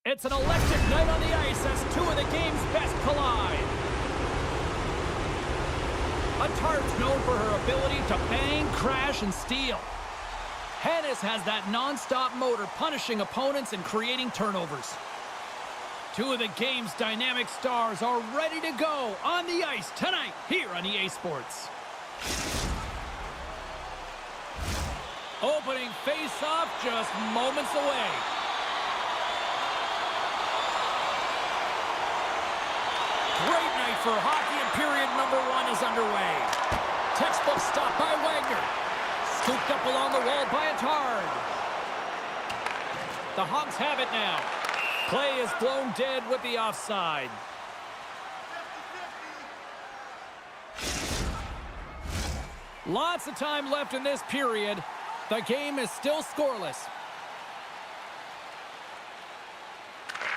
It's an electric night on the ice as two of the game's best collide. A Tart's known for her ability to bang, crash, and steal. Hennis has that non-stop motor, punishing opponents and creating turnovers. Two of the game's dynamic stars are ready to go on the ice tonight here on EA Sports. Opening face-off just moments away. Great night for hockey, and period number 1 is underway. Textbook stop by Wagner. Scooped up along the wall by Atard. The Hawks have it now. Play is blown dead with the offside. Lots of time left in this period. The game is still scoreless.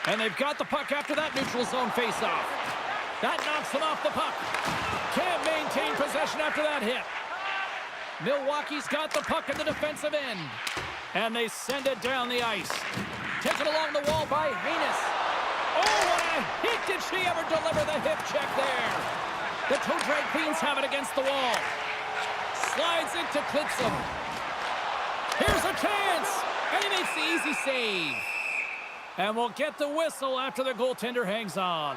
And they've got the puck after that neutral zone faceoff. That knocks him off the puck. Can't maintain possession after that hit. Milwaukee's got the puck in the defensive end. And they send it down the ice. Taken along the wall by Hennis. Oh, what a hit! Did she ever deliver the hip check there? The two drag queens have it against the wall. Slides it to Klitzum. Here's a chance! And he makes the easy save. And we'll get the whistle after the goaltender hangs on.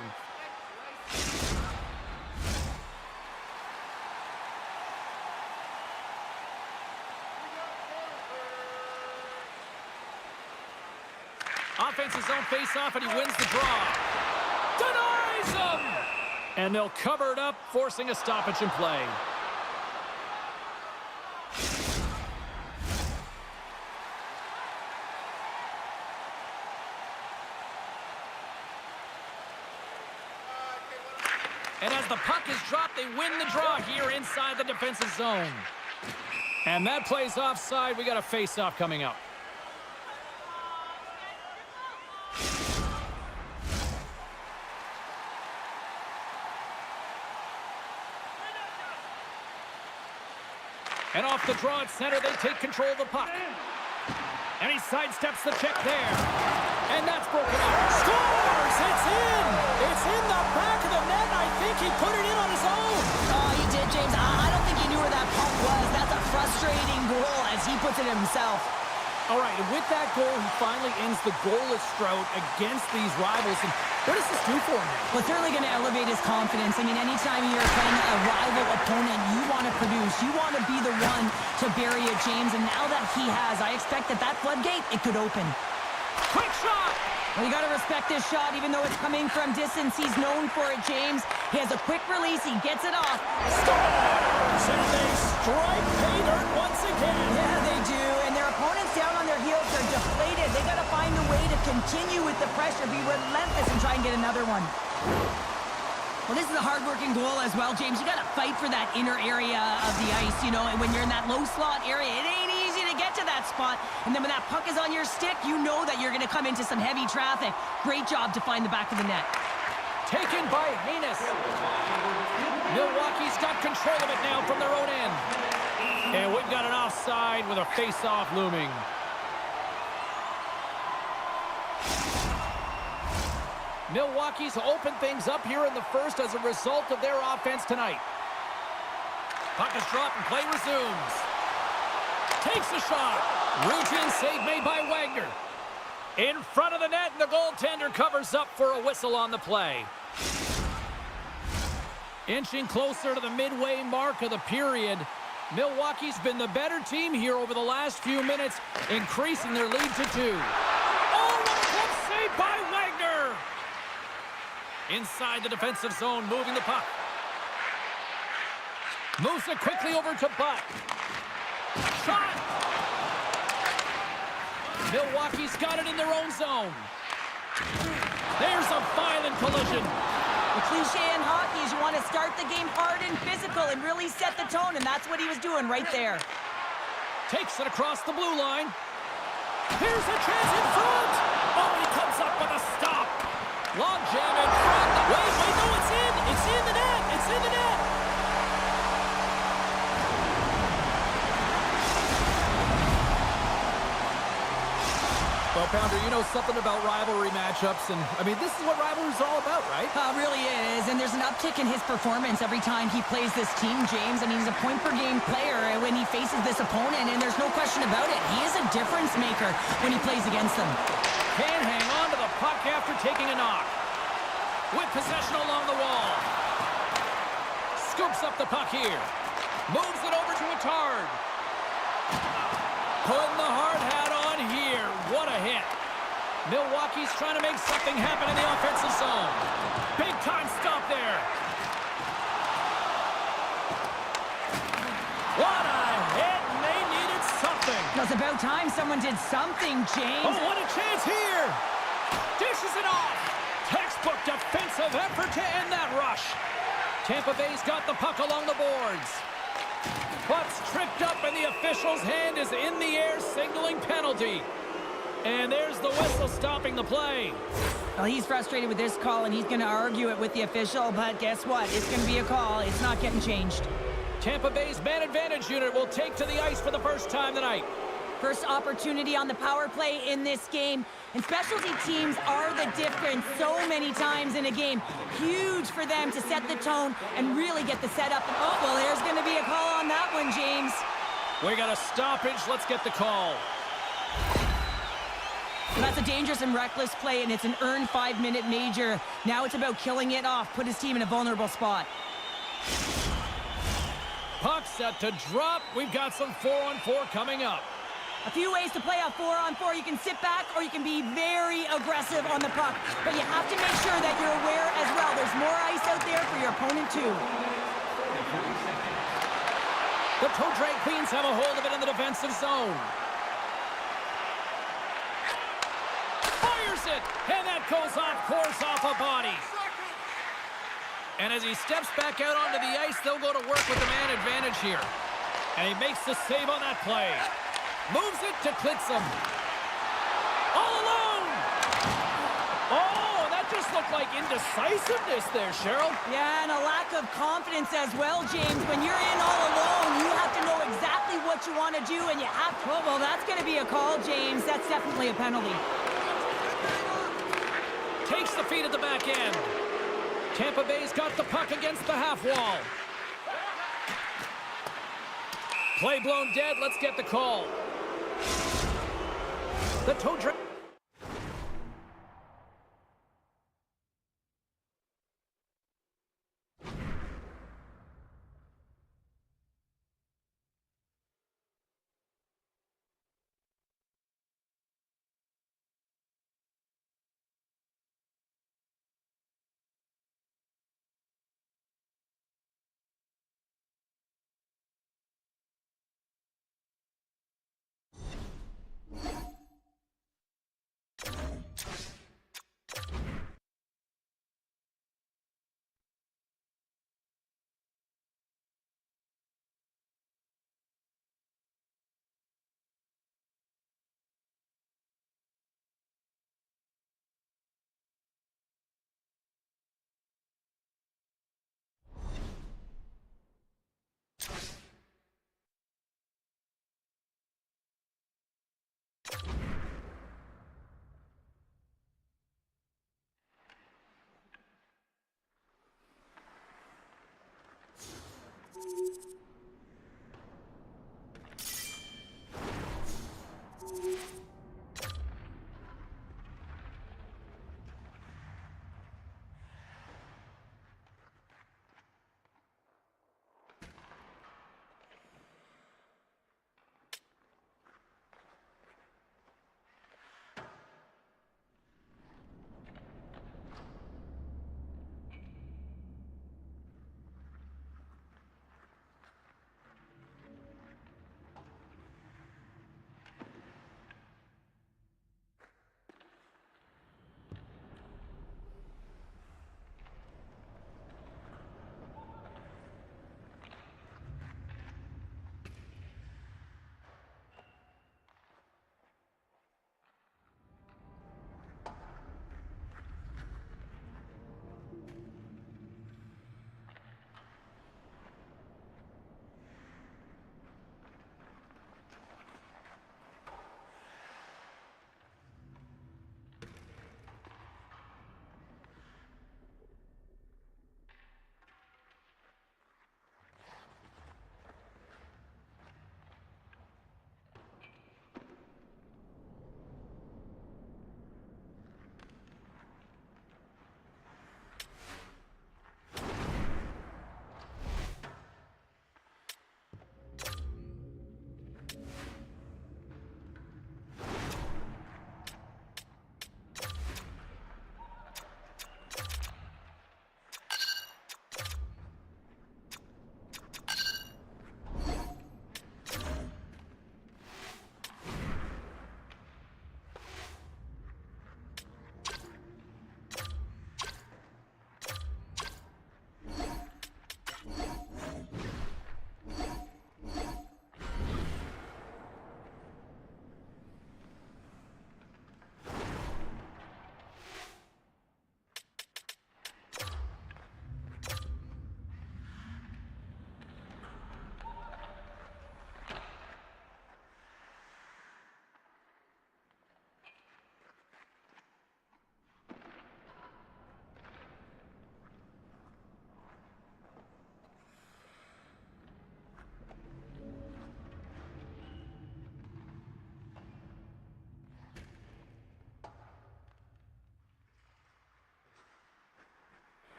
Offensive zone face-off, and he wins the draw. Denies him! And they'll cover it up, forcing a stoppage in play. And as the puck is dropped, they win the draw here inside the defensive zone. And that plays offside. We got a face-off coming up. And off the draw at center, they take control of the puck. And he sidesteps the check there. And that's broken up. Scores! It's in! It's in the back of the net. I think he put it in on his own. Oh, he did, James. I don't think he knew where that puck was. That's a frustrating goal as he puts it himself. All right, and with that goal, he finally ends the goalless drought against these rivals. And what does this do for him? Well, it's certainly going to elevate his confidence. I mean, anytime you're playing a rival opponent, you want to produce. You want to be the one to bury it, James. And now that he has, I expect that floodgate, it could open. Quick shot! Well, you got to respect this shot, even though it's coming from distance. He's known for it, James. He has a quick release. He gets it off. Scores! And they strike pay dirt once again. Yeah, they do. And their opponents down on their heels are deflated. They got to find a way to continue with the pressure, be relentless, and try and get another one. Well, this is a hard-working goal as well, James. You got to fight for that inner area of the ice, you know, and when you're in that low slot area, it ain't easy to get to that spot. And then when that puck is on your stick, you know that you're going to come into some heavy traffic. Great job to find the back of the net. Taken by Hennis. Milwaukee's got control of it now from their own end. And we've got an offside with a face-off looming. Milwaukee's opened things up here in the first as a result of their offense tonight. Puck is dropped and play resumes. Takes a shot. Routine save made by Wagner. In front of the net, and the goaltender covers up for a whistle on the play. Inching closer to the midway mark of the period. Milwaukee's been the better team here over the last few minutes, increasing their lead to 2. Oh, what a glove save by Wagner! Inside the defensive zone, moving the puck. Moves it quickly over to Butt. Shot! Milwaukee's got it in their own zone. There's a violent collision. The cliche in hockey is you want to start the game hard and physical and really set the tone, and that's what he was doing right there. Takes it across the blue line. Here's a chance in front. Oh, he comes up with a stop. Long jam in front. Wait, no, it's in. It's in the net. It's in the net. Well, Pounder, you know something about rivalry matchups, and, I mean, this is what rivalry's all about, right? Really is, and there's an uptick in his performance every time he plays this team, James. I mean, he's a point-per-game player when he faces this opponent, and there's no question about it. He is a difference maker when he plays against them. Can't hang on to the puck after taking a knock. With possession along the wall. Scoops up the puck here. Moves it over to Attard. Putting the hard hat on here. What a hit. Milwaukee's trying to make something happen in the offensive zone. Big time stop there. What a hit, and they needed something. It's about time someone did something, James. Oh, what a chance here. Dishes it off. Textbook defensive effort to end that rush. Tampa Bay's got the puck along the boards. Puck's tripped up, and the official's hand is in the air, signaling penalty. And there's the whistle stopping the play. Well, he's frustrated with this call, and he's going to argue it with the official, but guess what? It's going to be a call. It's not getting changed. Tampa Bay's man advantage unit will take to the ice for the first time tonight. First opportunity on the power play in this game. And specialty teams are the difference so many times in a game. Huge for them to set the tone and really get the setup. Oh, well, there's going to be a call on that one, James. We got a stoppage. Let's get the call. So that's a dangerous and reckless play, and it's an earned 5-minute major. Now it's about killing it off, put his team in a vulnerable spot. Puck set to drop. We've got some 4-on-4 coming up. A few ways to play a 4-on-4. You can sit back or you can be very aggressive on the puck. But you have to make sure that you're aware as well. There's more ice out there for your opponent too. The toe drag Queens have a hold of it in the defensive zone. Fires it, and that goes off course off a body. And as he steps back out onto the ice, they'll go to work with the man advantage here. And he makes the save on that play. Moves it to Klitzum. All alone! Oh, that just looked like indecisiveness there, Cheryl. Yeah, and a lack of confidence as well, James. When you're in all alone, you have to know exactly what you want to do, and you have to... Well, that's going to be a call, James. That's definitely a penalty. Takes the feed at the back end. Tampa Bay's got the puck against the half wall. Play blown dead. Let's get the call. The toe drag.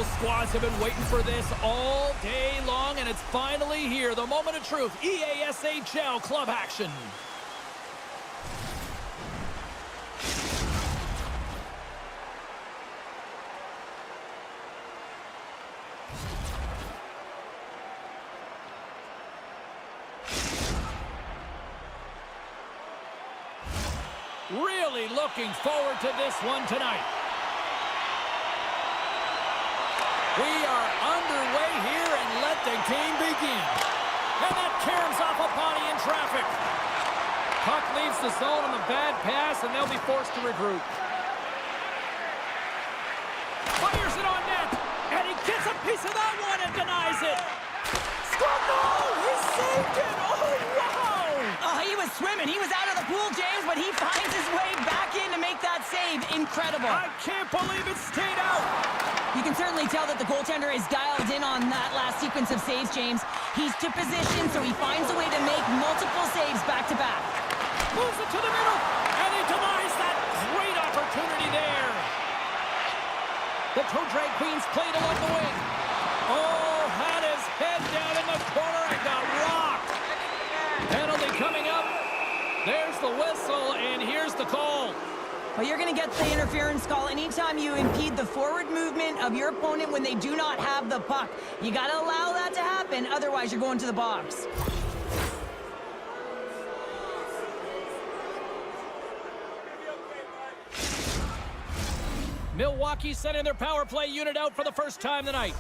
Both squads have been waiting for this all day long, and it's finally here. The moment of truth. EASHL club action. Really looking forward to this one tonight. We are underway here, and let the game begin. And that caroms off a body in traffic. Puck leaves the zone on the bad pass, and they'll be forced to regroup. Fires it on net, and he gets a piece of that one and denies it. Score goal! He saved it! Oh, wow! Oh, he was swimming. He was out of the pool, James, but he finds his way back in to make that save. Incredible. I can't believe it stayed out. You can certainly tell that the goaltender is dialed in on that last sequence of saves, James. He's to position, so he finds a way to make multiple saves back-to-back. Moves it to the middle, and he denies that great opportunity there. The Toe Drag Queens played along the wing. Oh, had his head down in the corner and got rocked. Penalty coming up. There's the whistle, and here's the call. Well, you're going to get the interference call anytime you impede the forward movement of your opponent when they do not have the puck. You got to allow that to happen, otherwise you're going to the box. Milwaukee sending their power play unit out for the first time tonight.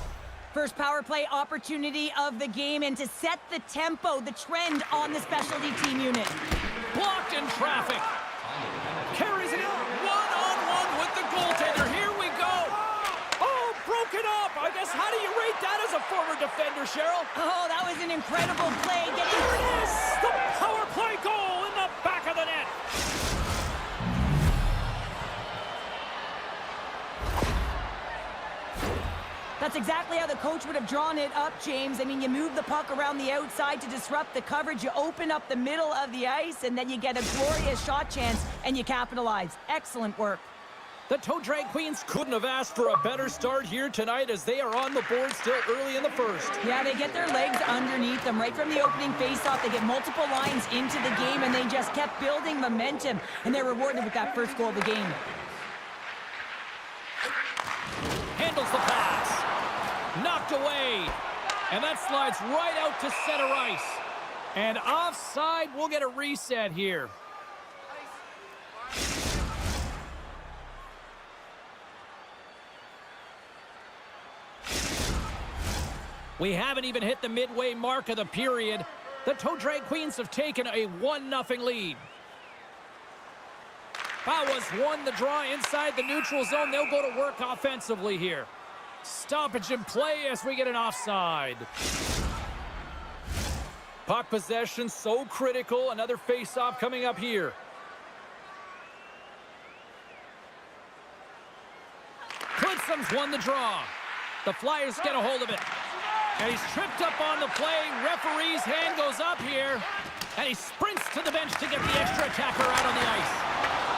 First power play opportunity of the game, and to set the tempo, the trend on the specialty team unit. Blocked in traffic. Carries it out. One-on-one with the goaltender. Here we go. Oh, broken up. I guess, how do you rate that as a former defender, Cheryl? Oh, that was an incredible play. There it is. The power play goal in the back of the net. That's exactly how the coach would have drawn it up, James. I mean, you move the puck around the outside to disrupt the coverage. You open up the middle of the ice, and then you get a glorious shot chance, and you capitalize. Excellent work. The Toe Drag Queens couldn't have asked for a better start here tonight, as they are on the board still early in the first. Yeah, they get their legs underneath them right from the opening faceoff. They get multiple lines into the game, and they just kept building momentum, and they're rewarded with that first goal of the game. Handles the pass. Knocked away. And that slides right out to center ice. And offside, we'll get a reset here. We haven't even hit the midway mark of the period. The Toe Drag Queens have taken a 1-0 lead. Bauer's won the draw inside the neutral zone. They'll go to work offensively here. Stoppage in play as we get an offside. Puck possession so critical. Another face-off coming up here. Clinson's won the draw. The Flyers get a hold of it. And he's tripped up on the play. Referee's hand goes up here. And he sprints to the bench to get the extra attacker out on the ice.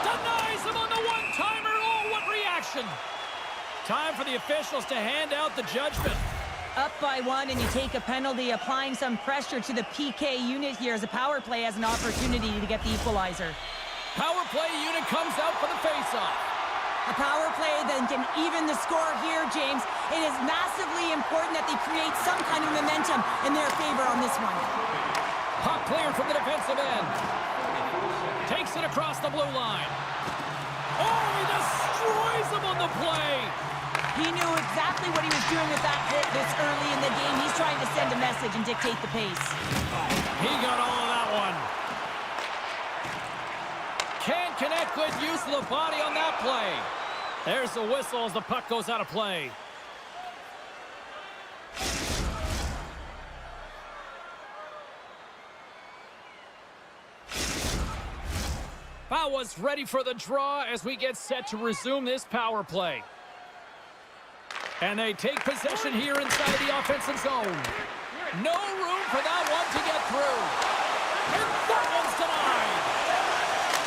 Denies him on the one-timer. Oh, what reaction. Time for the officials to hand out the judgment. Up by one, and you take a penalty, applying some pressure to the PK unit here as a power play has an opportunity to get the equalizer. Power play unit comes out for the face-off. A power play then can even the score here, James. It is massively important that they create some kind of momentum in their favor on this one. Puck cleared from the defensive end. Takes it across the blue line. Oh, he destroys him on the play. He knew exactly what he was doing with that hit this early in the game. He's trying to send a message and dictate the pace. He got all of that one. Can't connect. Good use of the body on that play. There's the whistle as the puck goes out of play. Bauer's ready for the draw as we get set to resume this power play. And they take possession here inside the offensive zone. No room for that one to get through. And that one's denied.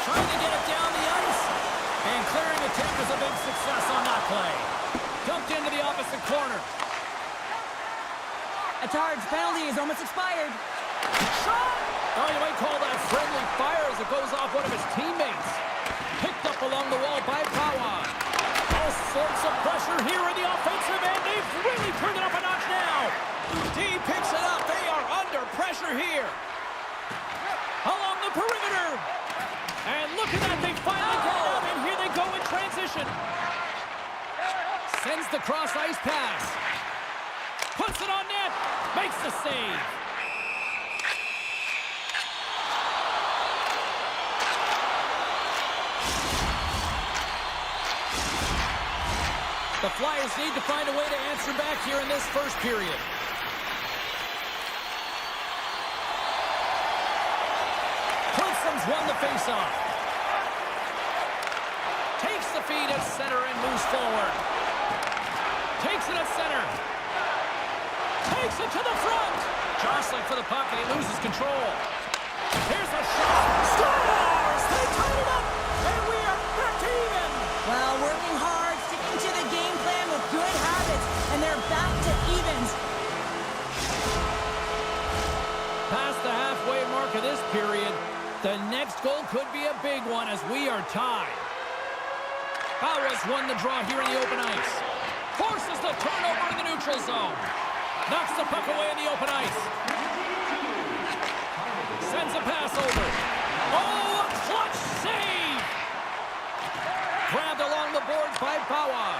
Trying to get it down the ice. And clearing attempt was a big success on that play. Dumped into the opposite corner. A charge penalty is almost expired. Shot! Oh, you might call that friendly fire as it goes off one of his teammates. Picked up along the wall by Power. All sorts of pressure here in the offensive end. They've really turned it up a notch now. D picks it up. They are under pressure here. Along the perimeter. And look at that. They finally get it out, and here they go in transition. Sends the cross-ice pass. Puts it on net. Makes the save. The Flyers need to find a way to answer back here in this first period. Pilson's won the faceoff. Takes the feed at center and moves forward. Takes it at center. Takes it to the front. Jostling for the puck, and he loses control. Here's a shot. Scores! They tied it up, and we are back to even. Well, working hard, sticking to the game plan with good habits, and they're back to evens. Past the halfway mark of this period, the next goal could be a big one as we are tied. Powers won the draw here in the open ice. Forces the turnover in the neutral zone. Knocks the puck away in the open ice. Sends a pass over. Oh, a clutch save! Grabbed along the boards by Bawa.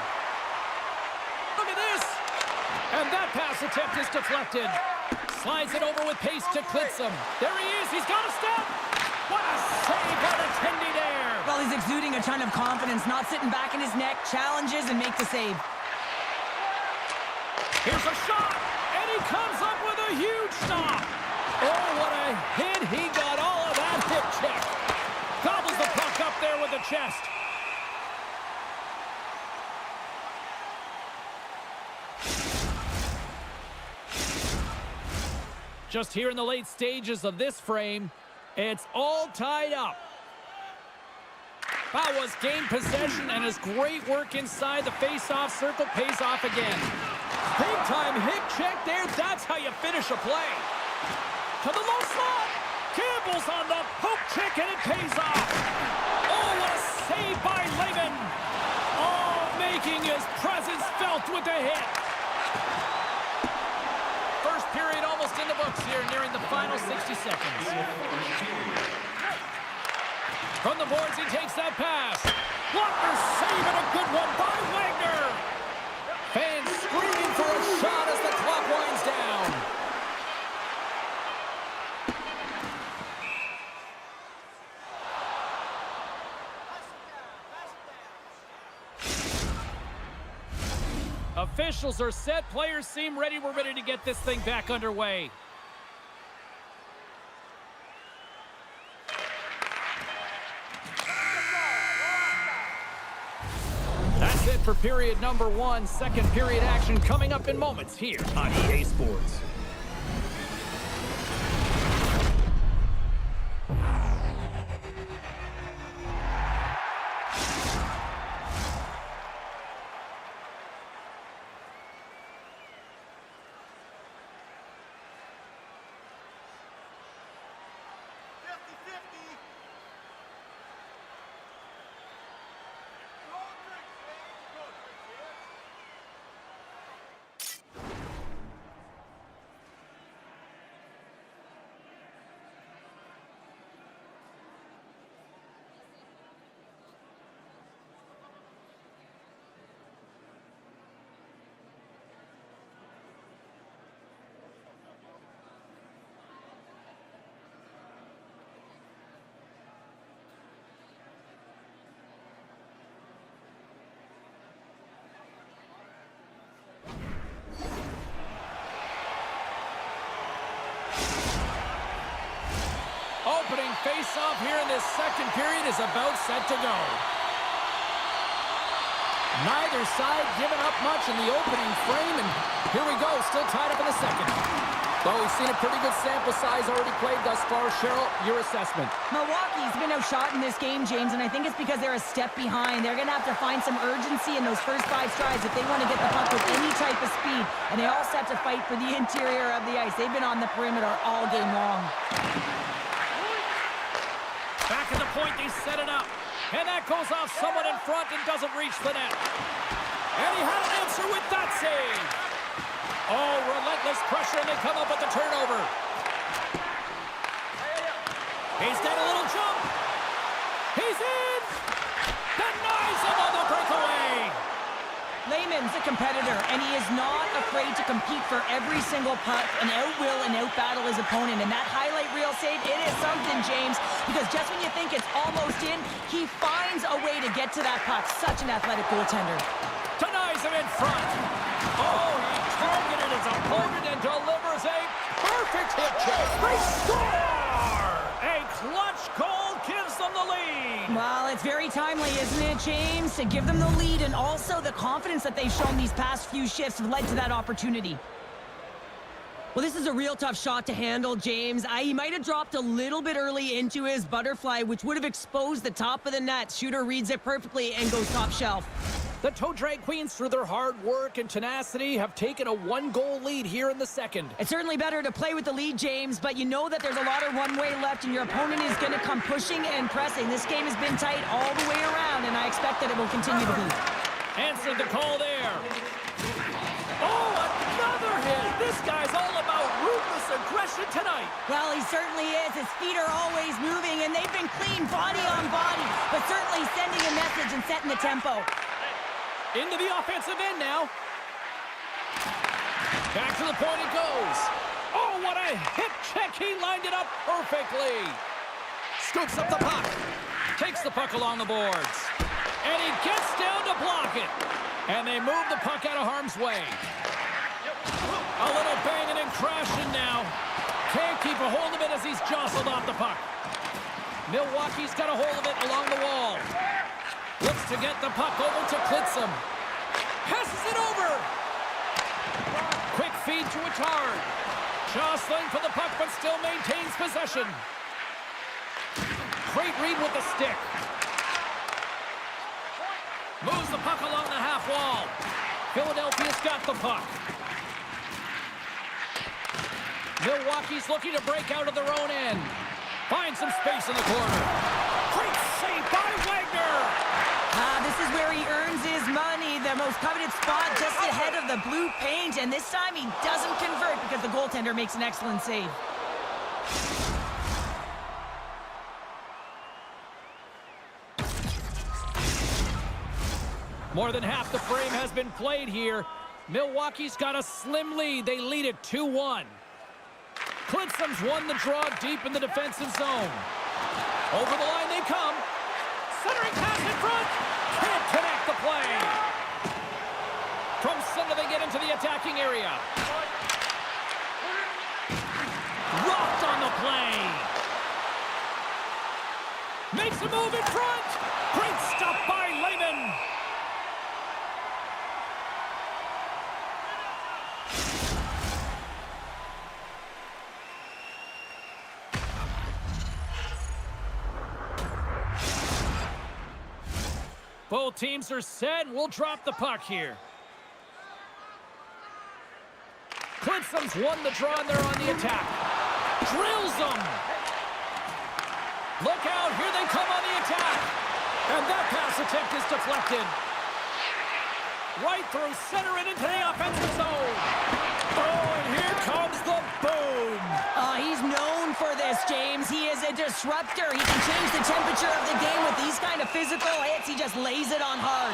Look at this! And that pass attempt is deflected. Slides it over with pace to Klitzum. There he is. He's got a step. What a save by the Tendy there. Well, he's exuding a ton of confidence, not sitting back in his neck, challenges and make the save. Here's a shot, and he comes up with a huge stop. Oh, what a hit. He got all of that hip check. Gobbles the puck up there with the chest. Just here in the late stages of this frame, it's all tied up. Bawa's gained possession, and his great work inside the face-off circle pays off again. Big-time hip check there. That's how you finish a play. To the low slot. Campbell's on the poke check, and it pays off. Oh, what a save by Lehman. Oh, making his presence felt with the hit. First period almost in the books here, nearing the final 60 seconds. From the boards, he takes that pass. Wagner save, and a good one by Wagner. Fans screaming for a shot as the clock winds down. Officials are set. Players seem ready. We're ready to get this thing back underway. That's it for period number one. Second period action coming up in moments here on EA Sports. Opening face-off here in this second period is about set to go. Neither side giving up much in the opening frame, and here we go, still tied up in the second. Well, we've seen a pretty good sample size already played thus far. Cheryl, your assessment. Milwaukee's been outshot in this game, James, and I think it's because they're a step behind. They're going to have to find some urgency in those first 5 strides if they want to get the puck with any type of speed. And they also have to fight for the interior of the ice. They've been on the perimeter all game long. Back at the point, they set it up. And that goes off someone in front and doesn't reach the net. And he had an answer with that save. Oh, relentless pressure, and they come up with the turnover. He's got a little jump. He's in. Denies him on the breakaway. Lehman's a competitor, and he is not afraid to compete for every single puck and out-will and out-battle his opponent. And that highlight reel save, it is something, James, because just when you think it's almost in, he finds a way to get to that puck. Such an athletic goaltender. Denies him in front. Oh, he targeted his opponent and delivers a perfect hit check. They score! A clutch goal gives them the lead. Well, it's very timely, isn't it, James? To give them the lead, and also the confidence that they've shown these past few shifts have led to that opportunity. Well, this is a real tough shot to handle, James. He might have dropped a little bit early into his butterfly, which would have exposed the top of the net. Shooter reads it perfectly and goes top shelf. The Toe Drag Queens, through their hard work and tenacity, have taken a 1-goal lead here in the second. It's certainly better to play with the lead, James, but you know that there's a lot of runway left, and your opponent is going to come pushing and pressing. This game has been tight all the way around, and I expect that it will continue to be. Answered the call there. Oh, another hit! This guy's all about ruthless aggression tonight. Well, he certainly is. His feet are always moving, and they've been clean body on body, but certainly sending a message and setting the tempo. Into the offensive end now. Back to the point it goes. Oh, what a hip check. He lined it up perfectly. Scoops up the puck. Takes the puck along the boards. And he gets down to block it. And they move the puck out of harm's way. A little banging and crashing now. Can't keep a hold of it as he's jostled off the puck. Milwaukee's got a hold of it along the wall. Looks to get the puck over to Klitzum. Passes it over. Quick feed to Achard. Jostling for the puck, but still maintains possession. Great read with the stick. Moves the puck along the half wall. Philadelphia's got the puck. Milwaukee's looking to break out of their own end. Finds some space in the corner. Great save by Wagner. This is where he earns his money, the most coveted spot just ahead of the blue paint, and this time he doesn't convert because the goaltender makes an excellent save. More than half the frame has been played here. Milwaukee's got a slim lead. They lead it 2-1. Klitzum's won the draw deep in the defensive zone. Over the line they come. Centering pass in front. Can't connect the play. From center they get into the attacking area. Rocked on the play. Makes a move in front. Great stop by Lehman. Both teams are set. We'll drop the puck here. Klitzum's won the draw, and they're on the attack. Drills them. Look out. Here they come on the attack. And that pass attempt is deflected. Right through center and into the offensive zone. Oh, and here comes the boom. He's known for this, James. He is a disruptor. He can change the temperature of the game with these kind of physical hits. He just lays it on hard.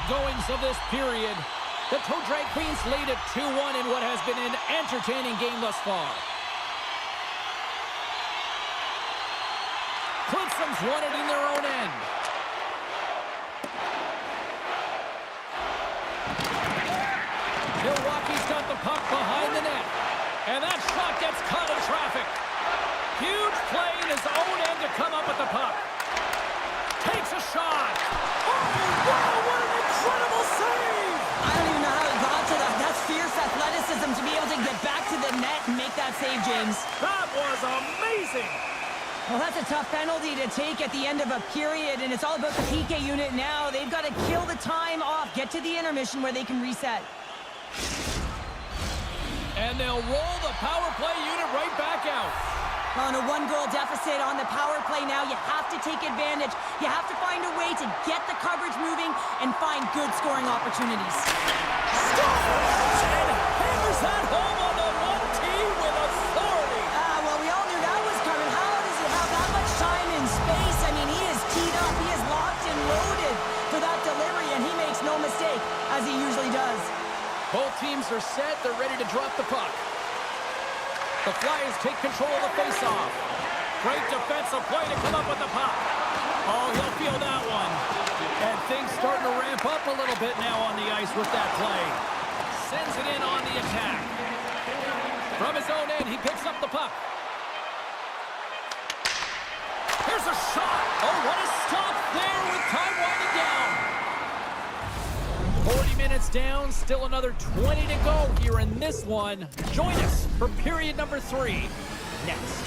goings of this period. The Toe Drag Queens lead at 2-1 in what has been an entertaining game thus far. Clipsom's won it in their own end. Milwaukee's got the puck behind the net. And that shot gets caught in traffic. Huge play in his own end to come up with the puck. Takes a shot. Oh, wow, what an incredible save! I don't even know how he got to that. That's fierce athleticism to be able to get back to the net and make that save, James. That was amazing! Well, that's a tough penalty to take at the end of a period, and it's all about the PK unit now. They've got to kill the time off, get to the intermission where they can reset. And they'll roll the power play unit right back out. On a one-goal deficit on the power play now, you have to take advantage. You have to find a way to get the coverage moving and find good scoring opportunities. Scores! And hammers that home on the 1T with authority. Well, we all knew that was coming. How does he have that much time and space? I mean, he is teed up. He is locked and loaded for that delivery, and he makes no mistake, as he usually does. Both teams are set. They're ready to drop the puck. The Flyers take control of the faceoff. Great defensive play to come up with the puck. Oh, he'll feel that one. And things starting to ramp up a little bit now on the ice with that play. Sends it in on the attack. From his own end, he picks up the puck. Here's a shot. Oh, what a stop there with time winding down. 40 minutes down, still another 20 to go here in this one. Join us for period number 3 next.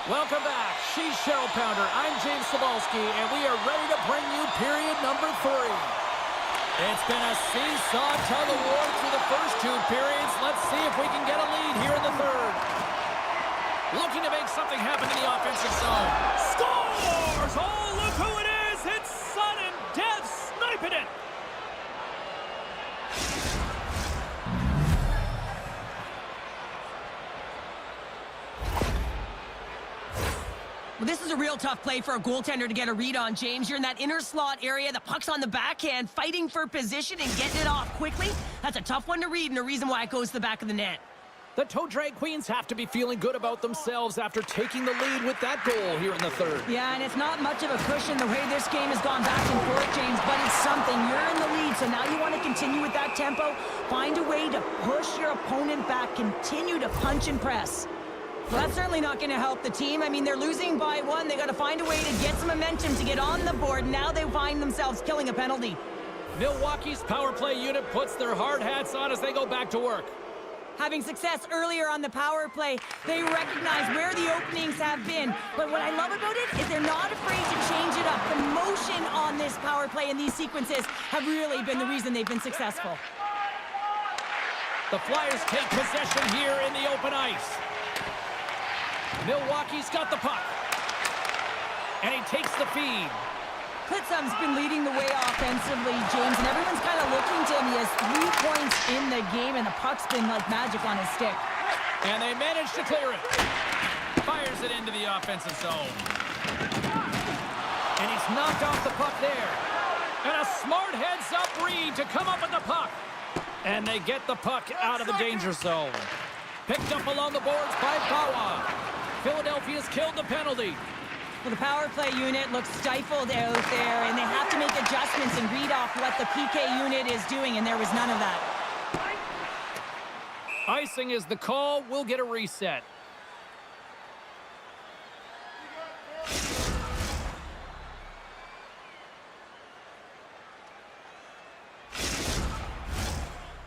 Welcome back. She's Cheryl Pounder. I'm James Cebulski, and we are ready to bring you period number 3. It's been a seesaw tug-of-war through the first 2 periods. Let's see if we can get a lead here in the third. Looking to make something happen in the offensive zone. Scores! Oh, look who it is! It's sudden death sniping it! Well, this is a real tough play for a goaltender to get a read on, James. You're in that inner slot area. The puck's on the backhand, fighting for position and getting it off quickly. That's a tough one to read and a reason why it goes to the back of the net. The Toe Drag Queens have to be feeling good about themselves after taking the lead with that goal here in the third. Yeah, and it's not much of a cushion the way this game has gone back and forth, James, but it's something. You're in the lead, so now you want to continue with that tempo. Find a way to push your opponent back. Continue to punch and press. Well, that's certainly not going to help the team. I mean, they're losing by 1. They got to find a way to get some momentum to get on the board. Now they find themselves killing a penalty. Milwaukee's power play unit puts their hard hats on as they go back to work. Having success earlier on the power play, they recognize where the openings have been. But what I love about it is they're not afraid to change it up. The motion on this power play and these sequences have really been the reason they've been successful. The Flyers take possession here in the open ice. Milwaukee's got the puck. And he takes the feed. Clipsom's been leading the way offensively, James, and everyone's kind of looking to him. He has 3 points in the game, and the puck's been like magic on his stick. And they manage to clear it. Fires it into the offensive zone. And he's knocked off the puck there. And a smart heads-up read to come up with the puck. And they get the puck out of the danger zone. Picked up along the boards by Bawa. Philadelphia's killed the penalty. Well, the power play unit looks stifled out there, and they have to make adjustments and read off what the PK unit is doing, and there was none of that. Icing is the call. We'll get a reset.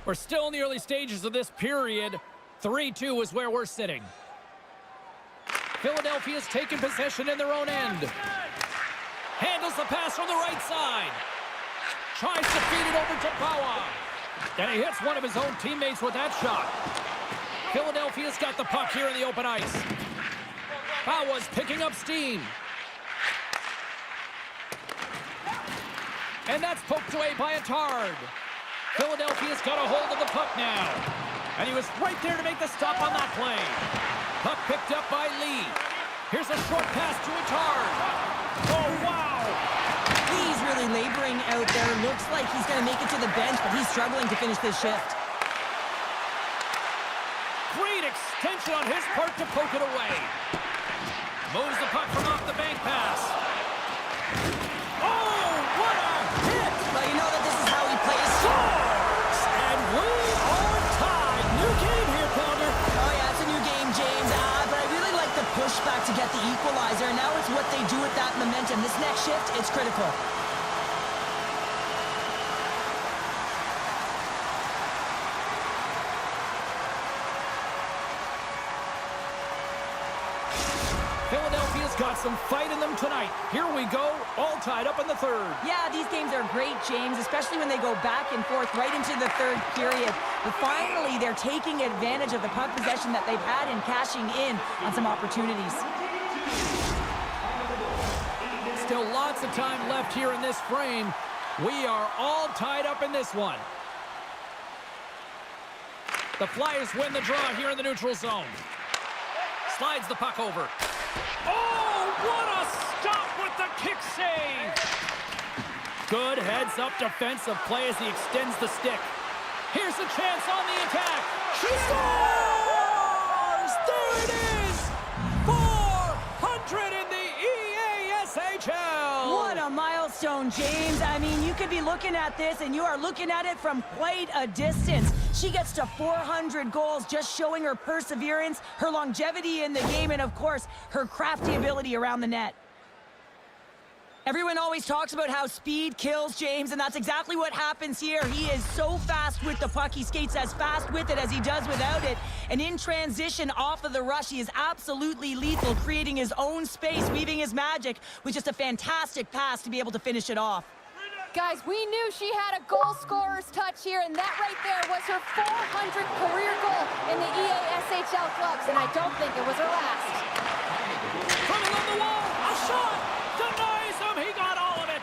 We're still in the early stages of this period. 3-2 is where we're sitting. Philadelphia's taken possession in their own end. Handles the pass from the right side. Tries to feed it over to Bawa. And he hits one of his own teammates with that shot. Philadelphia's got the puck here in the open ice. Bawa's picking up steam. And that's poked away by a Tard. Philadelphia's got a hold of the puck now. And he was right there to make the stop on that play. Puck picked up by Lee. Here's a short pass to a Tard. Oh, wow! He's really laboring out there. Looks like he's going to make it to the bench, but he's struggling to finish this shift. Great extension on his part to poke it away. Moves the puck from off the bank pass. Oh, what a hit! Well, you know that this is how he plays. Scores! And we are tied. New game here, Calder. Oh, yeah, it's a new game, James. But I really like the pushback to get the equalizer. Now it's what they do with that momentum. This next shift, it's critical. Philadelphia's got some fight in them tonight. Here we go, all tied up in the third. Yeah, these games are great, James, especially when they go back and forth right into the third period. But finally, they're taking advantage of the puck possession that they've had and cashing in on some opportunities. Still lots of time left here in this frame. We are all tied up in this one. The Flyers win the draw here in the neutral zone. Slides the puck over. Oh, what a stop with the kick save! Good heads-up defensive play as he extends the stick. Here's a chance on the attack. She scores! There it is! 400 in the EASHL! What a milestone, James. I mean, you could be looking at this, and you are looking at it from quite a distance. She gets to 400 goals, just showing her perseverance, her longevity in the game, and of course, her crafty ability around the net. Everyone always talks about how speed kills, James, and that's exactly what happens here. He is so fast with the puck. He skates as fast with it as he does without it. And in transition off of the rush, he is absolutely lethal, creating his own space, weaving his magic with just a fantastic pass to be able to finish it off. Guys, we knew she had a goal scorer's touch here, and that right there was her 400th career goal in the EASHL clubs, and I don't think it was her last. Coming on the wall, a shot! Denies him, he got all of it!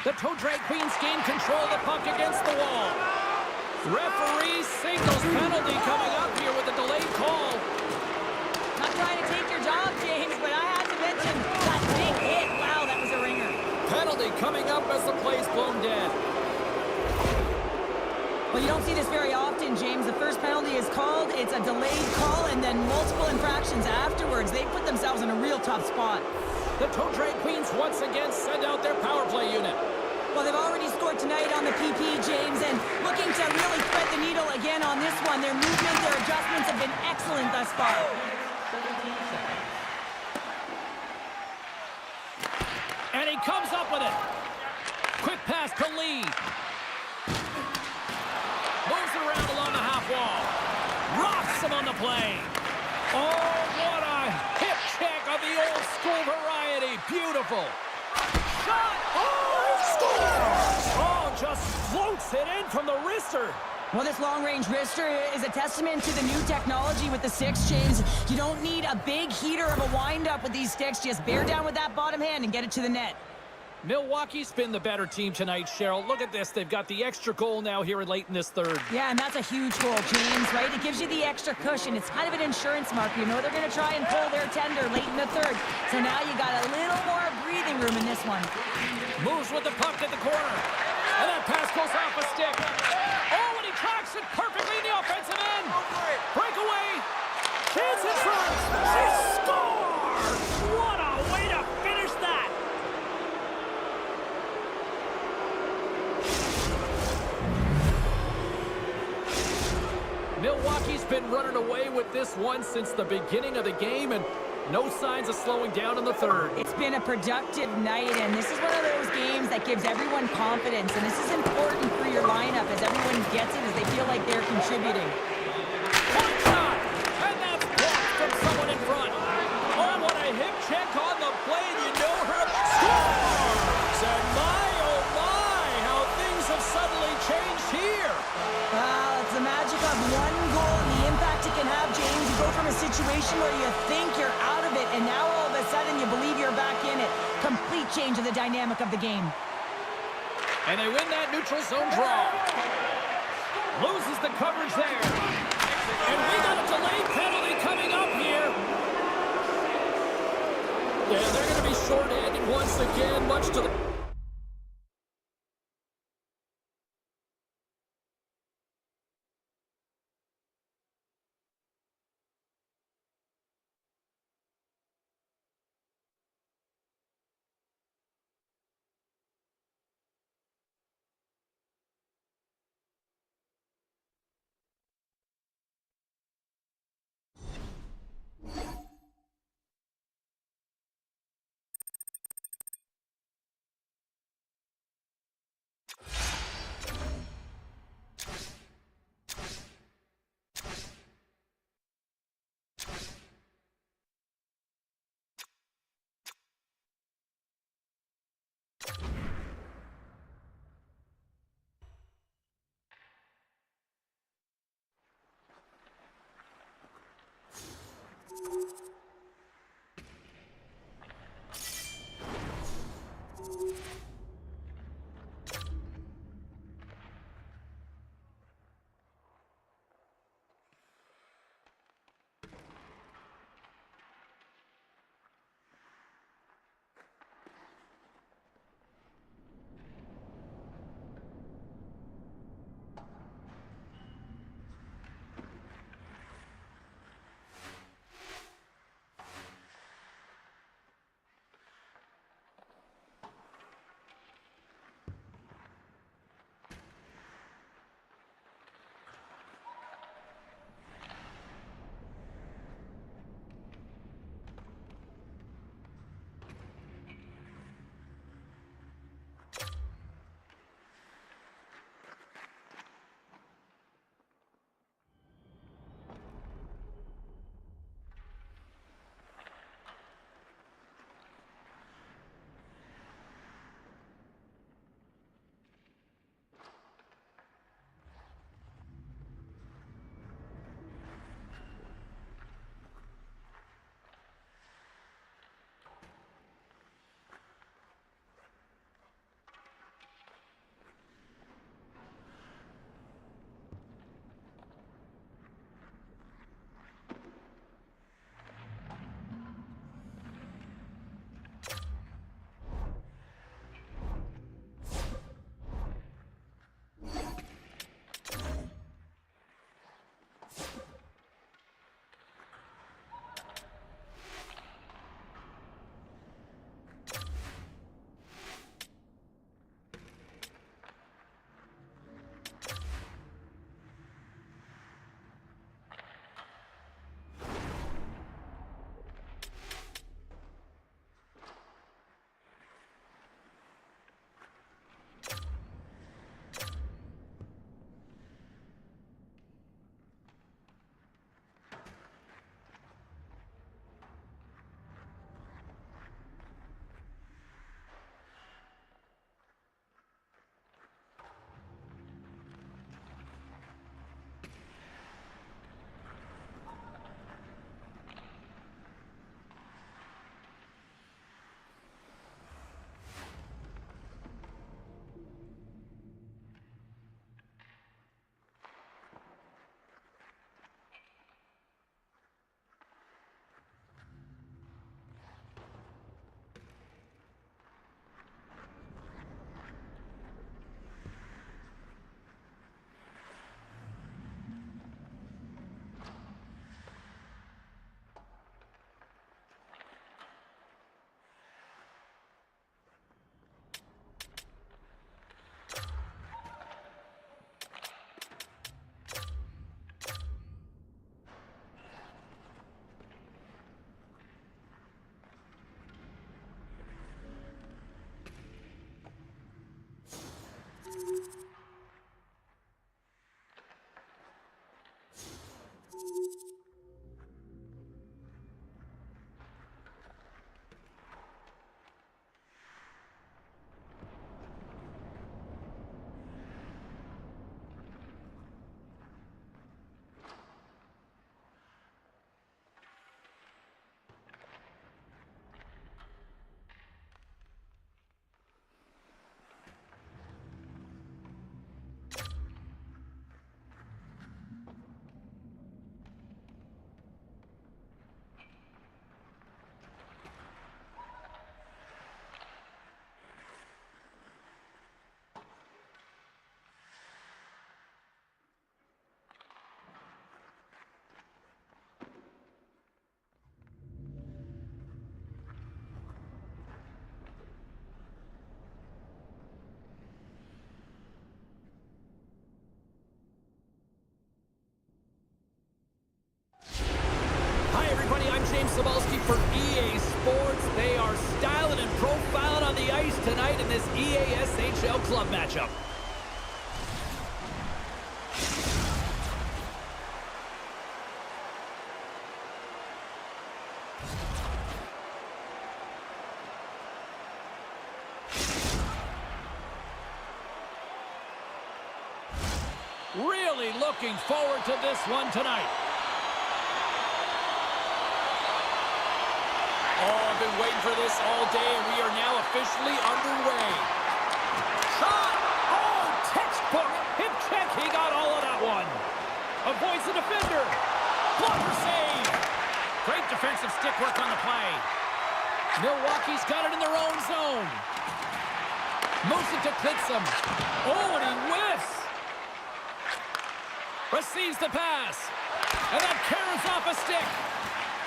The Toe Drag Queens gain control of the puck against the wall. Referee signals penalty coming up here with a delayed call. Not trying to take your job, James, but I had to mention that big hit. Wow, that was a ringer. Penalty coming up as the play's blown dead. Well, you don't see this very often, James. The first penalty is called, it's a delayed call, and then multiple infractions afterwards. They put themselves in a real tough spot. The Toe Drag Queens once again send out their power play unit. Well, they've already scored tonight on the PP, James, and looking to really thread the needle again on this one. Their movement, their adjustments have been excellent thus far. And he comes up with it. Quick pass to Lee. Moves it around along the half wall. Rocks him on the play. Oh, what a hip check of the old school variety. Beautiful. Shot. Oh, scores. Oh, just floats it in from the wrister. Well, this long-range wrister is a testament to the new technology with the sticks, James. You don't need a big heater of a wind-up with these sticks. Just bear down with that bottom hand and get it to the net. Milwaukee's been the better team tonight, Cheryl. Look at this. They've got the extra goal now here late in this third. Yeah, and that's a huge goal, James, right? It gives you the extra cushion. It's kind of an insurance mark. You know they're going to try and pull their tender late in the third. So now you got a little more breathing room in this one. Moves with the puck at the corner. And that pass goes off a stick. Oh, and he tracks it perfectly in the offensive end. Breakaway. Chance in front. She scores! What a way to finish that! Milwaukee's been running away with this one since the beginning of the game, and no signs of slowing down in the third. It's been a productive night, and this is one of those games that gives everyone confidence, and this is important for your lineup as everyone gets it, as they feel like they're contributing. One shot, and that's blocked from someone in front. Oh, what a hip check on the play, and you know her scores! And my, oh my, how things have suddenly changed here. Well, it's the magic of one goal and the impact it can have, James. You go from a situation where you think you're out of it, and now all of a sudden you believe you're back in it. Complete change of the dynamic of the game. And they win that neutral zone draw. Loses the coverage there. And we got a delayed penalty coming up here. Yeah, they're going to be short-handed once again, much to the... James Cebulski for EA Sports. They are styling and profiling on the ice tonight in this EASHL club matchup. Really looking forward to this one tonight. Oh, I've been waiting for this all day, and we are now officially underway. Shot! Oh, textbook! Hip check, he got all of that one. Avoids the defender. Blocker save! Great defensive stick work on the play. Milwaukee's got it in their own zone. Moves it to Klitzum. Oh, and he whiffs. Receives the pass. And that carries off a stick.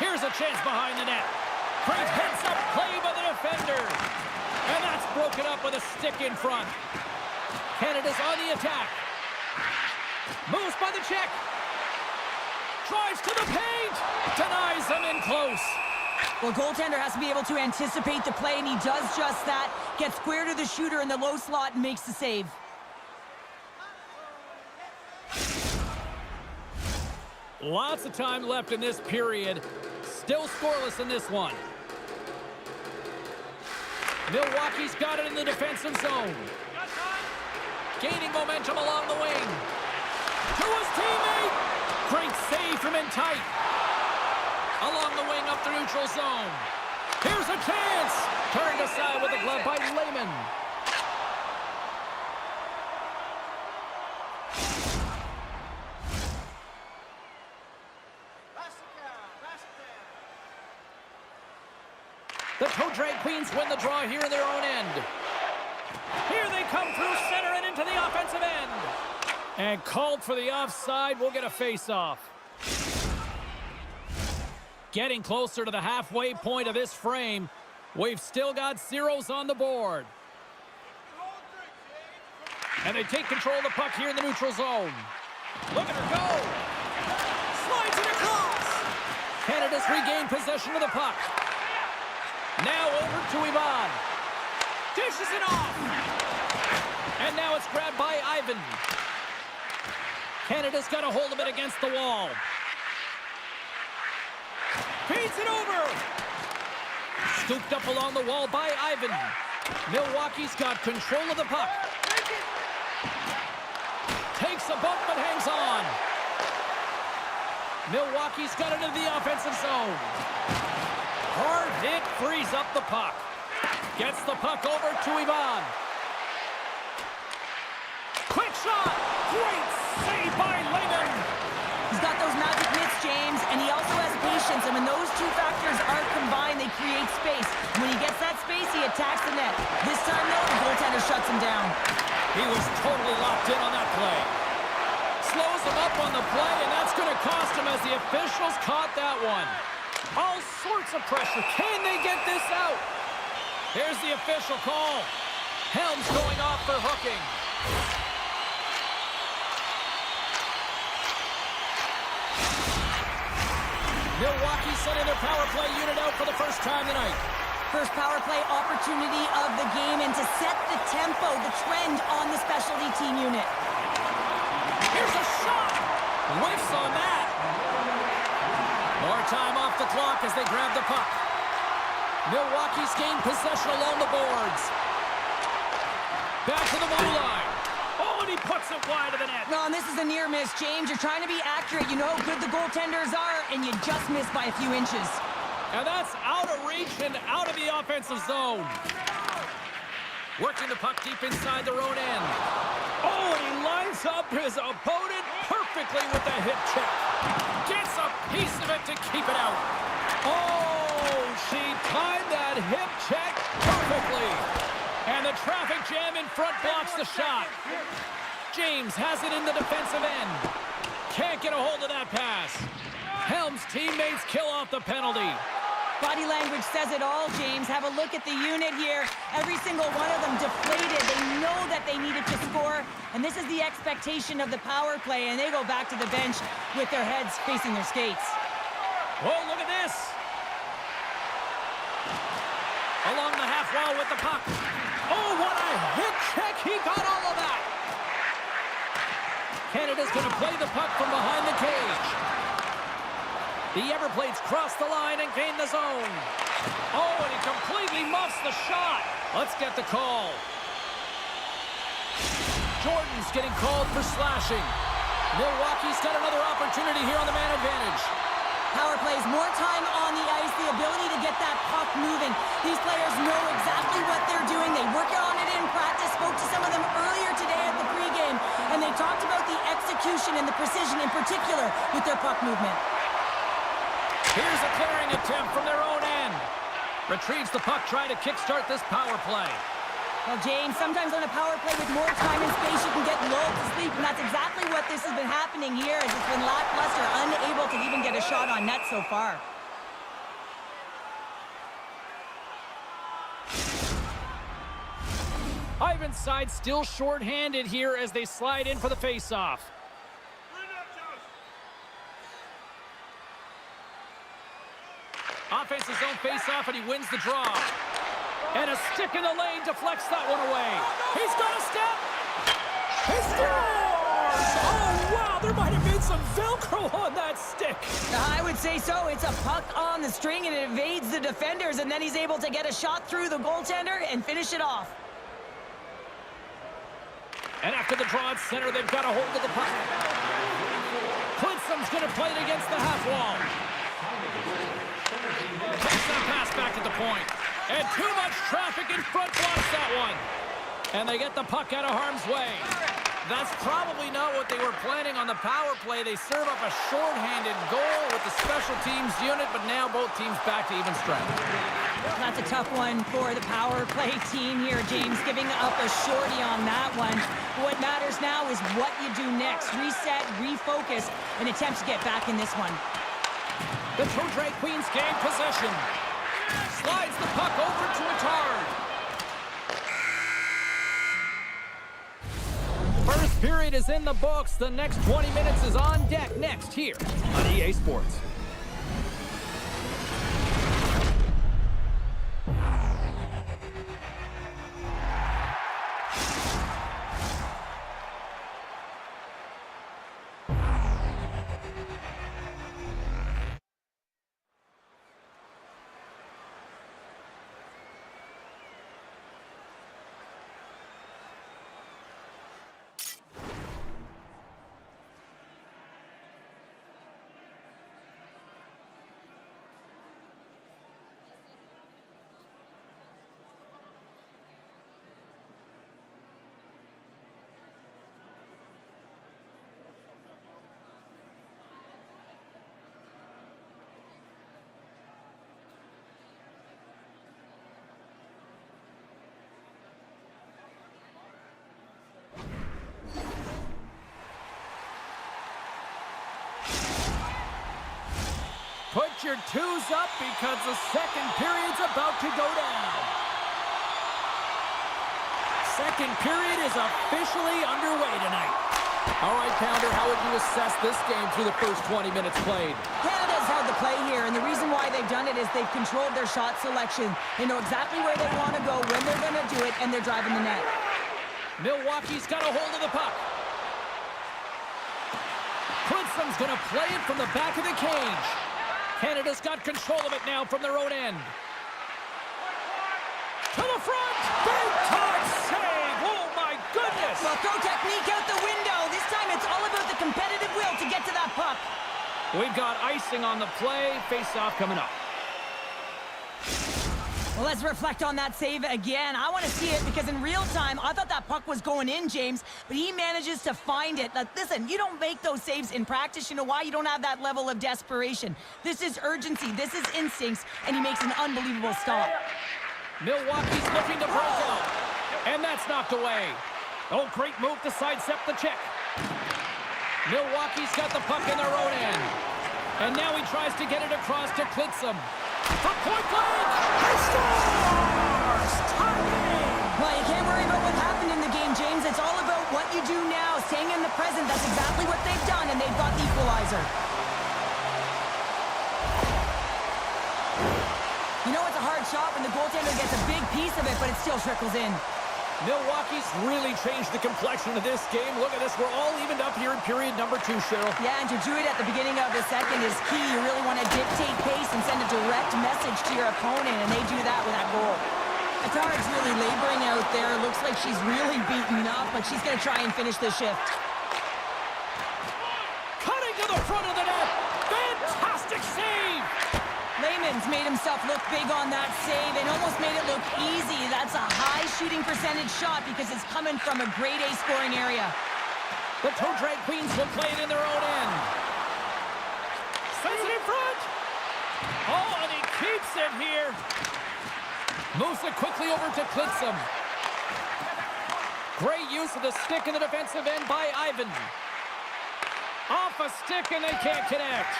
Here's a chance behind the net. Great heads-up play by the defender. And that's broken up with a stick in front. Canada's on the attack. Moves by the check. Drives to the paint. Denies them in close. Well, goaltender has to be able to anticipate the play, and he does just that. Gets square to the shooter in the low slot and makes the save. Lots of time left in this period. Still scoreless in this one. Milwaukee's got it in the defensive zone. Gaining momentum along the wing. To his teammate. Great save from in tight. Along the wing up the neutral zone. Here's a chance. Turned aside with a glove by Lehman. The Toe Drag Queens win the draw here in their own end. Here they come through center and into the offensive end. And called for the offside. We'll get a face-off. Getting closer to the halfway point of this frame. We've still got zeros on the board. And they take control of the puck here in the neutral zone. Look at her go. Slides it across. Canada's regained possession of the puck. Now over to Ivan. Dishes it off. And now it's grabbed by Ivan. Canada's got a hold of it against the wall. Feeds it over. Scooped up along the wall by Ivan. Milwaukee's got control of the puck. Takes a bump but hangs on. Milwaukee's got it into the offensive zone. Hard hit frees up the puck. Gets the puck over to Ivan. Quick shot. Great save by Lehman. He's got those magic mitts, James, and he also has patience. And when those two factors are combined, they create space. When he gets that space, he attacks the net. This time, though, the goaltender shuts him down. He was totally locked in on that play. Slows him up on the play, and that's going to cost him as the officials caught that one. All sorts of pressure. Can they get this out? Here's the official call. Helms going off for hooking. Milwaukee sending their power play unit out for the first time tonight. First power play opportunity of the game, and to set the tempo, the trend on the specialty team unit. Here's a shot. Whiffs on that. More time off the clock as they grab the puck. Milwaukee's gained possession along the boards. Back to the blue line. Oh, and he puts it wide of the net. No, and this is a near miss, James. You're trying to be accurate. You know how good the goaltenders are, and you just miss by a few inches. And that's out of reach and out of the offensive zone. Working the puck deep inside their own end. Oh, and he lines up his opponent perfectly with the hip check. Gets a piece of it to keep it out. Oh, she timed that hip check perfectly. And the traffic jam in front blocks the shot. James has it in the defensive end. Can't get a hold of that pass. Helms' teammates kill off the penalty. Body language says it all, James. Have a look at the unit here. Every single one of them deflated. They know that they needed to score, and this is the expectation of the power play, and they go back to the bench with their heads facing their skates. Oh, look at this. Along the half wall with the puck. Oh, what a hit check. He got all of that. Canada's going to play the puck from behind the cage. The Everblades cross the line and gain the zone. Oh, and he completely muffs the shot. Let's get the call. Jordan's getting called for slashing. Milwaukee's got another opportunity here on the man advantage. Power plays, more time on the ice, the ability to get that puck moving. These players know exactly what they're doing. They work on it in practice. Spoke to some of them earlier today at the pregame, and they talked about the execution and the precision in particular with their puck movement. Here's a clearing attempt from their own end. Retrieves the puck, trying to kickstart this power play. Well, James, sometimes on a power play with more time and space, you can get lulled to sleep, and that's exactly what this has been happening here, as it's been lackluster, unable to even get a shot on net so far. Ivan's side still short-handed here as they slide in for the face-off. Offense's own face-off, and he wins the draw. And a stick in the lane deflects that one away. He's got a step. He scores! Oh, wow, there might have been some Velcro on that stick. I would say so. It's a puck on the string, and it evades the defenders, and then he's able to get a shot through the goaltender and finish it off. And after the draw at center, they've got a hold of the puck. Clinsom's going to play it against the half wall. Takes that pass back at the point. And too much traffic in front blocks that one. And they get the puck out of harm's way. That's probably not what they were planning on the power play. They serve up a shorthanded goal with the special teams unit, but now both teams back to even strength. That's a tough one for the power play team here, James, giving up a shorty on that one. What matters now is what you do next. Reset, refocus, and attempt to get back in this one. The True Drag Queens gain possession. Slides the puck over to Attard. First period is in the books. The next 20 minutes is on deck next here on EA Sports. Put your twos up because the second period's about to go down. Second period is officially underway tonight. All right, Pounder, how would you assess this game through the first 20 minutes played? Canada's held the play here, and the reason why they've done it is they've controlled their shot selection. They know exactly where they want to go, when they're going to do it, and they're driving the net. Milwaukee's got a hold of the puck. Clinsom's going to play it from the back of the cage. Canada's got control of it now from their own end. To the front! Big time save! Oh my goodness! Well, throw technique out the window. This time it's all about the competitive will to get to that puck. We've got icing on the play. Face-off coming up. Well, let's reflect on that save again. I want to see it because in real time, I thought that puck was going in, James, but he manages to find it. Now, listen, you don't make those saves in practice. You know why? You don't have that level of desperation. This is urgency. This is instincts, and he makes an unbelievable stop. Milwaukee's looking to break out, and that's knocked away. Oh, great move to sidestep the check. Milwaukee's got the puck in their own end, and now he tries to get it across to Clinsum. From point blank, he scores! Tie game! Well, you can't worry about what happened in the game, James. It's all about what you do now, staying in the present. That's exactly what they've done, and they've got the equalizer. You know, it's a hard hard shot when the goaltender gets a big piece of it, but it still trickles in. Milwaukee's really changed the complexion of this game. Look at this. We're all evened up here in period number 2, Cheryl. Yeah, and to do it at the beginning of the second is key. You really want to dictate pace and send a direct message to your opponent, and they do that with that goal. Tatar's really laboring out there. Looks like she's really beaten up, but she's going to try and finish the shift. Cutting to the front of the net. Fantastic save. Lehman's made himself look big on that save and almost made it look easy. That's a high shooting percentage shot because it's coming from a grade A scoring area. The toe drag queens will play it in their own end. Sends it in front. Oh, and he keeps it here. Moves it quickly over to Klitzum. Great use of the stick in the defensive end by Ivan. Off a stick and they can't connect.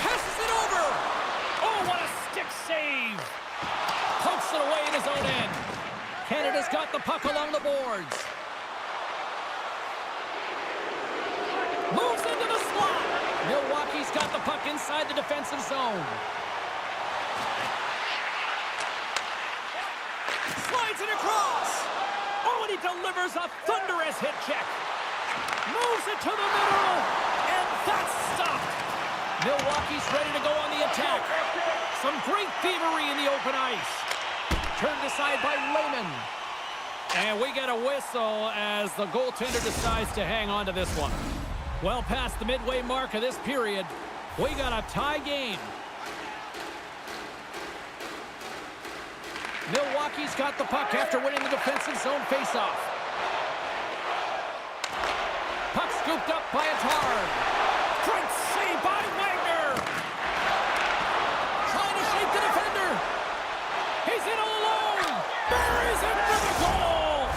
Passes it over. Oh, what a stick save. Pokes it away in his own end. Canada's got the puck along the boards. Moves into the slot. Milwaukee's got the puck inside the defensive zone. Slides it across. Oh, and he delivers a thunderous hit check. Moves it to the middle. And that's stopped. Milwaukee's ready to go on the attack. Some great thievery in the open ice. Turned aside by Lehman. And we get a whistle as the goaltender decides to hang on to this one. Well past the midway mark of this period, we got a tie game. Milwaukee's got the puck after winning the defensive zone faceoff. Puck scooped up by Tatar. Great save by Wagner. Trying to shake the defender. He's in all alone. Buries it for the goal.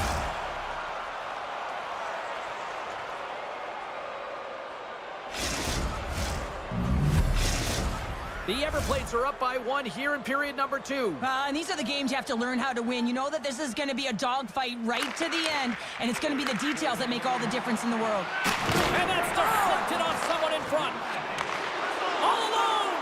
The Everblades are up by 1 here in period number 2. And these are the games you have to learn how to win. You know that this is going to be a dogfight right to the end, and it's going to be the details that make all the difference in the world. And that's deflected off someone in front. All alone.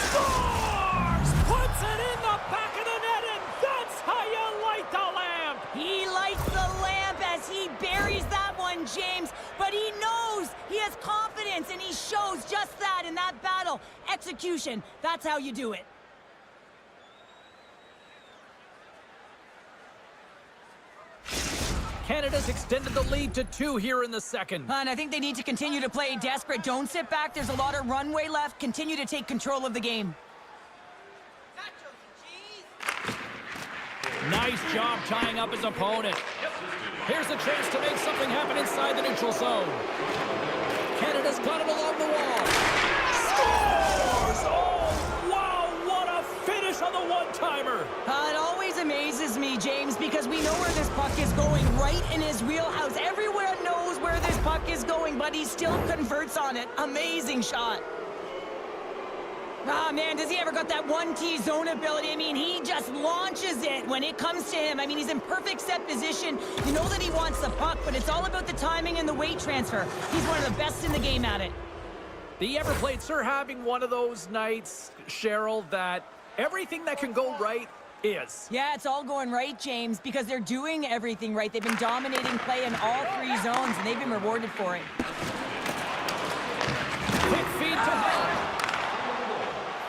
Scores! Puts it in the back of the net, and that's how you light the lamp. He lights the lamp as he buries that one, James. But he knows he has confidence, and he shows just that in that battle. Execution, that's how you do it. Canada's extended the lead to 2 here in the second. And I think they need to continue to play desperate. Don't sit back. There's a lot of runway left. Continue to take control of the game. Nice job tying up his opponent. Here's a chance to make something happen inside the neutral zone. Canada's got it along the wall. Scores! Oh, wow, what a finish on the one-timer. It always amazes me, James, because we know where this puck is going, right in his wheelhouse. Everyone knows where this puck is going, but he still converts on it. Amazing shot. Ah, man, does he ever got that 1T zone ability? I mean, he just launches it when it comes to him. I mean, he's in perfect set position. You know that he wants the puck, but it's all about the timing and the weight transfer. He's one of the best in the game at it. The Everblades are having one of those nights, Cheryl, that everything that can go right is. Yeah, it's all going right, James, because they're doing everything right. They've been dominating play in all 3 zones, and they've been rewarded for it. Quick feed to help.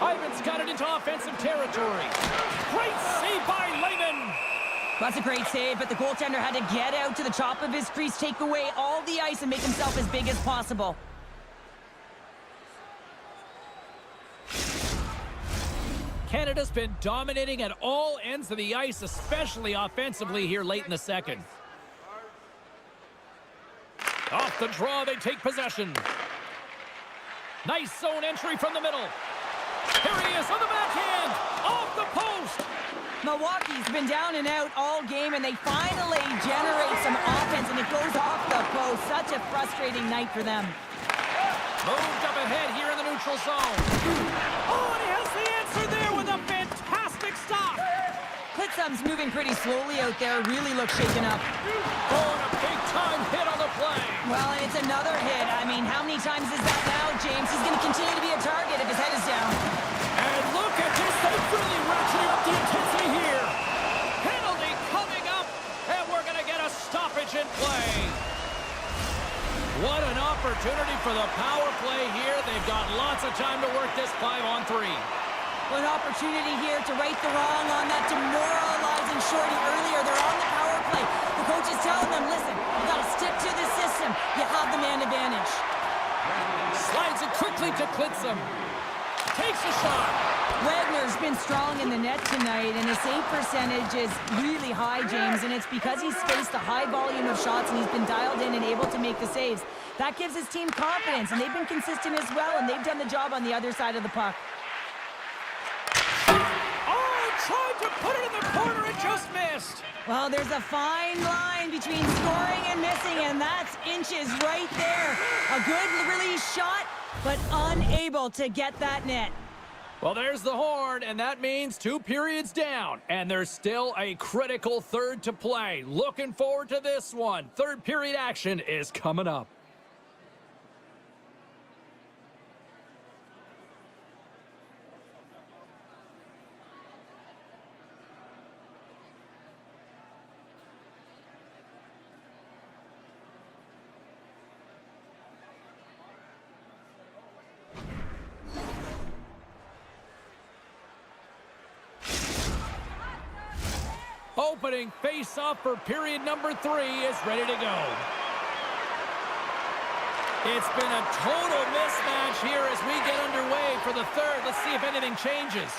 Ivan's got it into offensive territory. Great save by Lehman. That's a great save, but the goaltender had to get out to the top of his crease, take away all the ice, and make himself as big as possible. Canada's been dominating at all ends of the ice, especially offensively here late in the second. Off the draw, they take possession. Nice zone entry from the middle. Here he is on the backhand, off the post. Milwaukee's been down and out all game, and they finally generate some offense, and it goes off the post. Such a frustrating night for them. Moved up ahead here in the neutral zone. Oh, and he has the answer there with a fantastic stop. Klitzum's moving pretty slowly out there, really looks shaken up. Oh, and a big-time hit on the play. Well, and it's another hit. I mean, how many times is that now, James? He's going to continue to be a target if his head is down. opportunity for the power play here. They've got lots of time to work this 5-on-3. An opportunity here to right the wrong on that demoralizing shorty earlier. They're on the power play. The coach is telling them, listen, you got to stick to the system. You have the man advantage. Slides it quickly to Klitzum. Takes a shot. Wagner's been strong in the net tonight, and his save percentage is really high, James, and it's because he's faced a high volume of shots and he's been dialed in and able to make the saves. That gives his team confidence, and they've been consistent as well, and they've done the job on the other side of the puck. Tried to put it in the corner and just missed. Well, there's a fine line between scoring and missing, and that's inches right there. A good release shot, but unable to get that net. Well, there's the horn, and that means 2 periods down, and there's still a critical third to play. Looking forward to this one. Third period action is coming up. Opening face-off for period number 3 is ready to go. It's been a total mismatch here as we get underway for the third. Let's see if anything changes.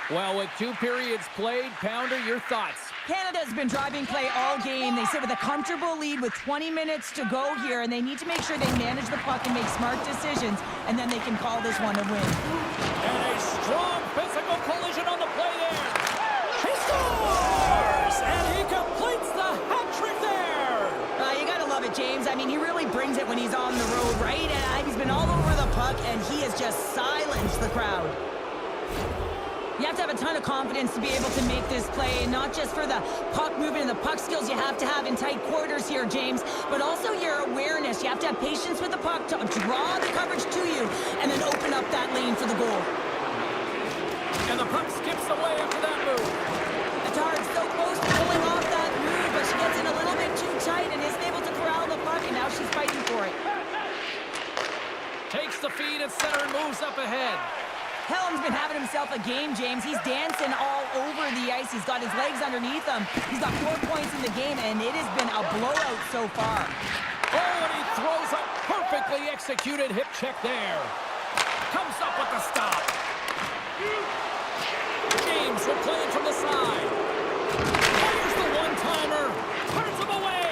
Well, with 2 periods played, Pounder, your thoughts? Canada's been driving play all game. They sit with a comfortable lead with 20 minutes to go here, and they need to make sure they manage the puck and make smart decisions, and then they can call this one a win. And a strong physical collision on the play there. He scores! And he completes the hat trick there! You gotta love it, James. I mean, he really brings it when he's on the road, right? And he's been all over the puck, and he has just silenced the crowd. You have to have a ton of confidence to be able to make this play, and not just for the puck movement and the puck skills you have to have in tight quarters here, James, but also your awareness. You have to have patience with the puck to draw the coverage to you and then open up that lane for the goal. And the puck skips away after that move. Tatar's so close to pulling off that move, but she gets in a little bit too tight and isn't able to corral the puck, and now she's fighting for it. Takes the feed at center and moves up ahead. Helm's been having himself a game, James. He's dancing all over the ice. He's got his legs underneath him. He's got 4 points in the game, and it has been a blowout so far. Oh, and he throws a perfectly executed hip check there. Comes up with the stop. James will play it from the side. Here's the one-timer. Turns him away.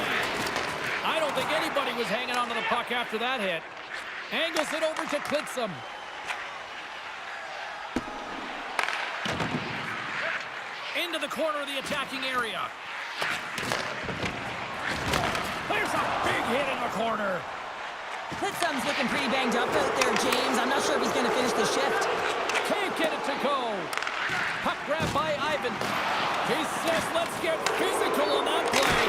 I don't think anybody was hanging on to the puck after that hit. Angles it over to Klitzum. Into the corner of the attacking area. There's a big hit in the corner. Klitzum's looking pretty banged up out there, James. I'm not sure if he's going to finish the shift. Can't get it to go. Puck grab by Ivan. He says, let's get physical on that play.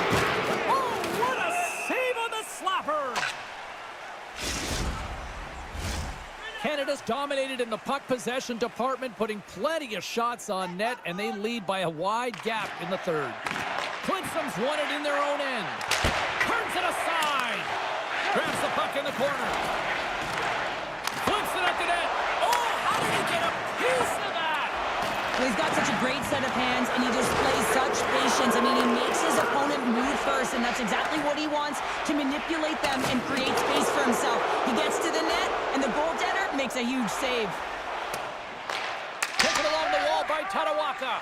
Oh, what a save on the slapper. Canada's dominated in the puck possession department, putting plenty of shots on net, and they lead by a wide gap in the third. Klitzum's won it in their own end. Turns it aside. Grabs the puck in the corner. Flips it at the net. Oh, how did he get a piece of that? Well, he's got such a great set of hands, and he displays such patience. I mean, he makes his opponent move first, and that's exactly what he wants, to manipulate them and create space for himself. He gets to the net, and the goaltender makes a huge save. Taken along the wall by Tatawaka.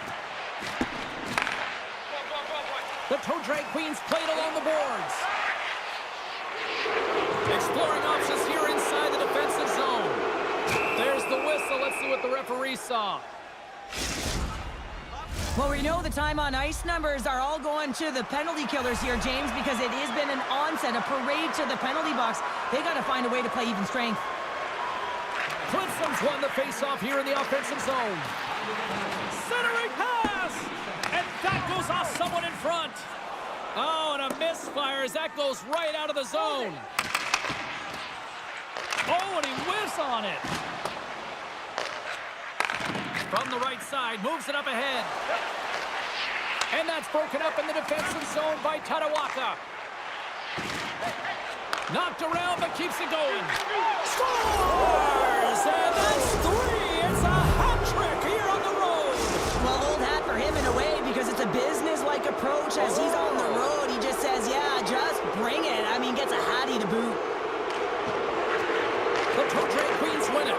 The Toe Drag Queens played along the boards. Exploring options here inside the defensive zone. There's the whistle. Let's see what the referee saw. Well, we know the time on ice numbers are all going to the penalty killers here, James, because it has been an onset, a parade to the penalty box. They got to find a way to play even strength. Klitzum's won the faceoff here in the offensive zone. Centering pass! And that goes off someone in front. Oh, and a misfire as that goes right out of the zone. Oh, and he whiffs on it. From the right side, moves it up ahead. And that's broken up in the defensive zone by Tatawaka. Knocked around, but keeps it going. Scores! And that's 3. It's a hat trick here on the road. Well, old hat for him in a way because it's a business-like approach. As he's on the road, he just says, yeah, just bring it. I mean, gets a hattie to boot. The Portrait Queens win it.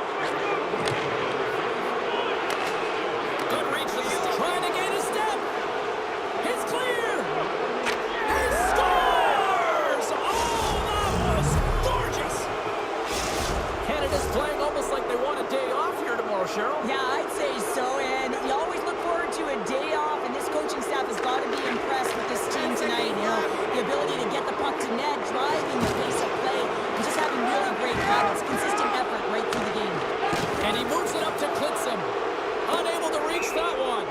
Good reaches, trying to gain a step. It's clear. He scores! Oh, that was gorgeous. Canada's playing almost like they want a day off here tomorrow, Cheryl. Yeah, I'd say so, and you always look forward to a day off, and this coaching staff has got to be impressed with this team tonight. You know, the ability to get the puck to net, driving the pace of play, and just having really great habits, consistent effort right through the game. And he moves it up to Klitzum. Unable to reach that one.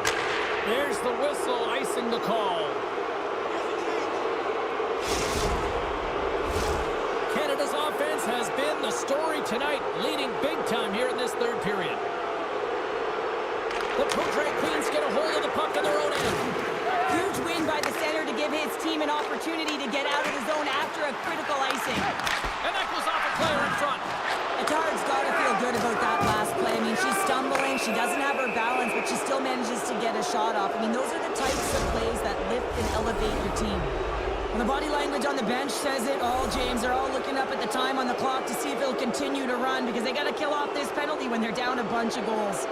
There's the whistle, icing the call. Canada's offense has been the story tonight, leading big time here in this third period. The Portrait Queens get a hold of the puck in their own end. Huge win by the center to give his team an opportunity to get out of the zone after a critical icing. And that goes off a player in front. Atard's got to feel good about that last play. I mean, she's stumbling, she doesn't have her balance, but she still manages to get a shot off. I mean, those are the types of plays that lift and elevate your team. And the body language on the bench says it all, James. They're all looking up at the time on the clock to see if it'll continue to run because they got to kill off this penalty when they're down a bunch of goals.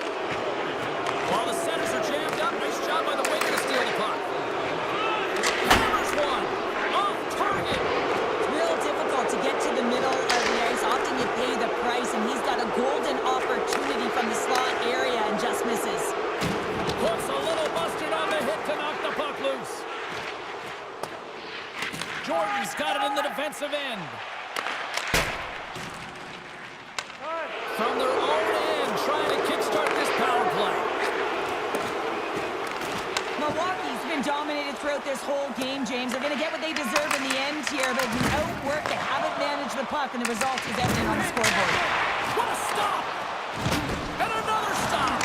While the centers are jammed up, nice job by the winger to steal the puck. Hammers one. Off target. It's real difficult to get to the middle of the ice. Often you pay the price, and he's got a golden opportunity from the slot area and just misses. Puts a little mustard on the hit to knock the puck loose. Jordan's got it in the defensive end. From their own end, trying to kickstart this power play. Milwaukee's been dominated throughout this whole game, James. They're going to get what they deserve in the end here. They've been outworked, they haven't managed the puck, and the result is evident on the scoreboard. What a stop! And another stop!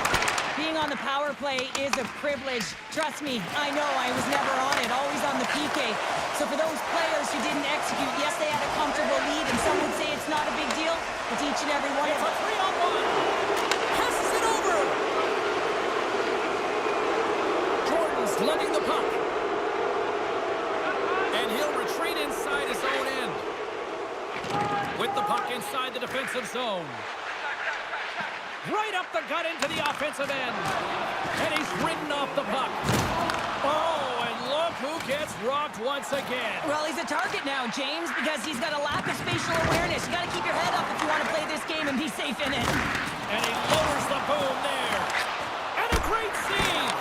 Being on the power play is a privilege. Trust me, I know I was never on it, always on the PK. So for those players who didn't execute, yes, they had a comfortable lead, and some would say it's not a big deal, but each and every one of them. It's a 3-on-1. Passes it over. Jordan's letting the puck. And he'll retreat inside his own end. With the puck inside the defensive zone. Right up the gut into the offensive end. And he's ridden off the puck. Oh, and look who gets rocked once again. Well, he's a target now, James, because he's got a lack of spatial awareness. You got to keep your head up if you want to play this game and be safe in it. And he lowers the boom there. And a great save.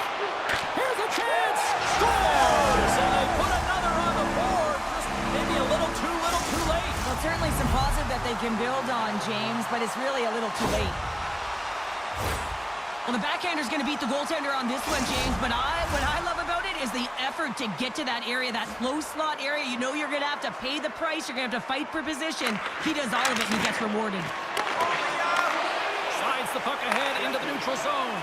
Here's a chance. Scores! And they put another on the board. Just maybe a little too late. Well, certainly some positive that they can build on, James, but it's really a little too late. Well, the backhander's going to beat the goaltender on this one, James, but what I love about it is the effort to get to that area, that close slot area. You know you're going to have to pay the price. You're going to have to fight for position. He does all of it, and he gets rewarded. Slides the puck ahead into the neutral zone.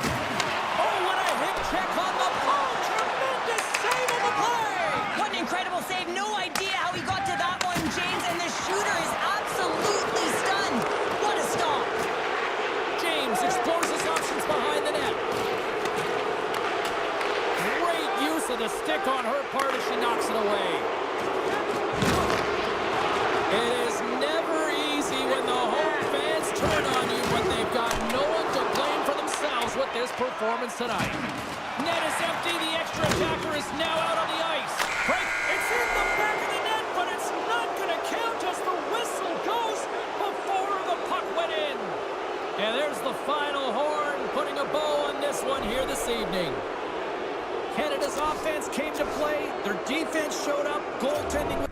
Oh, what a hip check on the puck. Tremendous save of the play. What an incredible save. No idea how he got to that one, James, and the shooter is absolutely stunned. What a stop. James explores his options behind the net. Great use of the stick on her part as she knocks it away. It is never easy when the home fans turn on you, but they've got no one to blame for themselves with this performance tonight. Net is empty. The extra attacker is now out on the ice. Break. It's in the back of the net, but it's not going to count as the whistle goes before the puck went in. And there's the final horn, putting a bow on this one here this evening. Canada's offense came to play. Their defense showed up. Goaltending.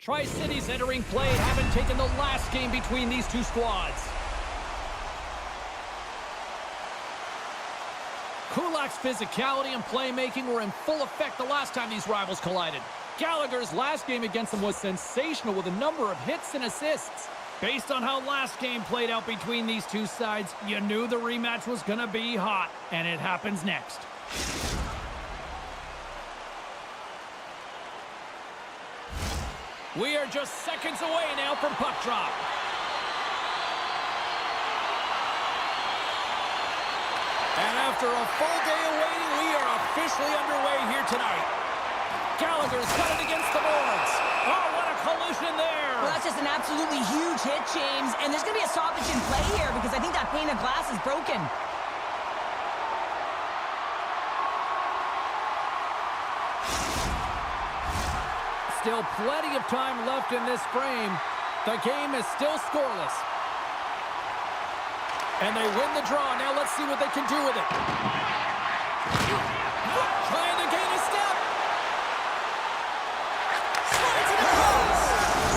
Tri-Cities entering play, having taken the last game between these two squads. Kulak's physicality and playmaking were in full effect the last time these rivals collided. Gallagher's last game against them was sensational with a number of hits and assists. Based on how last game played out between these two sides, you knew the rematch was going to be hot, and it happens next. We are just seconds away now from puck drop. And after a full day of waiting, we are officially underway here tonight. Gallagher's got it against the boards. Oh, what a collision there. Well, that's just an absolutely huge hit, James. And there's going to be a stoppage in play here because I think that pane of glass is broken. Still plenty of time left in this frame. The game is still scoreless. And they win the draw. Now let's see what they can do with it. Trying to gain a step. Slides it across.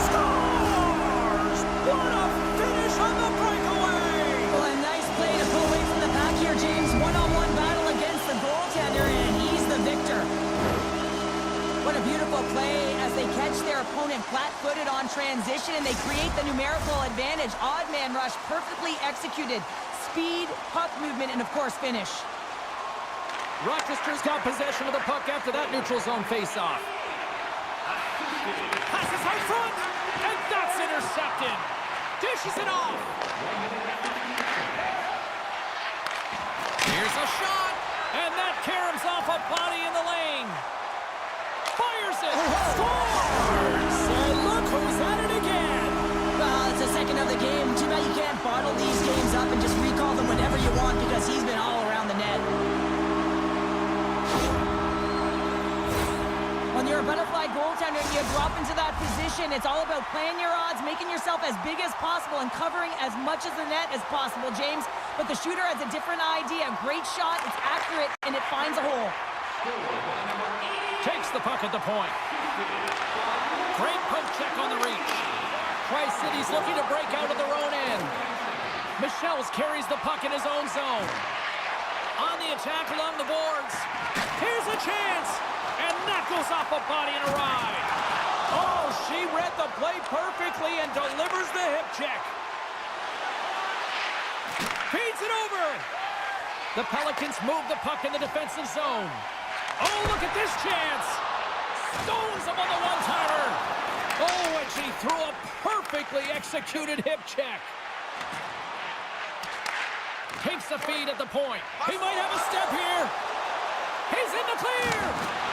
Scores! What a finish on the breakaway! Well, a nice play to pull away from the pack here, James. One-on-one battle against the goaltender, and he's the victor. What a beautiful play as they catch their opponent flat-footed on transition, and they create the numerical advantage. Odd man rush, perfectly executed. Speed, puck movement, and of course, finish. Rochester's got possession of the puck after that neutral zone face-off. Passes out front, and that's intercepted. Dishes it off. Here's a shot, and that caroms off a body in the lane. Fires it. Scores! And look who's at it again. Well, it's the second of the game. Too bad you can't bottle these games up and just recall them whenever you want because he's been all around the net. When you're a butterfly goaltender and you drop into that position, it's all about playing your odds, making yourself as big as possible, and covering as much of the net as possible, James. But the shooter has a different idea. Great shot, it's accurate, and it finds a hole. Takes the puck at the point. Great poke check on the reach. Tri-Cities looking to break out of their own end. Michels carries the puck in his own zone. On the attack along the boards. Here's a chance. And that goes off a body and a ride. Oh, she read the play perfectly and delivers the hip check. Feeds it over. The Pelicans move the puck in the defensive zone. Oh, look at this chance. Stones him on the one-timer. Oh, and she threw a perfectly executed hip check. Takes the feed at the point. He might have a step here. He's in the clear.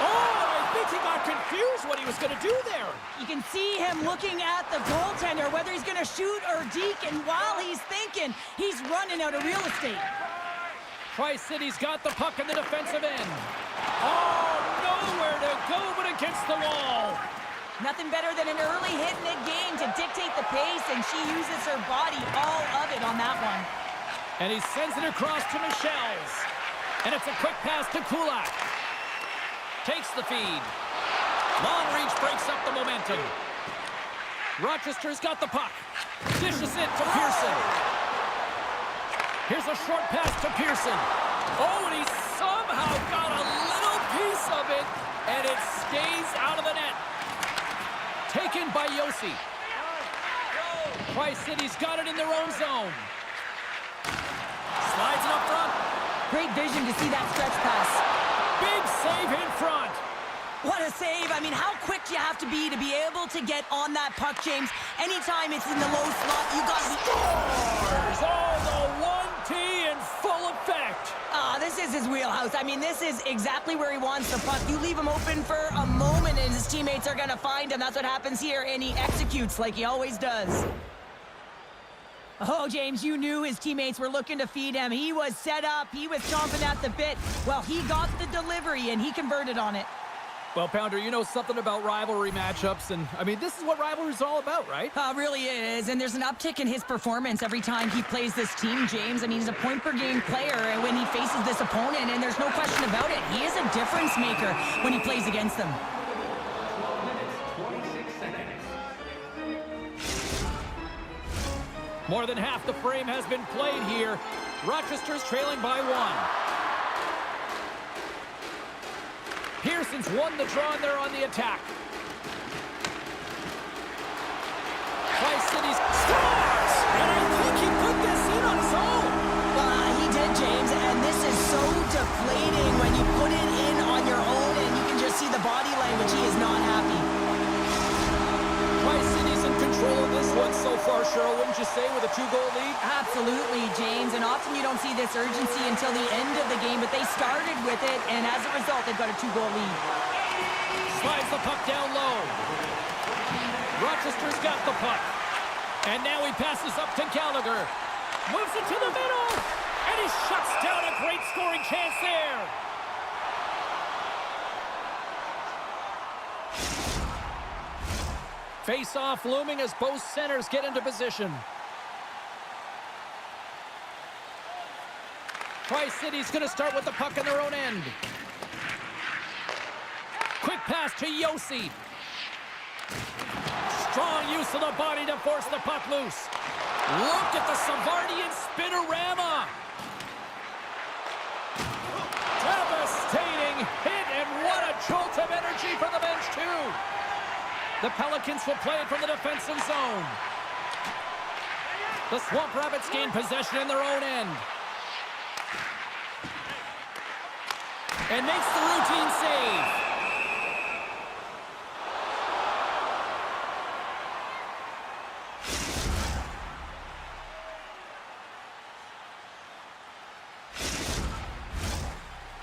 Oh, I think he got confused what he was going to do there. You can see him looking at the goaltender, whether he's going to shoot or deke, and while he's thinking, he's running out of real estate. Tri-Cities got the puck in the defensive end. Oh, nowhere to go but against the wall. Nothing better than an early hit in the game to dictate the pace, and she uses her body, all of it on that one. And he sends it across to Michels. And it's a quick pass to Kulak. Takes the feed. Long reach breaks up the momentum. Rochester's got the puck. Dishes it to Pearson. Here's a short pass to Pearson. Oh, and he somehow got a little piece of it, and it stays out of the net. Taken by Yossi. Tri-Cities got it in their own zone. Slides it up front. Great vision to see that stretch pass. Big save in front. What a save. I mean, how quick do you have to be able to get on that puck, James? Anytime it's in the low slot, you got to be... Scores! Oh, the 1T in full effect. This is his wheelhouse. I mean, this is exactly where he wants the puck. You leave him open for a moment, and his teammates are going to find him. That's what happens here, and he executes like he always does. Oh, James, you knew his teammates were looking to feed him. He was set up. He was chomping at the bit. Well, he got the delivery, and he converted on it. Well, Pounder, you know something about rivalry matchups, and, I mean, this is what rivalry is all about, right? Really is, and there's an uptick in his performance every time he plays this team, James. I mean, he's a point-per-game player when he faces this opponent, and there's no question about it. He is a difference maker when he plays against them. More than half the frame has been played here. Rochester's trailing by 1. Pearson's won the draw and they're on the attack. Tri-Cities scores! And I think he put this in on his own. He did, James, and this is so deflating when you put it in on your own and you can just see the body language. He is not happy. Tri-Cities in control of this one so far, Cheryl, wouldn't you say, with a 2-goal lead? Absolutely, James, and often you don't see this urgency until the end of the game, but they started with it, and as a result, they've got a 2-goal lead. Slides the puck down low. Rochester's got the puck. And now he passes up to Gallagher. Moves it to the middle. And he shuts down a great scoring chance there. Face-off looming as both centers get into position. Tri-City's going to start with the puck in their own end. Quick pass to Yossi. Strong use of the body to force the puck loose. Look at the Savardian spinorama. Devastating hit, and what a jolt of energy for the bench, too. The Pelicans will play it from the defensive zone. The Swamp Rabbits gain possession in their own end. And makes the routine save.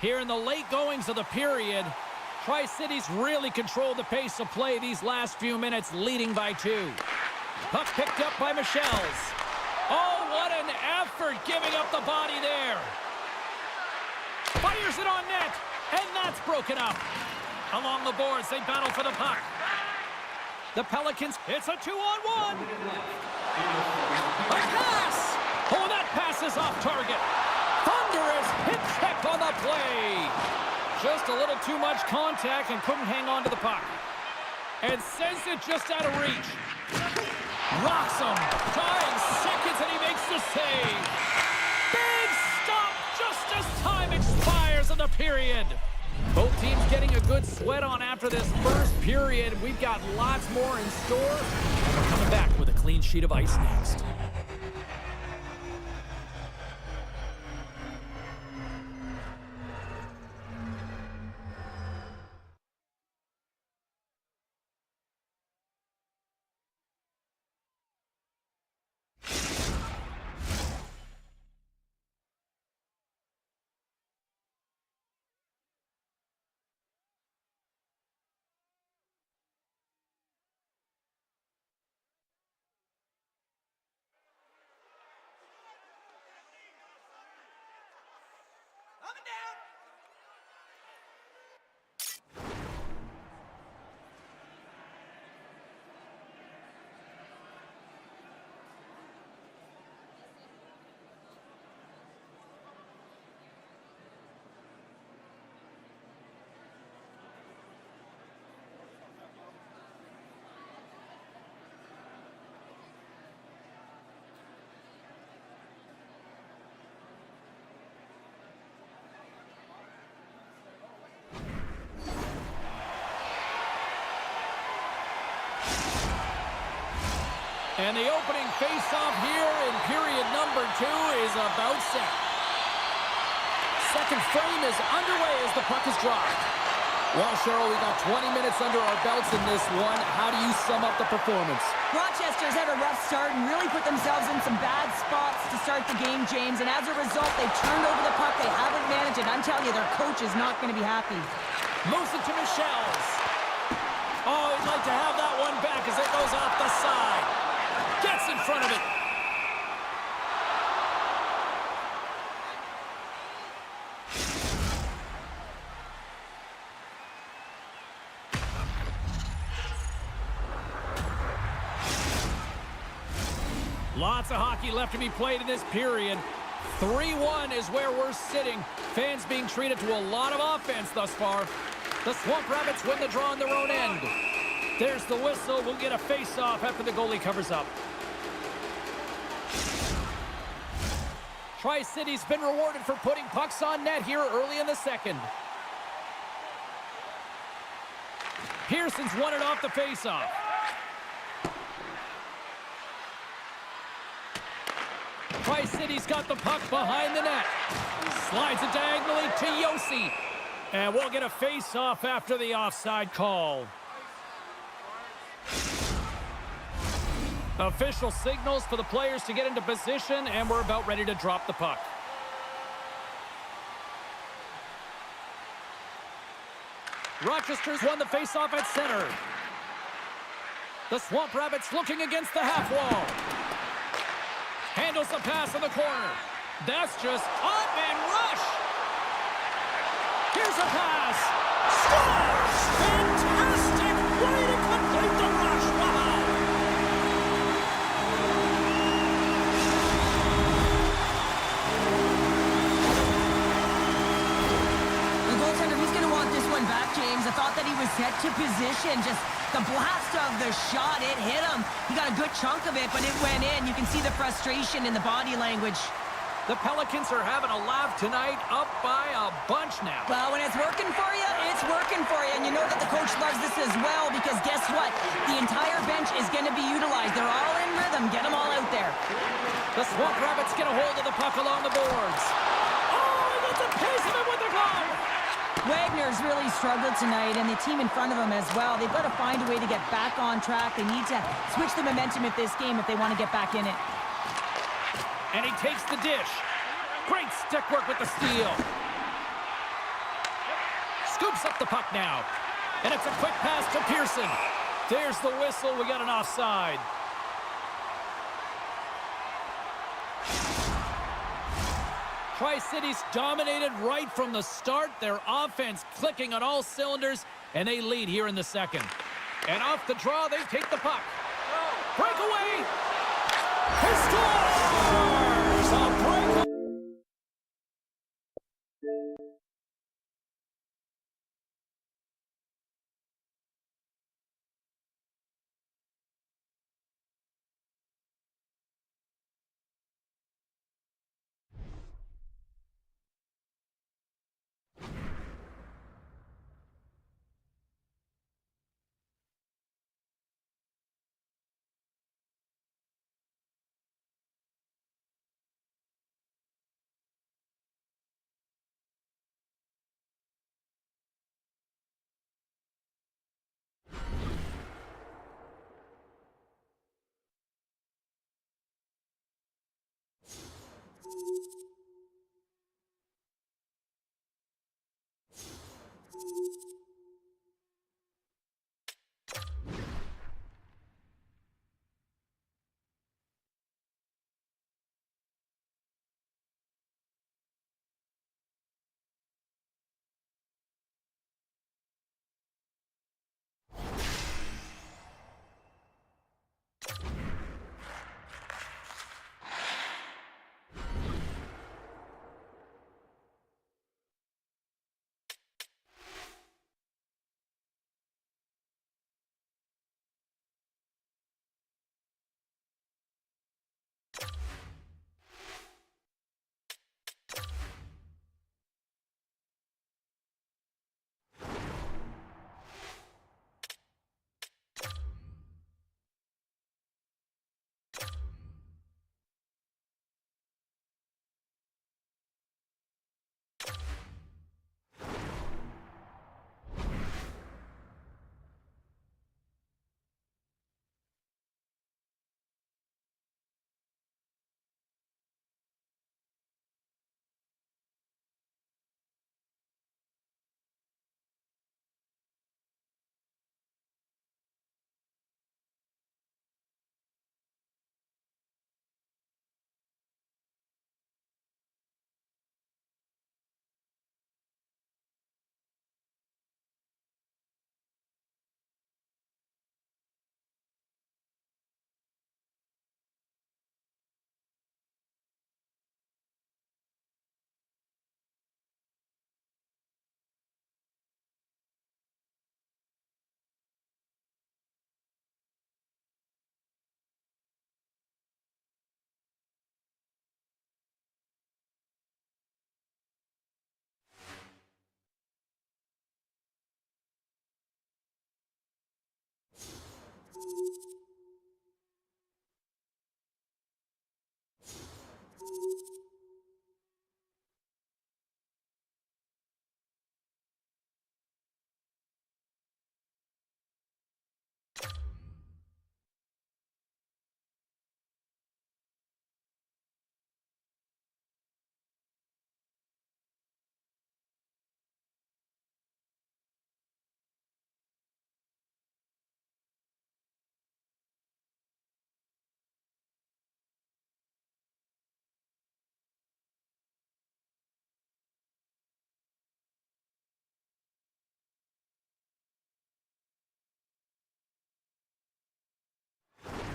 Here in the late goings of the period, Tri-Cities really controlled the pace of play these last few minutes, leading by 2. Puck picked up by Michels. Oh, what an effort giving up the body there. Fires it on net, and that's broken up. Along the boards, they battle for the puck. The Pelicans, it's a 2-on-1. A pass! Oh, that pass is off target. Thunderous hit check on the play. Just a little too much contact and couldn't hang on to the puck. And sends it just out of reach. Rocks him. Tying seconds and he makes the save. Big stop just as time expires in the period. Both teams getting a good sweat on after this first period. We've got lots more in store. And we're coming back with a clean sheet of ice next. And the opening face-off here in period number 2 is about set. Second frame is underway as the puck is dropped. Well, Cheryl, we got 20 minutes under our belts in this one. How do you sum up the performance? Rochester's had a rough start and really put themselves in some bad spots to start the game, James. And as a result, they've turned over the puck. They haven't managed it. I'm telling you, their coach is not going to be happy. Moves it to Michels. Oh, he'd like to have that one back as it goes off the side. Gets in front of it. Lots of hockey left to be played in this period. 3-1 is where we're sitting. Fans being treated to a lot of offense thus far. The Swamp Rabbits win the draw on their own end. There's the whistle. We'll get a face-off after the goalie covers up. Tri-City's been rewarded for putting pucks on net here early in the second. Pearson's won it off the faceoff. Tri-City's got the puck behind the net. Slides it diagonally to Yossi. And we'll get a face-off after the offside call. Official signals for the players to get into position, and we're about ready to drop the puck. Rochester's won the face-off at center. The Swamp Rabbits looking against the half wall. Handles the pass in the corner. That's just up and rush. Here's a pass. Scores! Fantastic way to complete the rush. Wow! The goaltender, he's going to want this one back, James. I thought that he was set to position. Just the blast of the shot, it hit him. He got a good chunk of it, but it went in. You can see the frustration in the body language. The Pelicans are having a laugh tonight, up by a bunch now. Well, when it's working for you, it's working for you. And you know that the coach loves this as well, because guess what? The entire bench is going to be utilized. They're all in rhythm. Get them all out there. The Swamp Rabbits get a hold of the puck along the boards. Oh, he gets a piece of it with the glove. Wagner's really struggled tonight, and the team in front of him as well. They've got to find a way to get back on track. They need to switch the momentum of this game if they want to get back in it. And he takes the dish. Great stick work with the steal. Scoops up the puck now. And it's a quick pass to Pearson. There's the whistle. We got an offside. Tri-City's dominated right from the start. Their offense clicking on all cylinders, and they lead here in the second. And off the draw, they take the puck. Breakaway. He scores! A breakaway.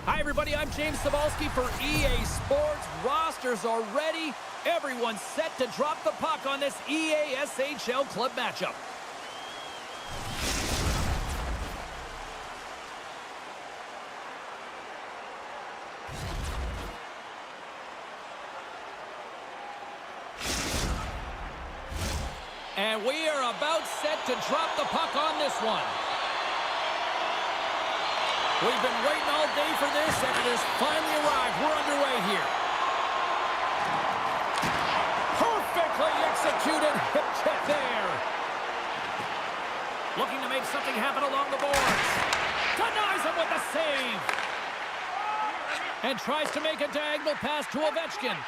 Hi, everybody. I'm James Cebulski for EA Sports. Rosters are ready. Everyone's set to drop the puck on this EA SHL club matchup. And we are about set to drop the puck on this one. We've been waiting all day for this, and it has finally arrived. We're underway here. Perfectly executed hip check there. Looking to make something happen along the boards. Denies him with the save. And tries to make a diagonal pass to Ovechkin.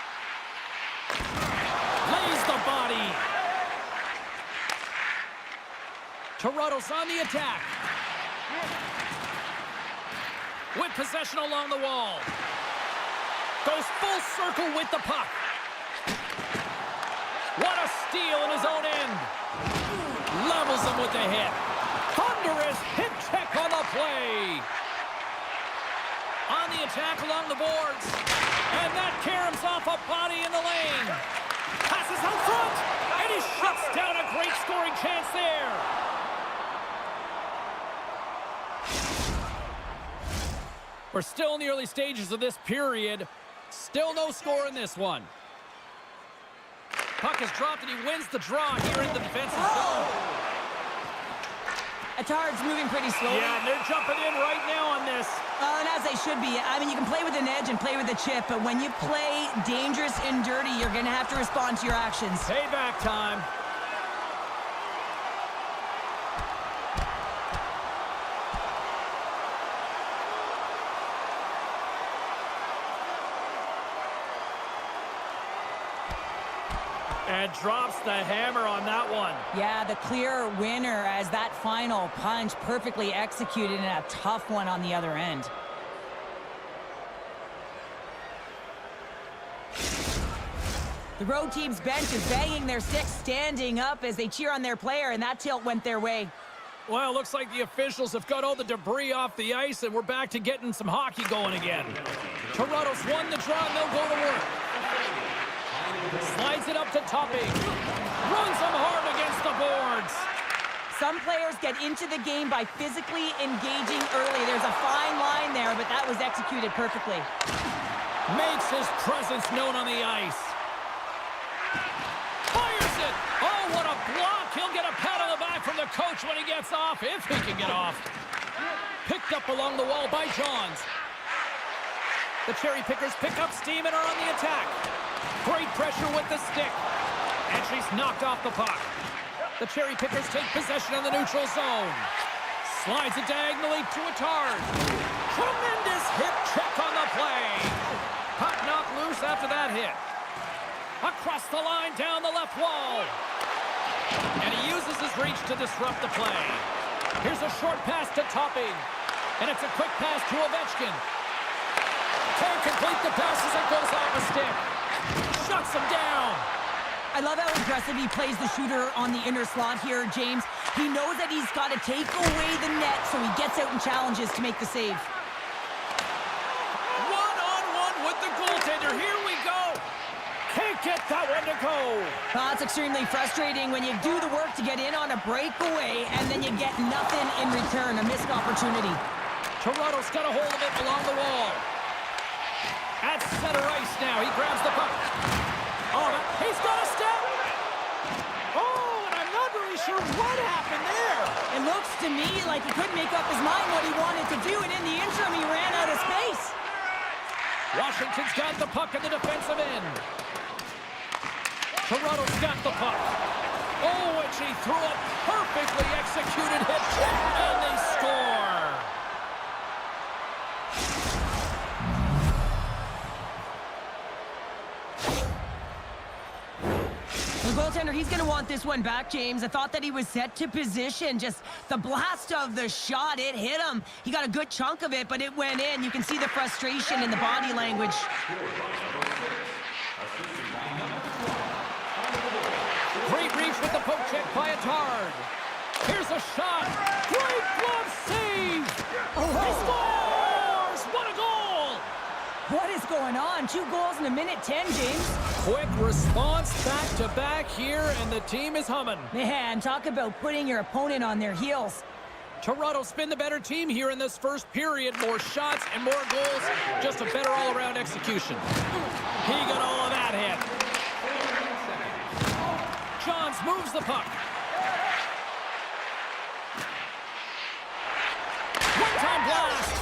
Lays the body. Toronto's on the attack. With possession along the wall. Goes full circle with the puck. What a steal in his own end. Levels him with the hit. Thunderous hit check on the play. On the attack along the boards. And that caroms off a body in the lane. Passes out front. And he shuts down a great scoring chance there. We're still in the early stages of this period. Still no score in this one. Puck is dropped and he wins the draw here in the defensive zone. Atard's moving pretty slowly. Yeah, they're jumping in right now on this. And as they should be. I mean, you can play with an edge and play with a chip, but when you play dangerous and dirty, you're going to have to respond to your actions. Payback time. And drops the hammer on that one. Yeah, the clear winner as that final punch perfectly executed and a tough one on the other end. The road team's bench is banging their sticks, standing up as they cheer on their player, and that tilt went their way. Well, looks like the officials have got all the debris off the ice, and we're back to getting some hockey going again. Toronto's won the draw, and they'll go to work. Slides it up to Topping. Runs him hard against the boards. Some players get into the game by physically engaging early. There's a fine line there, but that was executed perfectly. Makes his presence known on the ice. Fires it. Oh, what a block. He'll get a pat on the back from the coach when he gets off, if he can get off. Picked up along the wall by Johns. The Cherry Pickers pick up steam and are on the attack. Great pressure with the stick. And she's knocked off the puck. The Cherry Pickers take possession of the neutral zone. Slides it diagonally to Atard. Tremendous hip check on the play. Puck knocked loose after that hit. Across the line, down the left wall. And he uses his reach to disrupt the play. Here's a short pass to Topping. And it's a quick pass to Ovechkin. Can't complete the pass as it goes off a stick. Shuts him down. I love how aggressive he plays the shooter on the inner slot here, James. He knows that he's got to take away the net, so he gets out and challenges to make the save. One-on-one with the goaltender. Here we go. Can't get that one to go. Well, it's extremely frustrating when you do the work to get in on a breakaway, and then you get nothing in return, a missed opportunity. Toronto's got a hold of it along the wall. At center ice now. He grabs the puck. Oh, he's got a step. Oh, and I'm not really sure what happened there. It looks to me like he couldn't make up his mind what he wanted to do, and in the interim, Washington's got the puck in the defensive end. Toronto's got the puck. Oh, and she threw a perfectly executed hit check, and they score. The goaltender, he's going to want this one back, James. I thought that he was set to position. Just the blast of the shot, it hit him. He got a good chunk of it, but it went in. You can see the frustration in the body language. Great reach with the poke check by Attard. Here's a shot. Great glove save. He scores! What a goal! What is going on? 2 goals in a minute 10, James. Quick response back-to-back here, and the team is humming. Man, talk about putting your opponent on their heels. Toronto's been the better team here in this first period. More shots and more goals. Just a better all-around execution. He got all of that hit. Johns moves the puck. One-time blast.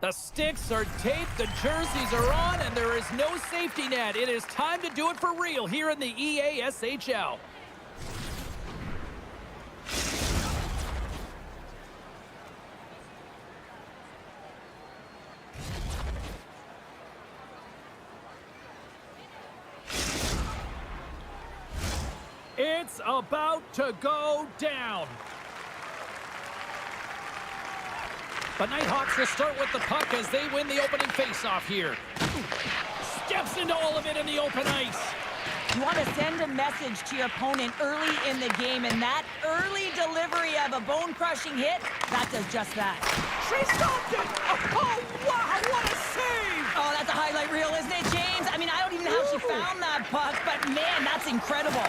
The sticks are taped, the jerseys are on, and there is no safety net. It is time to do it for real here in the EASHL. It's about to go down. The Nighthawks will start with the puck as they win the opening faceoff here. Steps into all of it in the open ice. You want to send a message to your opponent early in the game, and that early delivery of a bone-crushing hit, that does just that. She stopped it! Oh, wow, what a save! Oh, that's a highlight reel, isn't it, James? I mean, I don't even know how she found that puck, but man, that's incredible.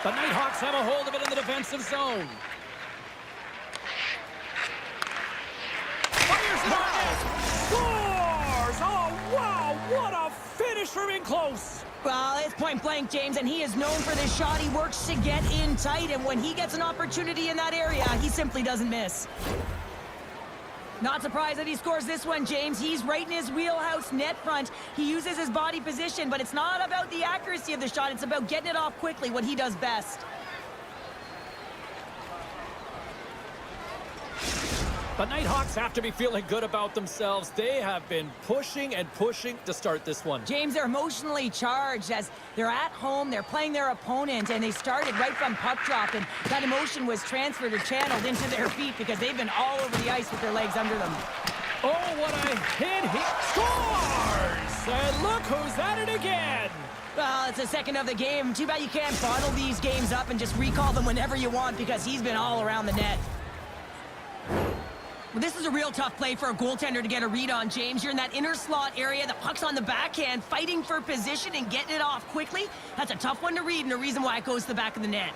The Nighthawks have a hold of it in the defensive zone. Fires it on net. finish from in close. Well, it's point blank, James, and he is known for this shot. He works to get in tight, and when he gets an opportunity in that area, he simply doesn't miss. Not surprised that he scores this one, James. He's right in his wheelhouse net front. He uses his body position, but it's not about the accuracy of the shot. It's about getting it off quickly, what he does best. The Nighthawks have to be feeling good about themselves. They have been pushing and pushing to start this one. James, they're emotionally charged as they're at home, they're playing their opponent, and they started right from puck drop, and that emotion was transferred or channeled into their feet because they've been all over the ice with their legs under them. Oh, what a hit. He scores! And look who's at it again. Well, it's the second of the game. Too bad you can't bottle these games up and just recall them whenever you want because he's been all around the net. Well, this is a real tough play for a goaltender to get a read on, James. You're in that inner slot area, the puck's on the backhand, fighting for position and getting it off quickly. That's a tough one to read and a reason why it goes to the back of the net.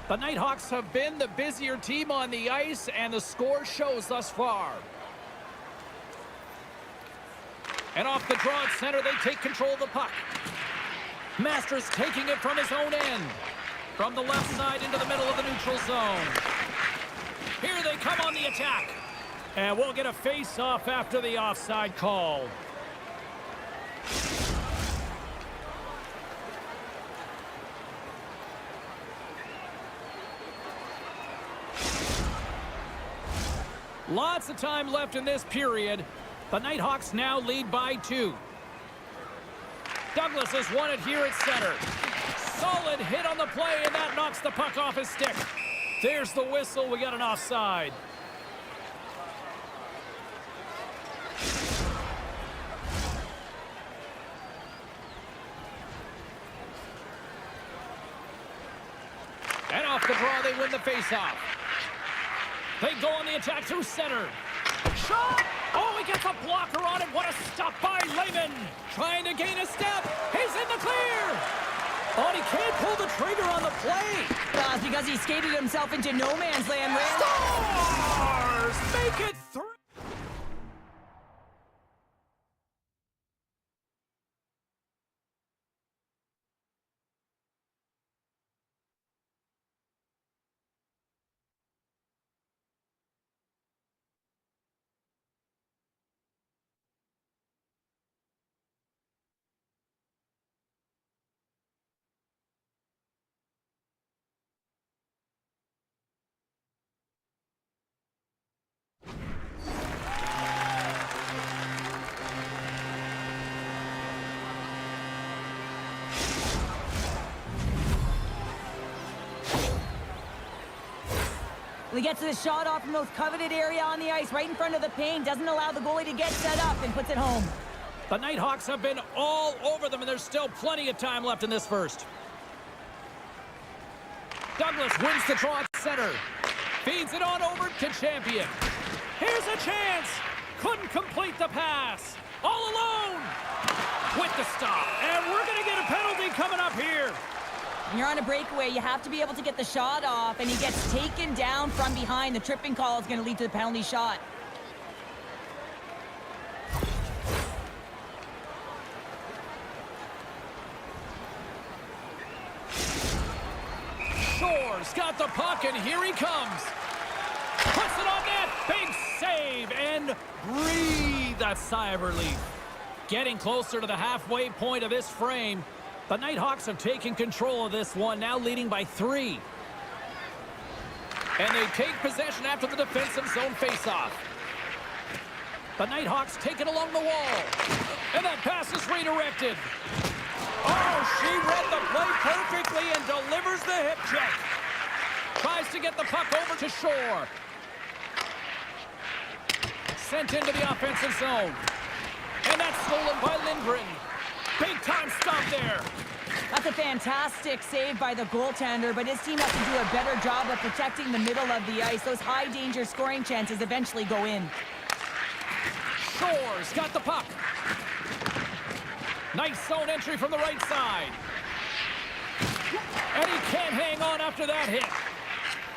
The Nighthawks have been the busier team on the ice, and the score shows thus far. And off the draw at center, they take control of the puck. Masters taking it from his own end. From the left side into the middle of the neutral zone. Here they come on the attack. And we'll get a face-off after the offside call. Lots of time left in this period. The Nighthawks now lead by 2. Douglas has won it here at center. Solid hit on the play, and that knocks the puck off his stick. There's the whistle. We got an offside. And off the draw, they win the faceoff. They go on the attack through center. Shot! Oh, he gets a blocker on it. What a stop by Lehman. Trying to gain a step. He's in the clear. Oh, he can't pull the trigger on the play. Well, it's because he skated himself into no man's land. Stars make it 3. He gets the shot off from the most coveted area on the ice, right in front of the paint, doesn't allow the goalie to get set up, and puts it home. The Nighthawks have been all over them, and there's still plenty of time left in this first. Douglas wins the draw at center. Feeds it on over to Champion. Here's a chance. Couldn't complete the pass. All alone with the stop. And we're going to get a penalty coming up here. When you're on a breakaway, you have to be able to get the shot off, and he gets taken down from behind. The tripping call is going to lead to the penalty shot. Shore's got the puck, and here he comes. Puts it on net. Big save, and breathe that sigh of relief. Getting closer to the halfway point of this frame. The Nighthawks have taken control of this one, now leading by 3. And they take possession after the defensive zone faceoff. The Nighthawks take it along the wall. And that pass is redirected. Oh, she read the play perfectly and delivers the hip check. Tries to get the puck over to Shore. Sent into the offensive zone. And that's stolen by Lindgren. Big time stop there. That's a fantastic save by the goaltender, but his team has to do a better job of protecting the middle of the ice. Those high-danger scoring chances eventually go in. Shore's got the puck. Nice zone entry from the right side. And he can't hang on after that hit.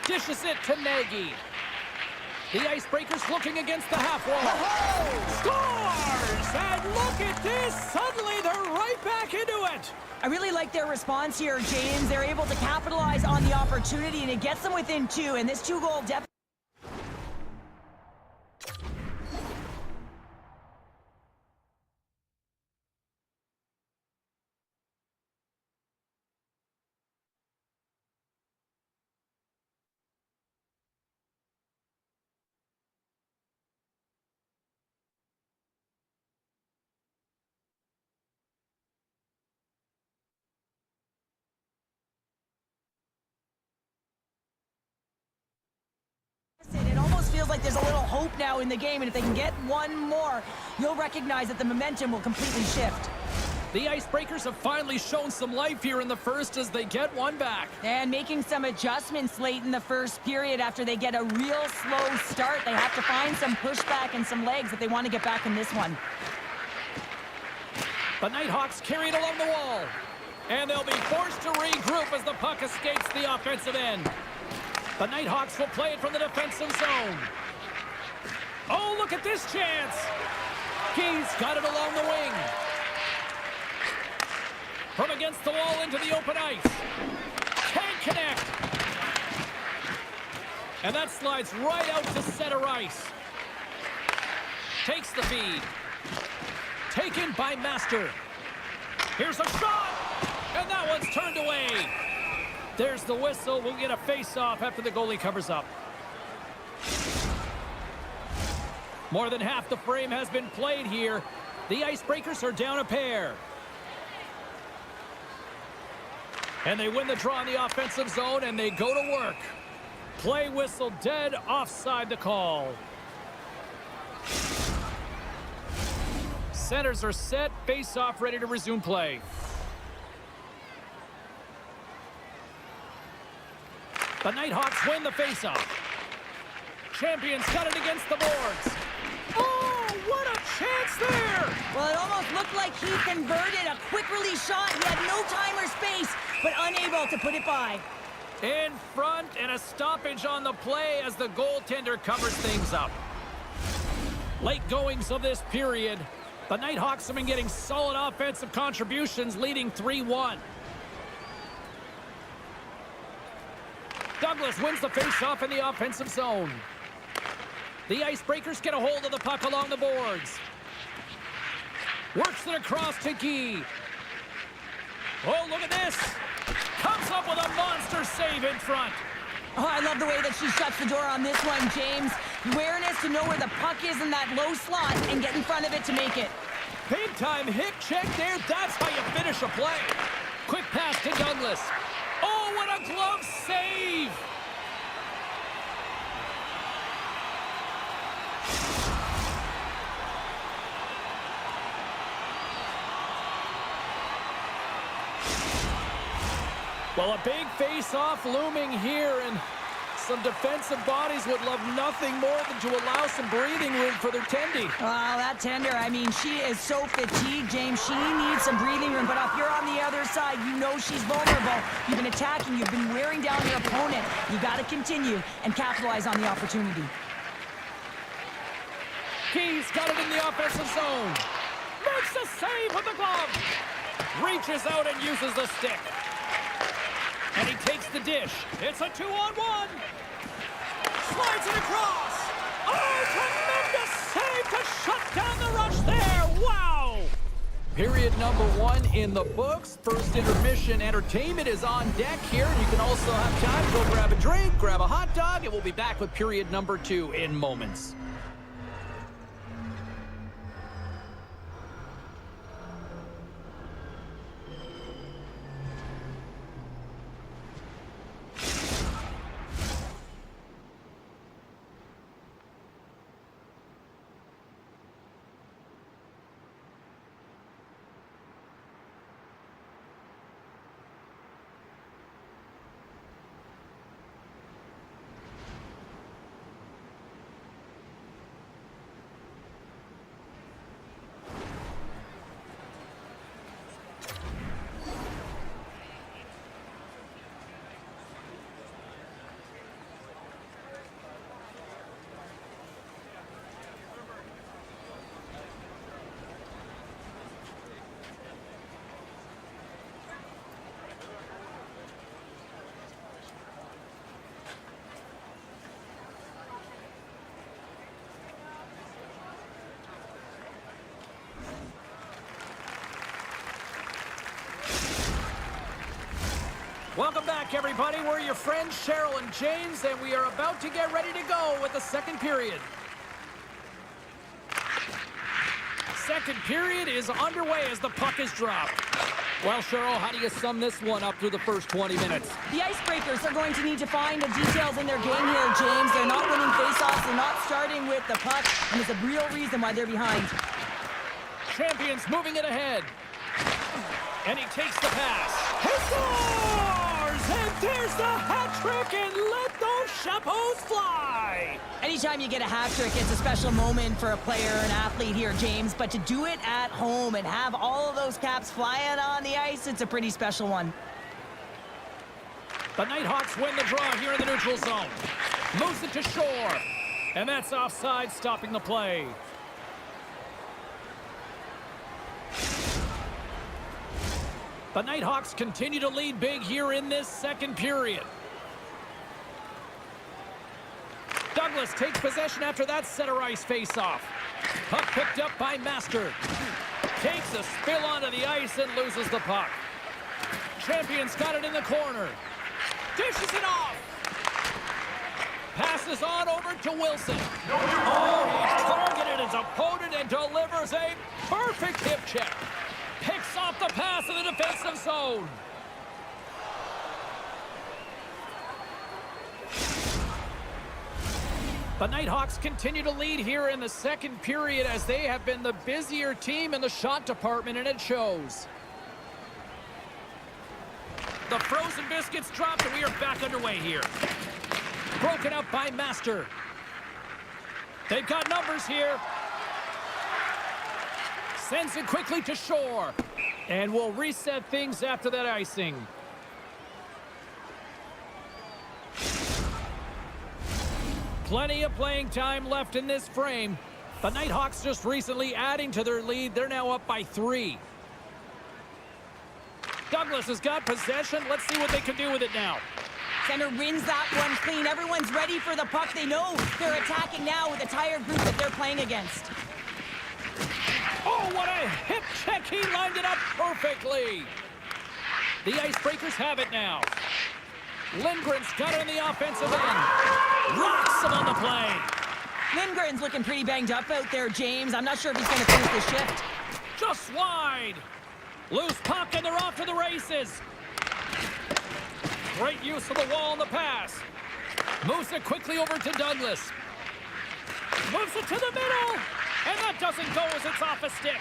dishes it to Nagy. The Icebreakers looking against the half wall. Scores! And look at this. Suddenly, they're right back into it. I really like their response here, James. They're able to capitalize on the opportunity, and it gets them within 2. And this 2-goal deficit. It almost feels like there's a little hope now in the game, and if they can get one more, you'll recognize that the momentum will completely shift. The Icebreakers have finally shown some life here in the first as they get one back. And making some adjustments late in the first period after they get a real slow start. They have to find some pushback and some legs if they want to get back in this one. The Nighthawks carry it along the wall. And they'll be forced to regroup as the puck escapes the offensive end. The Nighthawks will play it from the defensive zone. Oh, look at this chance. He's got it along the wing. From against the wall into the open ice. Can't connect. And that slides right out to center ice. Takes the feed. Taken by Master. Here's a shot. And that one's turned away. There's the whistle. We'll get a face-off after the goalie covers up. More than half the frame has been played here. The Icebreakers are down a pair. And they win the draw in the offensive zone, and they go to work. Play whistle dead, offside the call. Centers are set, face-off ready to resume play. The Nighthawks win the face-off. Champions got it against the boards. Oh, what a chance there! Well, it almost looked like he converted a quick release shot. He had no time or space, but unable to put it by. In front, and a stoppage on the play as the goaltender covers things up. Late goings of this period. The Nighthawks have been getting solid offensive contributions, leading 3-1. Douglas wins the face-off in the offensive zone. The Icebreakers get a hold of the puck along the boards. Works it across to Guy. Oh, look at this. Comes up with a monster save in front. Oh, I love the way that she shuts the door on this one, James. Awareness to know where the puck is in that low slot and get in front of it to make it. Big-time hip check there. That's how you finish a play. Quick pass to Douglas. Oh, what a glove save! Well, a big face-off looming here, and some defensive bodies would love nothing more than to allow some breathing room for their tendy. Wow, that tender, I mean, she is so fatigued, James. She needs some breathing room, but if you're on the other side, you know she's vulnerable. You've been attacking, you've been wearing down your opponent. You got to continue and capitalize on the opportunity. Key's got it in the offensive zone. Makes the save with the glove. Reaches out and uses the stick. And he takes the dish. It's a 2-on-1. Slides it across. Oh, tremendous save to shut down the rush there. Wow. Period number 1 in the books. First intermission entertainment is on deck here. And you can also have time to go grab a drink, grab a hot dog, and we'll be back with period number 2 in moments. Welcome back, everybody. We're your friends, Cheryl and James, and we are about to get ready to go with the second period. Second period is underway as the puck is dropped. Well, Cheryl, how do you sum this one up through the first 20 minutes? The Icebreakers are going to need to find the details in their game here, James. They're not winning faceoffs. They're not starting with the puck, and there's a real reason why they're behind. Champions moving it ahead. And he takes the pass. He scores! And there's the hat trick, and let those chapeaus fly! Anytime you get a hat trick, it's a special moment for a player, an athlete here, James. But to do it at home and have all of those caps flying on the ice, it's a pretty special one. The Nighthawks win the draw here in the neutral zone. Moves it to shore. And that's offside, stopping the play. The Nighthawks continue to lead big here in this second period. Douglas takes possession after that center ice face-off. Puck picked up by Master. Takes a spill onto the ice and loses the puck. Champions got it in the corner. Dishes it off. Passes on over to Wilson. Oh, he's targeted his opponent and delivers a perfect hip check. Picks off the pass in the defensive zone. The Nighthawks continue to lead here in the second period as they have been the busier team in the shot department, and it shows. The frozen biscuits dropped, and we are back underway here. Broken up by Master. They've got numbers here. Sends it quickly to shore. And will reset things after that icing. Plenty of playing time left in this frame. The Nighthawks just recently adding to their lead. They're now up by 3. Douglas has got possession. Let's see what they can do with it now. Center wins that one clean. Everyone's ready for the puck. They know they're attacking now with a tired group that they're playing against. Oh, what a hip check. He lined it up perfectly. The Icebreakers have it now. Lindgren's got it in the offensive end. Rocks him on the play. Lindgren's looking pretty banged up out there, James. I'm not sure if he's going to finish the shift. Just wide. Loose puck, and they're off to the races. Great use of the wall on the pass. Moves it quickly over to Douglas. Moves it to the middle. And that doesn't go as it's off a stick.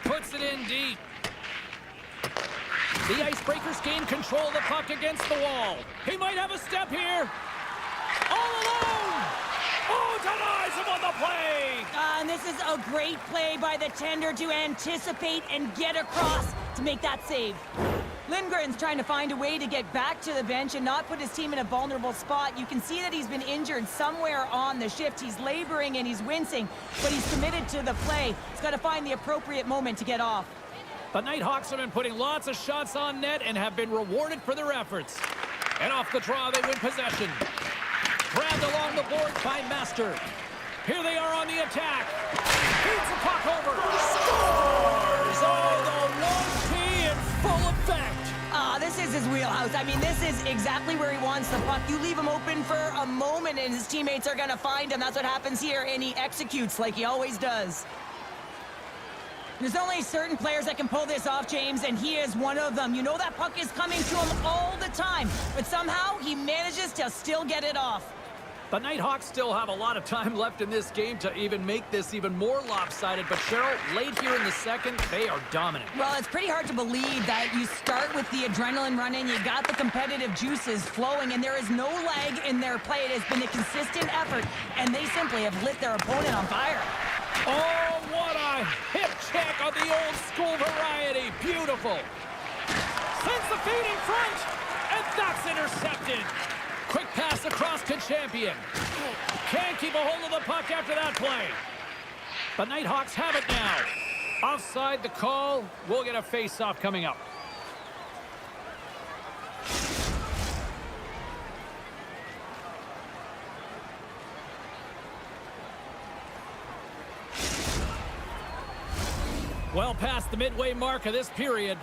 Puts it in deep. The Icebreakers gain control of the puck against the wall. He might have a step here. All alone. Oh, denies him on the play. And this is a great play by the tender to anticipate and get across to make that save. Lindgren's trying to find a way to get back to the bench and not put his team in a vulnerable spot. You can see that he's been injured somewhere on the shift. He's laboring and he's wincing, but he's committed to the play. He's got to find the appropriate moment to get off. The Nighthawks have been putting lots of shots on net and have been rewarded for their efforts. And off the draw, they win possession. Grabbed along the board by Master. Here they are on the attack. Feeds the puck over. Scores! Oh, the 1P in full effect. This is his wheelhouse. I mean, this is exactly where he wants the puck. You leave him open for a moment and his teammates are going to find him. That's what happens here, and he executes like he always does. There's only certain players that can pull this off, James, and he is one of them. You know that puck is coming to him all the time, but somehow he manages to still get it off. The Nighthawks still have a lot of time left in this game to even make this even more lopsided, but Cheryl, late here in the second, they are dominant. Well, it's pretty hard to believe that you start with the adrenaline running, you got the competitive juices flowing, and there is no lag in their play. It has been a consistent effort, and they simply have lit their opponent on fire. Oh, what a hip check of the old school variety. Beautiful. Sends the feed in front, and that's intercepted. Quick pass across to Champion. Can't keep a hold of the puck after that play. The Nighthawks have it now. Offside the call. We'll get a face-off coming up. Well past the midway mark of this period.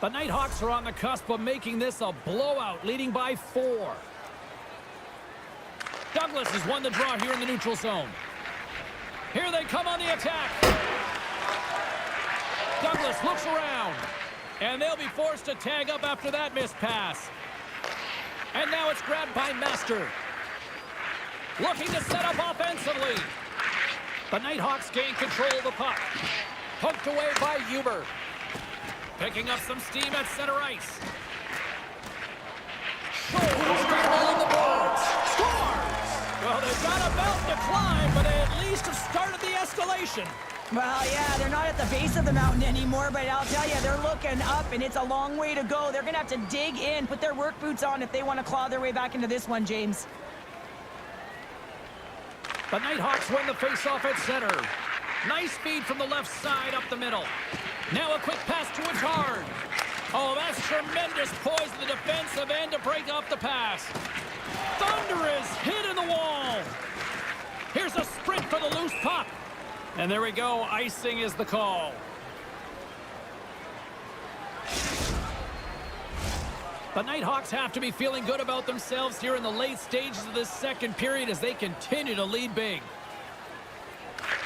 The Nighthawks are on the cusp of making this a blowout, leading by 4. Douglas has won the draw here in the neutral zone. Here they come on the attack. Douglas looks around, and they'll be forced to tag up after that missed pass. And now it's grabbed by Master. Looking to set up offensively. The Nighthawks gain control of the puck. Poked away by Huber. Picking up some steam at center ice. Shoulders got all on the boards. Scores! Well, they've got a mountain to climb, but they at least have started the escalation. Well, yeah, they're not at the base of the mountain anymore, but I'll tell you, they're looking up, and it's a long way to go. They're going to have to dig in, put their work boots on if they want to claw their way back into this one, James. The Nighthawks win the faceoff at center. Nice feed from the left side up the middle. Now a quick pass to Achard. Oh, that's tremendous poise in the defensive end to break up the pass. Thunder is hit in the wall. Here's a sprint for the loose puck. And there we go. Icing is the call. The Nighthawks have to be feeling good about themselves here in the late stages of this second period as they continue to lead big.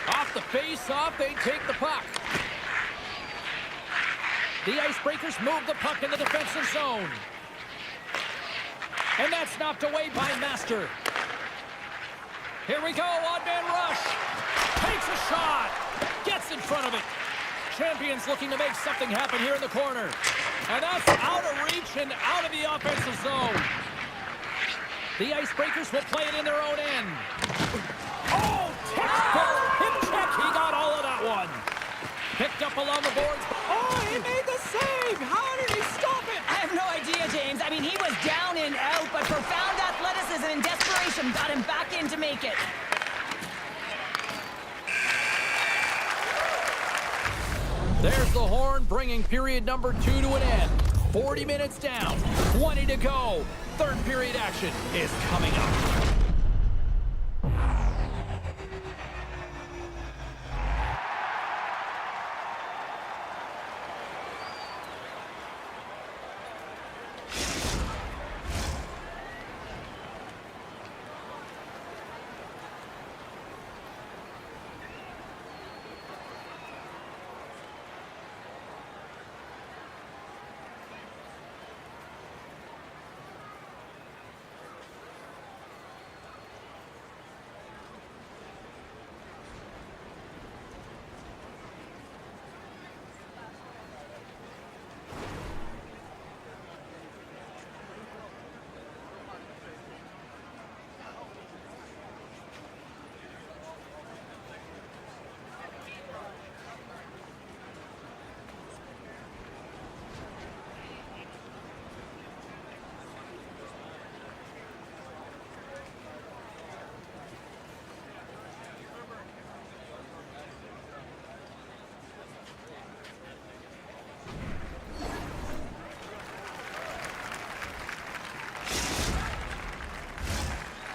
Off the face-off, they take the puck. The Icebreakers move the puck in the defensive zone. And that's knocked away by Master. Here we go, odd man rush. Takes a shot. Gets in front of it. Champions looking to make something happen here in the corner. And that's out of reach and out of the offensive zone. The Icebreakers will play it in their own end. Oh, textbook hip check. He got all of that one. Picked up along the boards. Oh, he made the save. How did he stop it? I have no idea, James. I mean, he was down and out, but profound athleticism and desperation got him back in to make it. There's the horn, bringing period number 2 to an end. 40 minutes down, 20 to go. Third period action is coming up.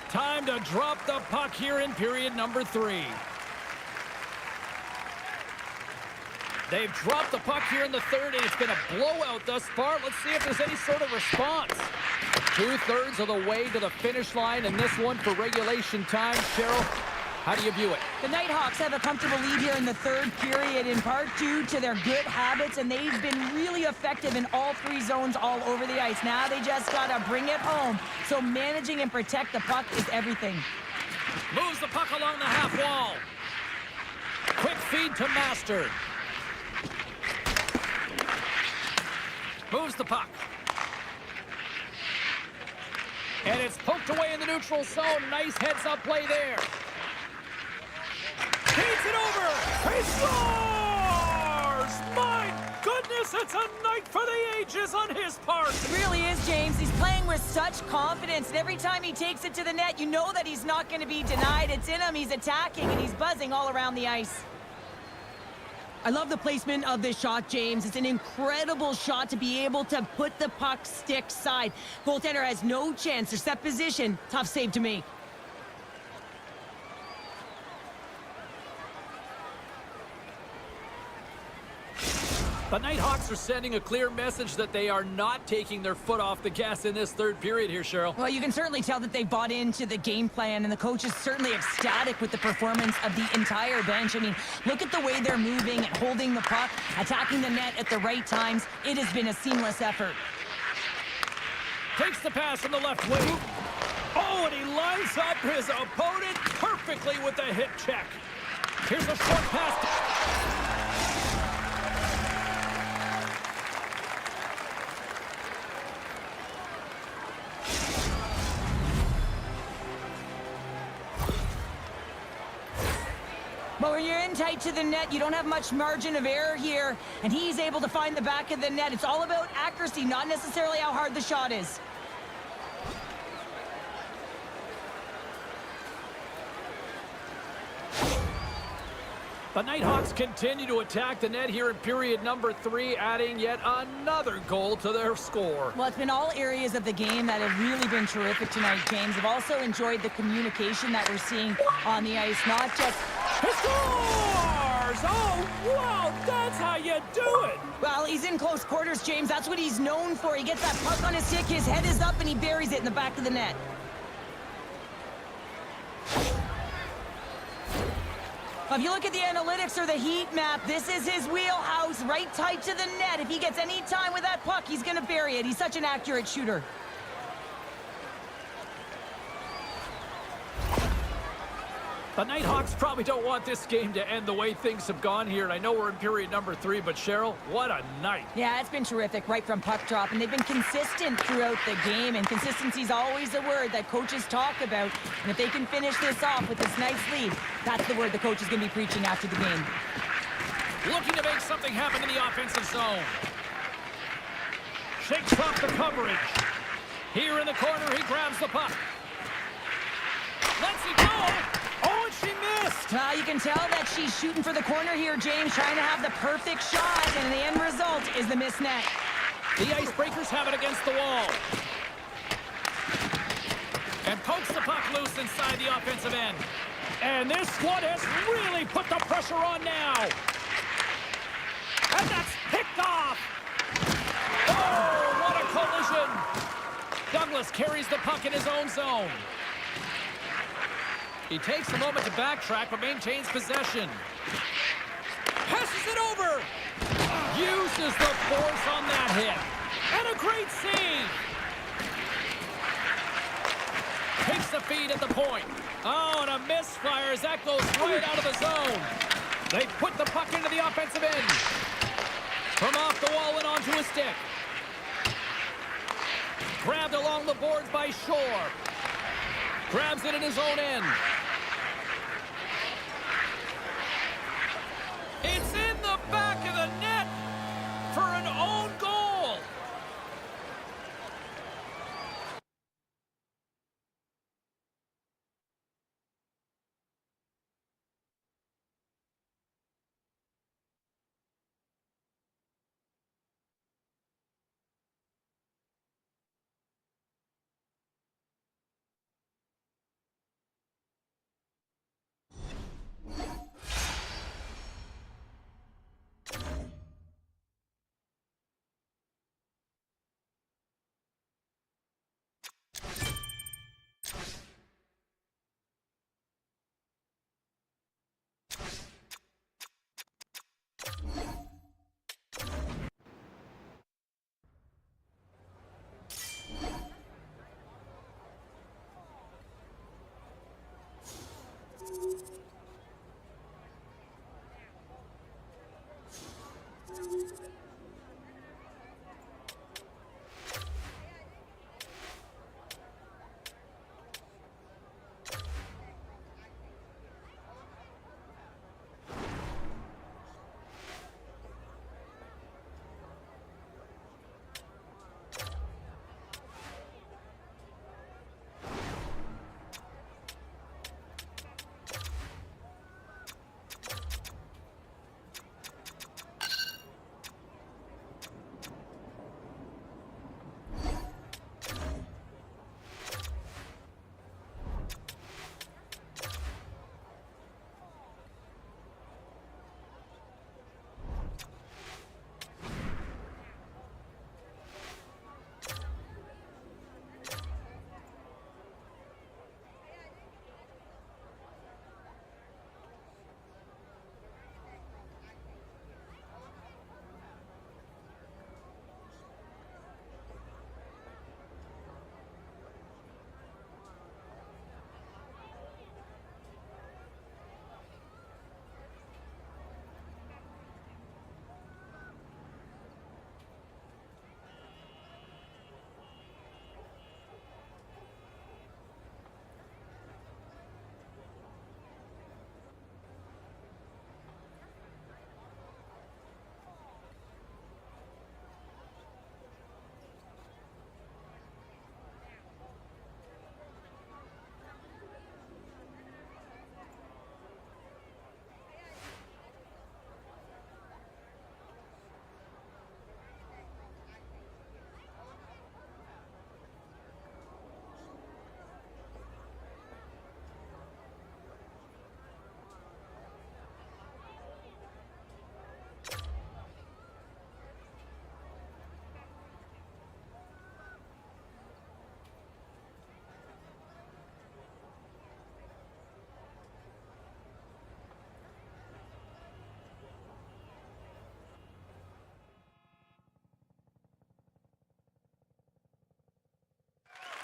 Time to drop the puck here in period number 3. They've dropped the puck here in the third, and it's been a blowout thus far. Let's see if there's any sort of response. 2/3 of the way to the finish line, and this one for regulation time. Cheryl, how do you view it? The Nighthawks have a comfortable lead here in the third period, in part due to their good habits, and they've been really effective in all 3 zones all over the ice. Now they just got to bring it home. So managing and protect the puck is everything. Moves the puck along the half wall. Quick feed to Master. Moves the puck. And it's poked away in the neutral zone. Nice heads-up play there. Feeds it over. He scores! My goodness, it's a night for the ages on his part. It really is, James. He's playing with such confidence, and every time he takes it to the net, you know that he's not going to be denied. It's in him. He's attacking, and he's buzzing all around the ice. I love the placement of this shot, James. It's an incredible shot to be able to put the puck stick side. Goaltender has no chance to set position. Tough save to make. The Nighthawks are sending a clear message that they are not taking their foot off the gas in this third period here, Cheryl. Well, you can certainly tell that they bought into the game plan, and the coach is certainly ecstatic with the performance of the entire bench. I mean, look at the way they're moving and holding the puck, attacking the net at the right times. It has been a seamless effort. Takes the pass from the left wing. Oh, and he lines up his opponent perfectly with the hip check. Here's a short pass. But when you're in tight to the net, you don't have much margin of error here, and he's able to find the back of the net. It's all about accuracy, not necessarily how hard the shot is. The Nighthawks continue to attack the net here in period number 3, adding yet another goal to their score. Well, it's been all areas of the game that have really been terrific tonight, James. I've also enjoyed the communication that we're seeing on the ice, not just... He scores! Oh, wow, that's how you do it! Well, he's in close quarters, James. That's what he's known for. He gets that puck on his stick, his head is up, and he buries it in the back of the net. If you look at the analytics or the heat map, this is his wheelhouse, right tight to the net. If he gets any time with that puck, he's going to bury it. He's such an accurate shooter. The Nighthawks probably don't want this game to end the way things have gone here. And I know we're in period number 3, but Cheryl, what a night. Yeah, it's been terrific right from puck drop, and they've been consistent throughout the game, and consistency is always a word that coaches talk about. And if they can finish this off with this nice lead, that's the word the coach is going to be preaching after the game. Looking to make something happen in the offensive zone. Shakes off the coverage. Here in the corner, he grabs the puck. Lets it go. Oh, and she missed! Well, you can tell that she's shooting for the corner here, James, trying to have the perfect shot, and the end result is the missed net. The Icebreakers have it against the wall. And pokes the puck loose inside the offensive end. And this one has really put the pressure on now. And that's picked off! Oh, what a collision! Douglas carries the puck in his own zone. He takes a moment to backtrack, but maintains possession. Passes it over! Uses the force on that hit. And a great save! Takes the feed at the point. Oh, and a misfire as that goes right out of the zone. They put the puck into the offensive end. From off the wall and onto a stick. Grabbed along the boards by Shore. Grabs it in his own end. It's in the back of the net for an own goal.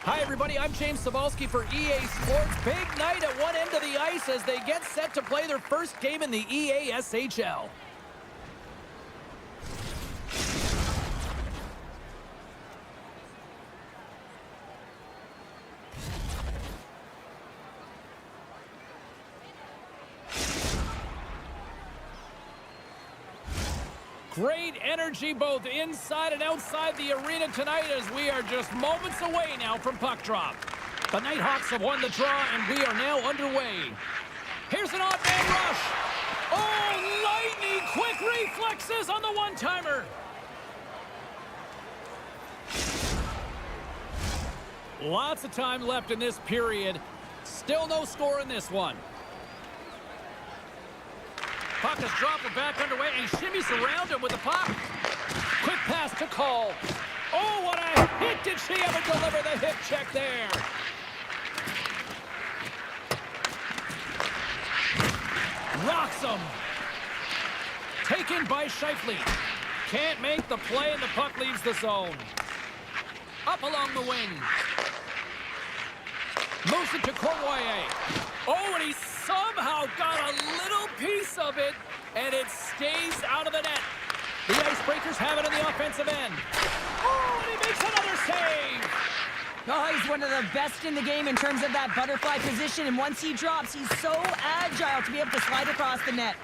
Hi, everybody. I'm James Cebulski for EA Sports. Big night at one end of the ice as they get set to play their first game in the EASHL. Great energy both inside and outside the arena tonight as we are just moments away now from puck drop. The Nighthawks have won the draw and we are now underway. Here's an odd man rush. Oh, lightning quick reflexes on the one-timer. Lots of time left in this period. Still no score in this one. Puck is dropped and back underway, and he shimmies around him with the puck. Quick pass to Cole. Oh, what a hit! Did she ever deliver the hip check there? Rocks him. Taken by Scheifele. Can't make the play, and the puck leaves the zone. Up along the wing. Moves it to Cournoyer. Oh, and he somehow got a little piece of it, and it stays out of the net. The Icebreakers have it in the offensive end. Oh, and he makes another save. Oh, he's one of the best in the game in terms of that butterfly position, and once he drops, he's so agile to be able to slide across the net.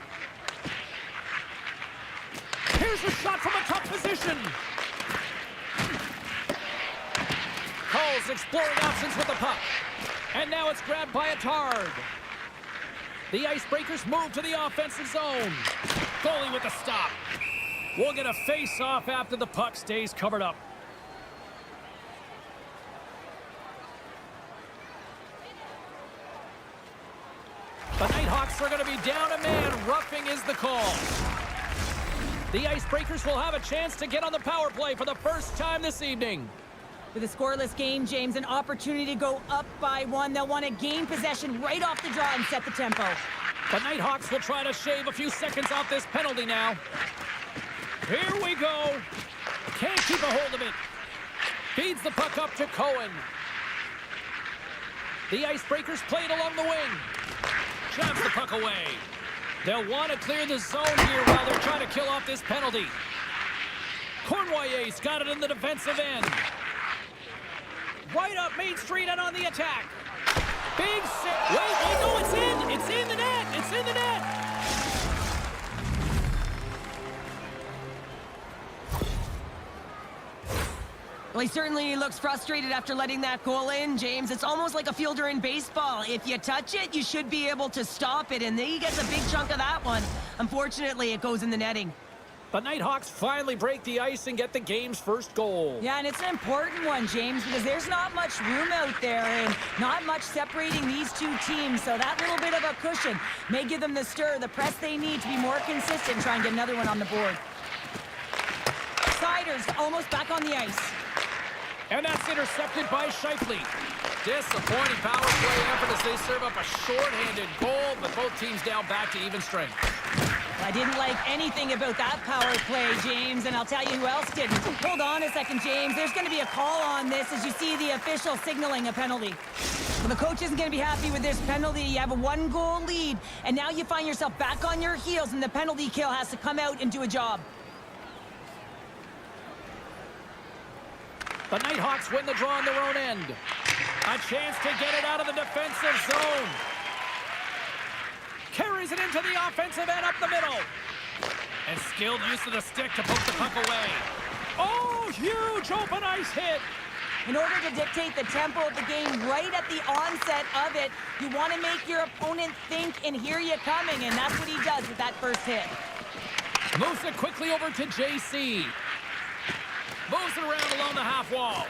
Here's a shot from a tough position. Cole's exploring options with the puck. And now it's grabbed by Attard. The Icebreakers move to the offensive zone. Goalie with the stop. We'll get a face-off after the puck stays covered up. The Nighthawks are going to be down a man. Roughing is the call. The Icebreakers will have a chance to get on the power play for the first time this evening. With a scoreless game, James, an opportunity to go up by one. They'll want to gain possession right off the draw and set the tempo. The Nighthawks will try to shave a few seconds off this penalty now. Here we go. Can't keep a hold of it. Feeds the puck up to Cohen. The Icebreakers play it along the wing. Jabs the puck away. They'll want to clear the zone here while they're trying to kill off this penalty. Cournoyer's got it in the defensive end. Right up Main Street and on the attack. Big save. Wait, no, it's in. It's in the net. It's in the net. Well, he certainly looks frustrated after letting that goal in, James. It's almost like a fielder in baseball. If you touch it, you should be able to stop it, and he gets a big chunk of that one. Unfortunately, it goes in the netting. The Nighthawks finally break the ice and get the game's first goal. Yeah, and it's an important one, James, because there's not much room out there and not much separating these two teams. So that little bit of a cushion may give them the stir, the press they need to be more consistent and try and get another one on the board. Siders almost back on the ice. And that's intercepted by Scheifele. Disappointing power play effort as they serve up a short-handed goal, but both teams down back to even strength. I didn't like anything about that power play, James, and I'll tell you who else didn't. Hold on a second, James. There's going to be a call on this as you see the official signaling a penalty. Well, the coach isn't going to be happy with this penalty. You have a one-goal lead, and now you find yourself back on your heels, and the penalty kill has to come out and do a job. The Nighthawks win the draw on their own end. A chance to get it out of the defensive zone. Carries it into the offensive end up the middle. And skilled use of the stick to poke the puck away. Oh, huge open ice hit. In order to dictate the tempo of the game right at the onset of it, you want to make your opponent think and hear you coming, and that's what he does with that first hit. Moves it quickly over to JC. Moves it around along the half wall.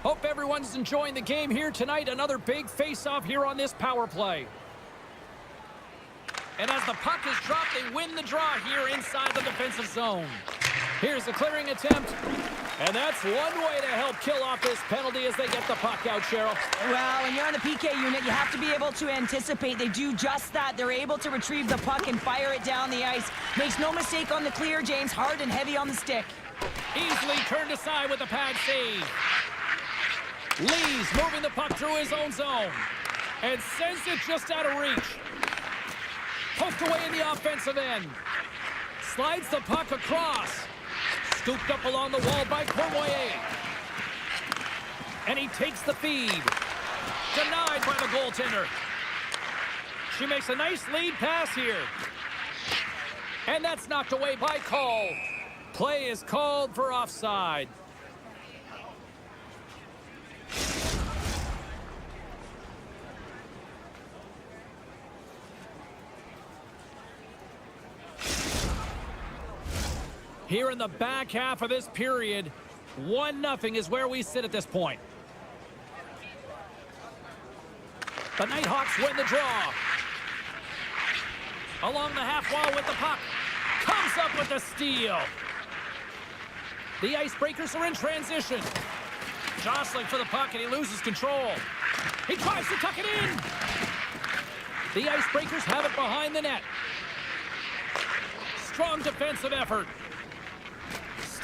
Hope everyone's enjoying the game here tonight. Another big face-off here on this power play. And as the puck is dropped, they win the draw here inside the defensive zone. Here's the clearing attempt. And that's one way to help kill off this penalty as they get the puck out, Cheryl. Well, when you're on the PK unit, you have to be able to anticipate. They do just that. They're able to retrieve the puck and fire it down the ice. Makes no mistake on the clear, James. Hard and heavy on the stick. Easily turned aside with a pad save. Lee's moving the puck through his own zone and sends it just out of reach. Poked away in the offensive end. Slides the puck across. Scooped up along the wall by Cournoyer. And he takes the feed. Denied by the goaltender. She makes a nice lead pass here. And that's knocked away by Cole. Play is called for offside. Here in the back half of this period, 1-0 is where we sit at this point. The Nighthawks win the draw. Along the half wall with the puck. Comes up with the steal. The Icebreakers are in transition. Jostling for the puck and he loses control. He tries to tuck it in. The Icebreakers have it behind the net. Strong defensive effort.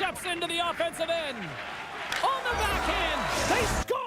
Steps into the offensive end. On the backhand, they score!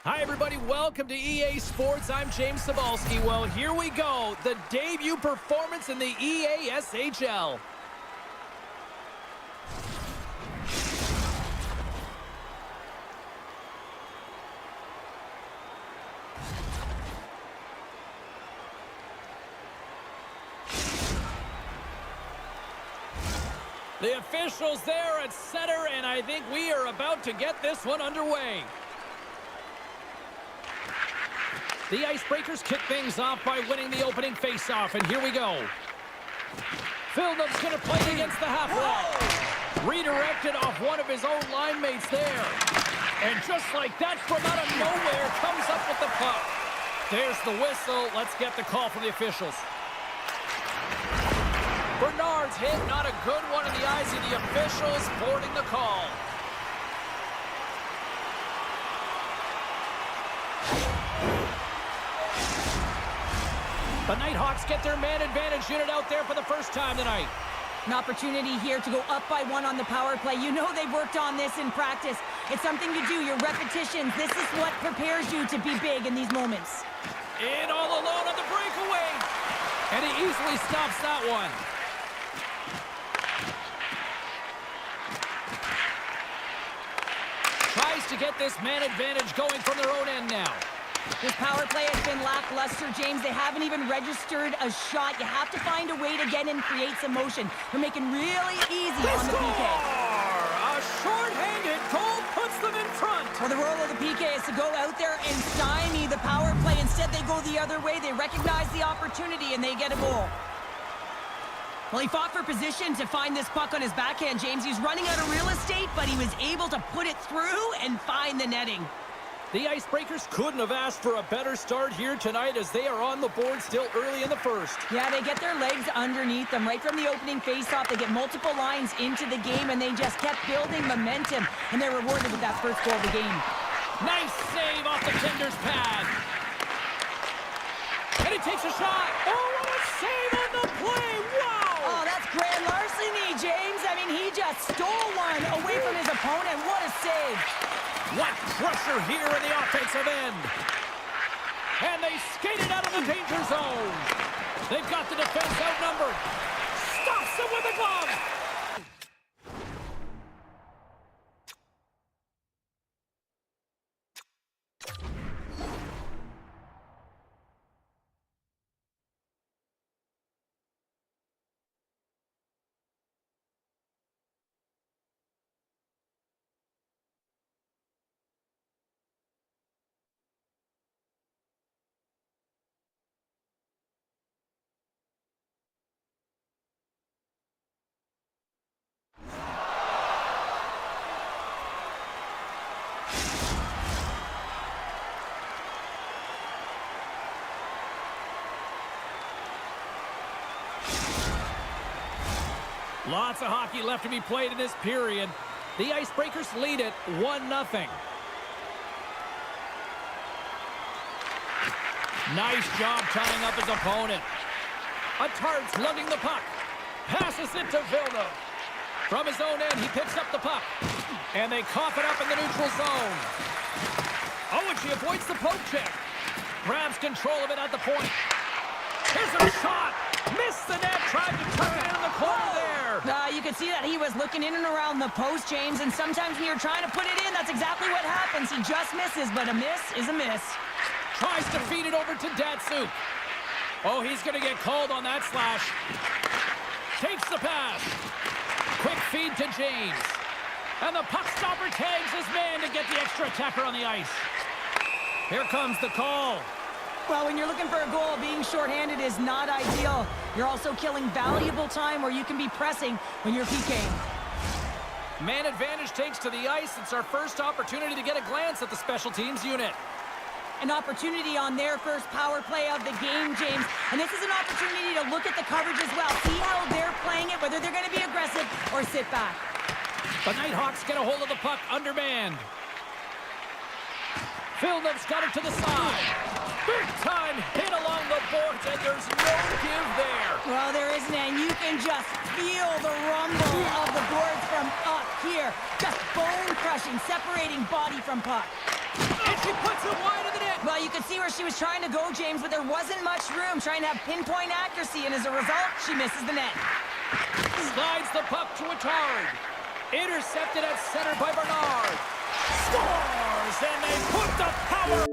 Hi, everybody. Welcome to EA Sports. I'm James Cebulski. Well, here we go. The debut performance in the EA SHL. The officials there at center, and I think we are about to get this one underway. The Icebreakers kick things off by winning the opening faceoff, and here we go. Philnup's going to play against the half wall. Redirected off one of his own line mates there. And just like that, from out of nowhere, comes up with the puck. There's the whistle. Let's get the call from the officials. Bernard Offense hit, not a good one in the eyes of the officials, boarding the call. The Nighthawks get their man advantage unit out there for the first time tonight. An opportunity here to go up by 1 on the power play. You know they've worked on this in practice. It's something you do, your repetitions. This is what prepares you to be big in these moments. In all alone on the breakaway. And he easily stops that one. Tries to get this man advantage going from their own end now. This power play has been lackluster, James. They haven't even registered a shot. You have to find a way to get in, create some motion. They're making really easy on the PK. A short-handed goal puts them in front. Well, the role of the PK is to go out there and stymie the power play. Instead, they go the other way. They recognize the opportunity, and they get a goal. Well, he fought for position to find this puck on his backhand, James. He's running out of real estate, but he was able to put it through and find the netting. The Icebreakers couldn't have asked for a better start here tonight as they are on the board still early in the first. Yeah, they get their legs underneath them right from the opening faceoff. They get multiple lines into the game, and they just kept building momentum, and they're rewarded with that first goal of the game. Nice save off the tender's pad. And he takes a shot. Oh, what a save on the play. Wow. Oh, that's grand larceny, James. I mean, he just stole one away from his opponent. What a save. What pressure here in the offensive end. And they skated out of the danger zone. They've got the defense outnumbered. Stops them with a glove. Lots of hockey left to be played in this period. The Icebreakers lead it 1-0. Nice job tying up his opponent. Atard's lugging the puck. Passes it to Villeneuve. From his own end, he picks up the puck. And they cough it up in the neutral zone. Oh, and she avoids the poke check. Grabs control of it at the point. Here's a shot. Missed the net. Tried to tuck it in the corner there. You can see that he was looking in and around the post, James, and sometimes when you're trying to put it in, that's exactly what happens. He just misses, but a miss is a miss. Tries to feed it over to Datsuk. Oh, he's going to get called on that slash. Takes the pass. Quick feed to James. And the puck stopper tags his man to get the extra attacker on the ice. Here comes the call. Well, when you're looking for a goal, being shorthanded is not ideal. You're also killing valuable time where you can be pressing when you're PKing. Man advantage takes to the ice. It's our first opportunity to get a glance at the special teams unit. An opportunity on their first power play of the game, James. And this is an opportunity to look at the coverage as well. See how they're playing it, whether they're going to be aggressive or sit back. The Nighthawks get a hold of the puck undermanned. Villeneuve's got it to the side. Big time hit along the boards, and there's no give there. Well, there isn't, and you can just feel the rumble of the boards from up here. Just bone-crushing, separating body from puck. And she puts it wide of the net. Well, you could see where she was trying to go, James, but there wasn't much room, trying to have pinpoint accuracy, and as a result, she misses the net. Slides the puck to Atard. Intercepted at center by Bernard. Scores, and they put the power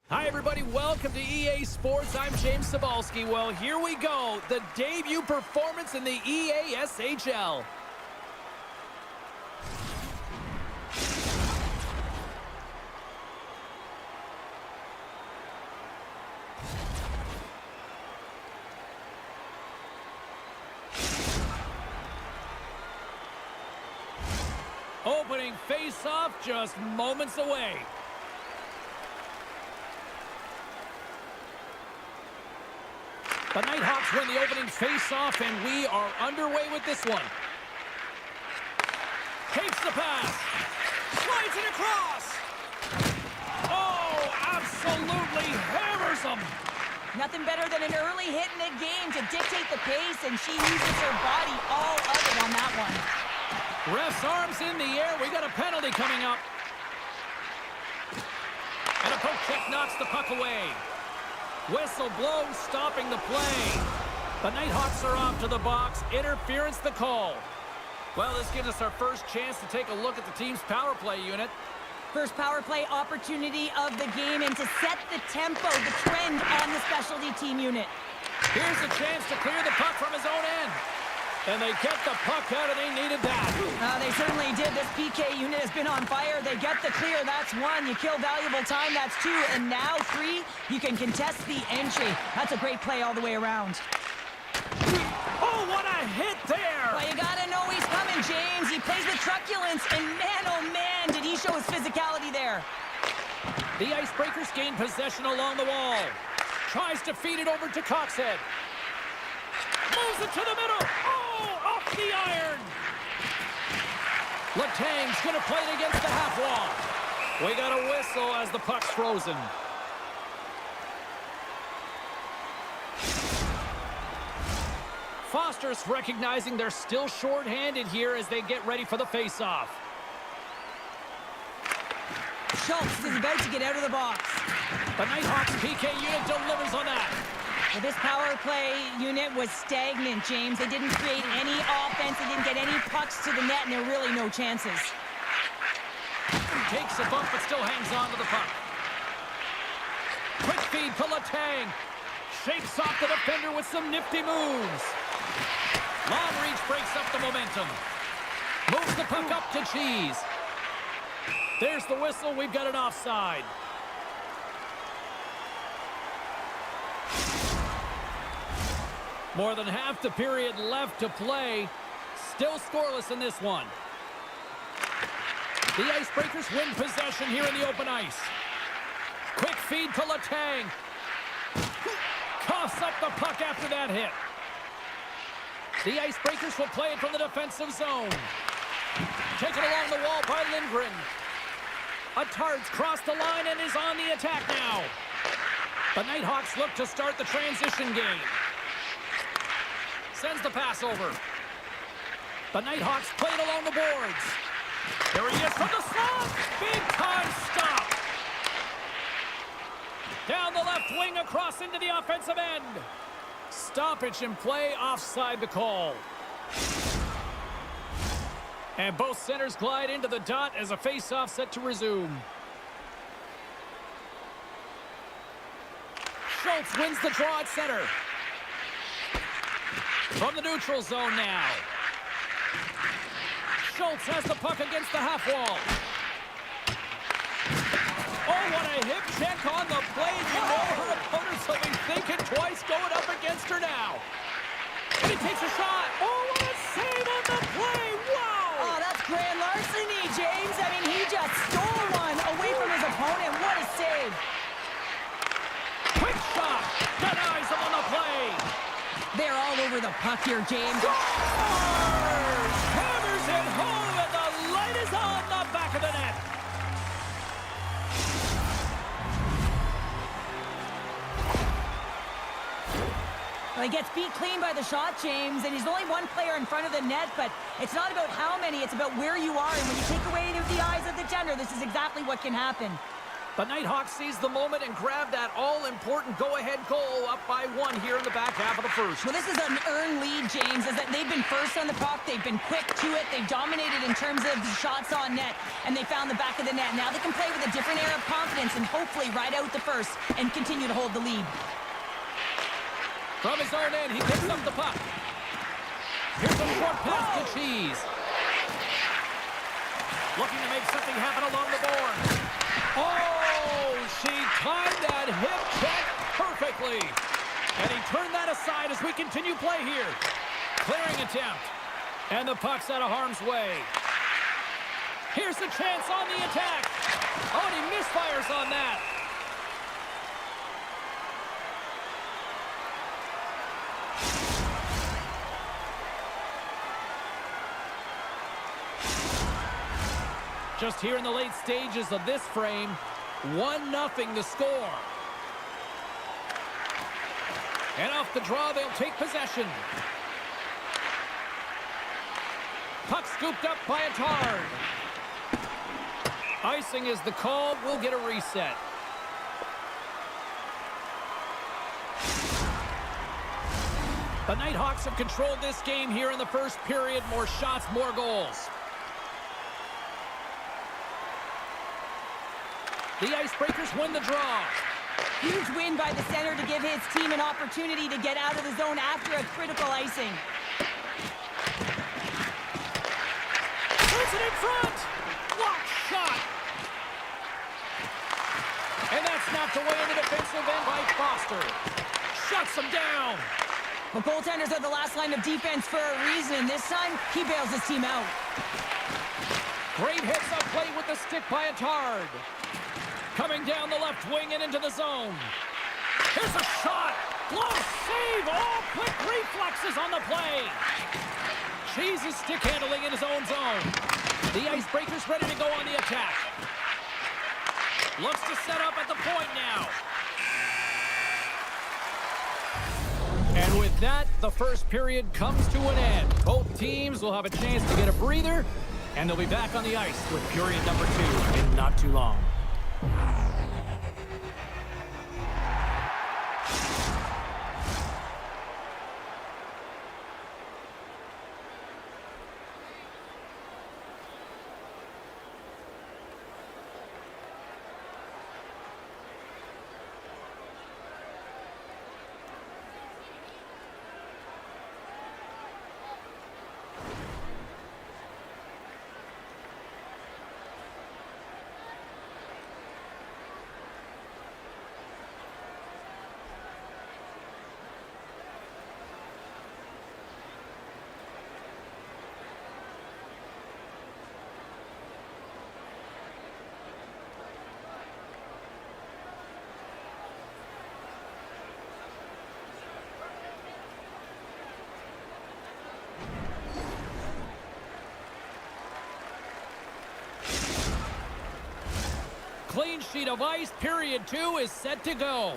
Hi, everybody. Welcome to EA Sports. I'm James Cebulski. Well, here we go. The debut performance in the EA SHL. Opening face-off just moments away. The Nighthawks win the opening face-off, and we are underway with this one. Takes the pass. Slides it across. Oh, absolutely hammers them. Nothing better than an early hit in the game to dictate the pace, and she uses her body all of it on that one. Ref's arms in the air. We got a penalty coming up. And a poke check knocks the puck away. Whistle blows, stopping the play. The Nighthawks are off to the box. Interference the call. Well, this gives us our first chance to take a look at the team's power play unit. First power play opportunity of the game, and to set the tempo, the trend on the specialty team unit. Here's a chance to clear the puck from his own end. And they get the puck out, and they needed that. They certainly did. This PK unit has been on fire. They get the clear. That's one. You kill valuable time. That's two. And now three, you can contest the entry. That's a great play all the way around. Oh, what a hit there! Well, you got to know he's coming, James. He plays with truculence. And man, oh man, did he show his physicality there. The Icebreakers gain possession along the wall. Tries to feed it over to Coxhead. Moves it to the middle. Oh, off the iron. Letang's going to play it against the half wall. We got a whistle as the puck's frozen. Foster's recognizing they're still short-handed here as they get ready for the face-off. Schultz is about to get out of the box. The Nighthawks PK unit delivers on that. Well, this power play unit was stagnant, James. They didn't create any offense. They didn't get any pucks to the net, and there were really no chances. Takes a bump, but still hangs on to the puck. Quick feed to Letang. Shakes off the defender with some nifty moves. Long reach breaks up the momentum. Moves the puck up to Cheese. There's the whistle. We've got an offside. More than half the period left to play. Still scoreless in this one. The Icebreakers win possession here in the open ice. Quick feed to Letang. Coughs up the puck after that hit. The Icebreakers will play it from the defensive zone. Taken along the wall by Lindgren. Attard's crossed the line and is on the attack now. The Nighthawks look to start the transition game. Sends the pass over. The Nighthawks play it along the boards. There he is from the slot. Big time stop. Down the left wing across into the offensive end. Stoppage in play, offside the call. And both centers glide into the dot as a face-off set to resume. Schultz wins the draw at center. From the neutral zone now. Schultz has the puck against the half wall. Oh, what a hip check on the play. You know her opponents will be thinking twice going up against her now. And he takes a shot. Oh, what a save on the play. Wow. Oh, that's grand larceny, James. I mean, he just stole one away from his opponent. What a save. Quick shot. Denies him on the play. They're all over the puck here, James. Scores! Hammers it home, and the light is on the back of the net. Well, he gets beat clean by the shot, James, and he's only one player in front of the net, but it's not about how many, it's about where you are, and when you take away the eyes of the defender, this is exactly what can happen. The Nighthawks seize the moment and grab that all-important go-ahead goal up by 1 here in the back half of the first. Well, this is an earned lead, James, as that they've been first on the puck, they've been quick to it, they've dominated in terms of the shots on net, and they found the back of the net. Now they can play with a different air of confidence and hopefully ride out the first and continue to hold the lead. From his own end, he picks up the puck. Here's a short pass to Cheese. Looking to make something happen along the board. Oh, she timed that hip check perfectly. And he turned that aside as we continue play here. Clearing attempt. And the puck's out of harm's way. Here's the chance on the attack. Oh, and he misfires on that. Just here in the late stages of this frame, 1-0 the score. And off the draw, they'll take possession. Puck scooped up by a Tard. Icing is the call. We'll get a reset. The Nighthawks have controlled this game here in the first period. More shots, more goals. The Icebreakers win the draw. Huge win by the center to give his team an opportunity to get out of the zone after a critical icing. Puts it in front. Block shot. And that's knocked away in the defensive end by Foster. Shuts him down. Well, goaltenders are the last line of defense for a reason. This time, he bails his team out. Great hits up play with the stick by a Tard. Coming down the left wing and into the zone. Here's a shot. Glove save. Oh, quick reflexes on the play. Cheese's stick handling in his own zone. The Icebreakers ready to go on the attack. Looks to set up at the point now. And with that, the first period comes to an end. Both teams will have a chance to get a breather, and they'll be back on the ice with period number 2 in not too long. Clean sheet of ice. Period 2 is set to go.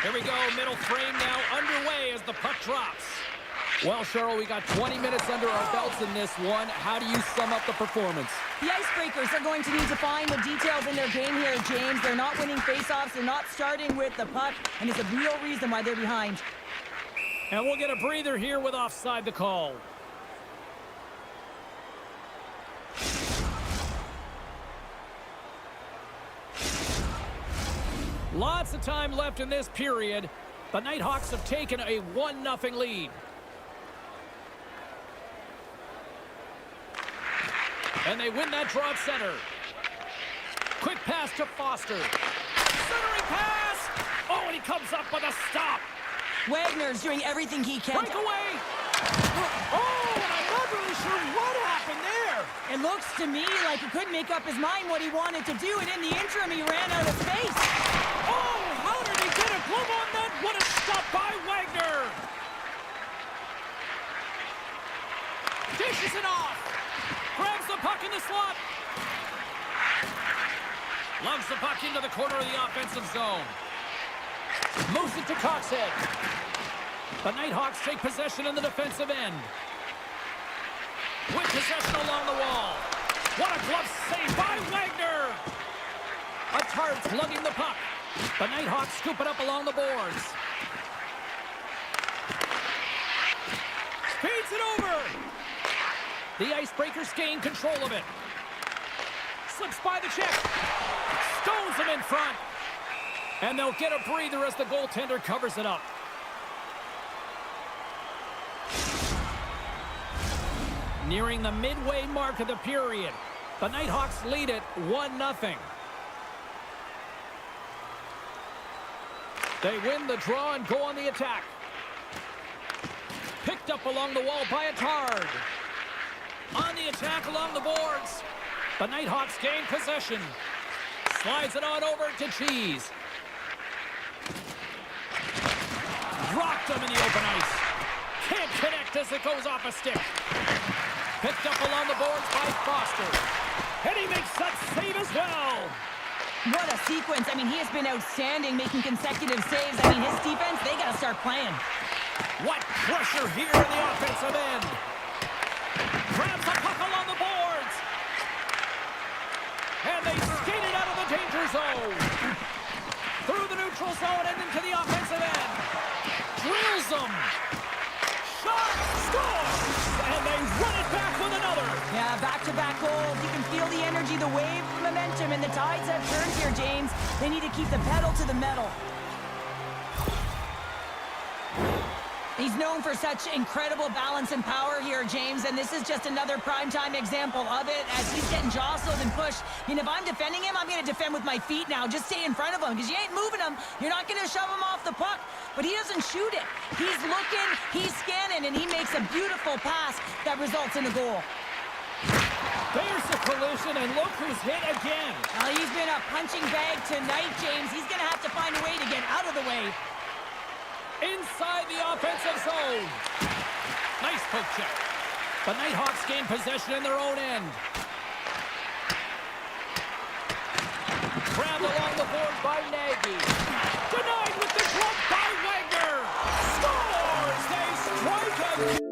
Here we go. Middle frame now underway as the puck drops. Well, Cheryl, we got 20 minutes under our belts in this one. How do you sum up the performance? The Icebreakers are going to need to find the details in their game here, James. They're not winning faceoffs. They're not starting with the puck, and it's a real reason why they're behind. And we'll get a breather here with offside the call. Lots of time left in this period. The Nighthawks have taken a 1-0 lead. And they win that draw at center. Quick pass to Foster. Centering pass! Oh, and he comes up with a stop. Wagner's doing everything he can. Breakaway! Oh, and I'm not really sure what happened there. It looks to me like he couldn't make up his mind what he wanted to do, and in the interim, he ran out of space. Oh, how did he get a glove on that? What a stop by Wagner! Dishes it off. Grabs the puck in the slot. Loves the puck into the corner of the offensive zone. Moves it to Coxhead. The Nighthawks take possession in the defensive end. With possession along the wall. What a glove save by Wagner! Attard's lugging the puck. The Nighthawks scoop it up along the boards. Feeds it over! The Icebreakers gain control of it. Slips by the check. Stones him in front. And they'll get a breather as the goaltender covers it up. Nearing the midway mark of the period. The Nighthawks lead it 1-0. They win the draw and go on the attack. Picked up along the wall by Attard. On the attack along the boards. The Nighthawks gain possession. Slides it on over to Cheese. Rocked him in the open ice. Can't connect as it goes off a stick. Picked up along the boards by Foster. And he makes that save as well. What a sequence. I mean, he has been outstanding, making consecutive saves. I mean, his defense, they got to start playing. What pressure here in the offensive end. Grabs the puck along the boards. And they skate it out of the danger zone. Through the neutral zone and into the offensive end. Drills them. Shot. Scores. And they run it back with another. Yeah, back-to-back goals. You can feel the energy, the wave, momentum, and the tides have turned here, James. They need to keep the pedal to the metal. He's known for such incredible balance and power here, James, and this is just another primetime example of it as he's getting jostled and pushed. I mean, if I'm defending him, I'm going to defend with my feet now. Just stay in front of him because you ain't moving him. You're not going to shove him off the puck, but he doesn't shoot it. He's looking, he's scanning, and he makes a beautiful pass that results in a goal. There's the collision, and look who's hit again. Well, he's been a punching bag tonight, James. He's going to have to find a way to get out of the way. Inside the offensive zone. Nice poke check. The Nighthawks gain possession in their own end. Grabbed along the board by Nagy. Denied with the glove by Wagner. Scores! They strike again.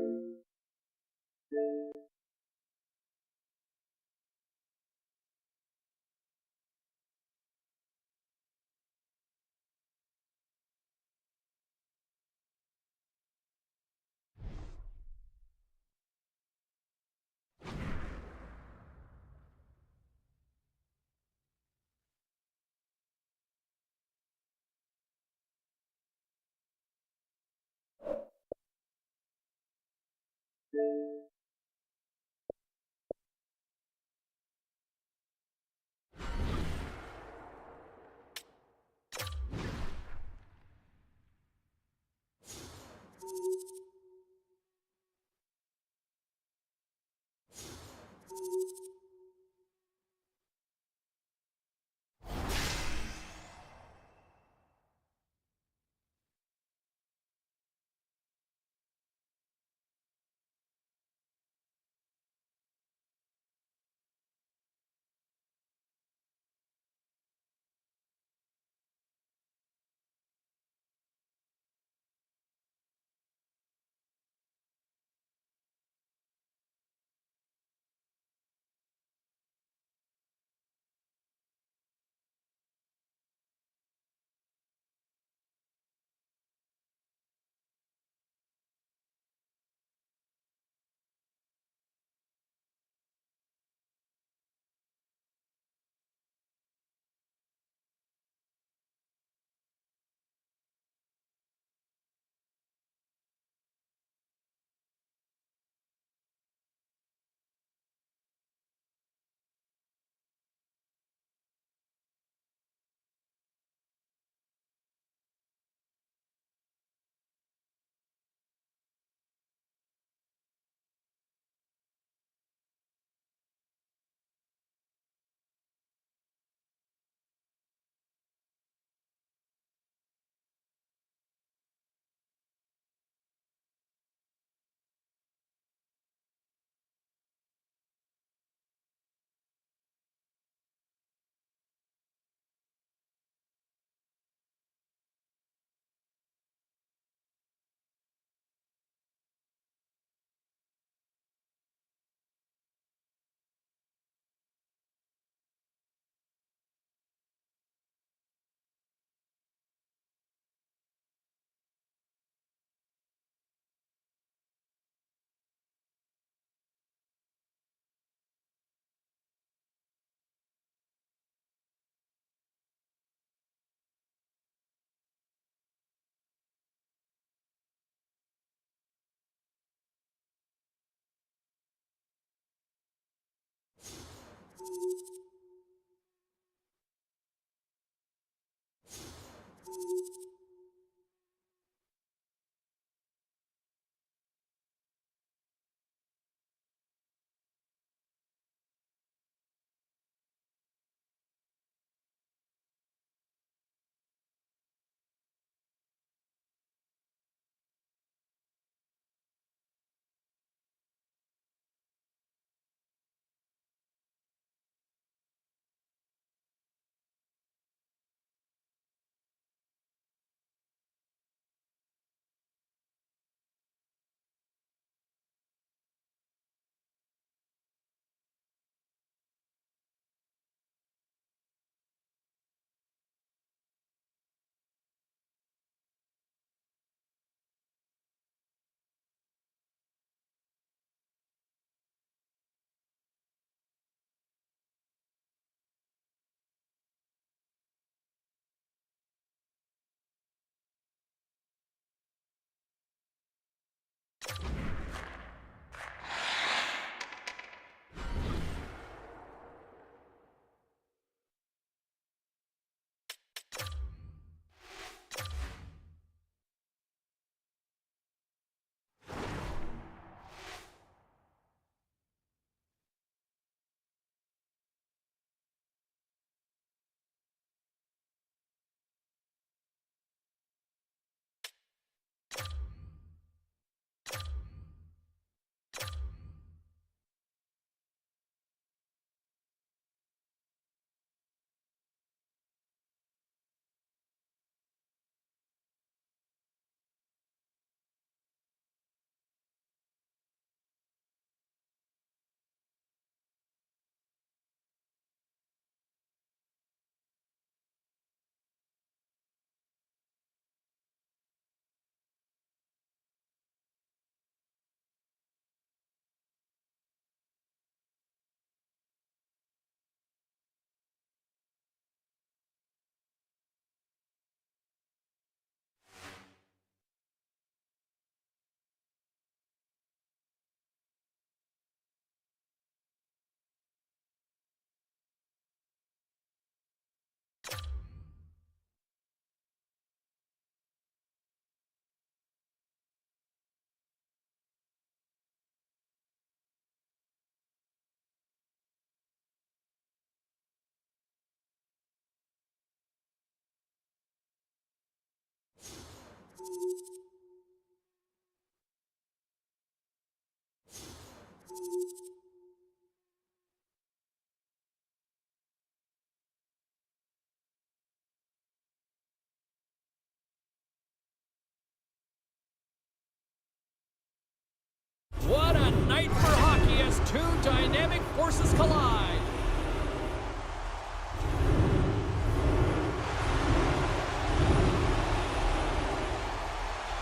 What a night for hockey as two dynamic forces collide.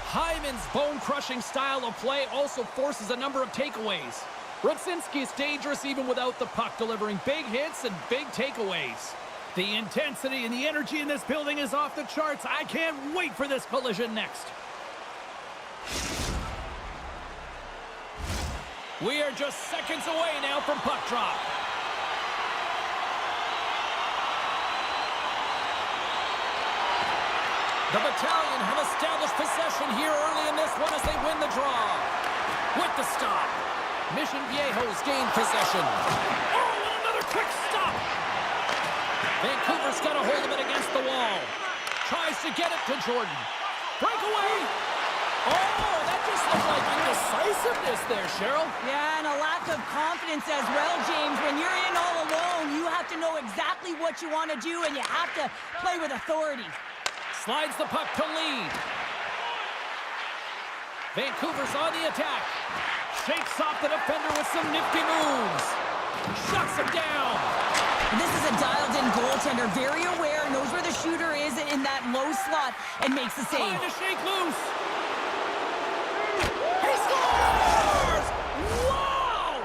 Hyman's bone-crushing style of play also forces a number of takeaways. Rudzinski is dangerous even without the puck, delivering big hits and big takeaways. The intensity and the energy in this building is off the charts. I can't wait for this collision next. We are just seconds away now from puck drop. The Battalion have established possession here early in this one as they win the draw. With the stop, Mission Viejo's gained possession. Oh, and another quick stop. Vancouver's got a hold of it against the wall. Tries to get it to Jordan. Breakaway. Oh, that just looked like indecisiveness there, Cheryl. Yeah, and a lack of confidence as well, James. When you're in all alone, you have to know exactly what you want to do, and you have to play with authority. Slides the puck to lead. Vancouver's on the attack. Shakes off the defender with some nifty moves. Shuts him down. And this is a dialed-in goaltender, very aware, knows where the shooter is in that low slot, and makes the save. Trying to shake loose. He scores! Wow!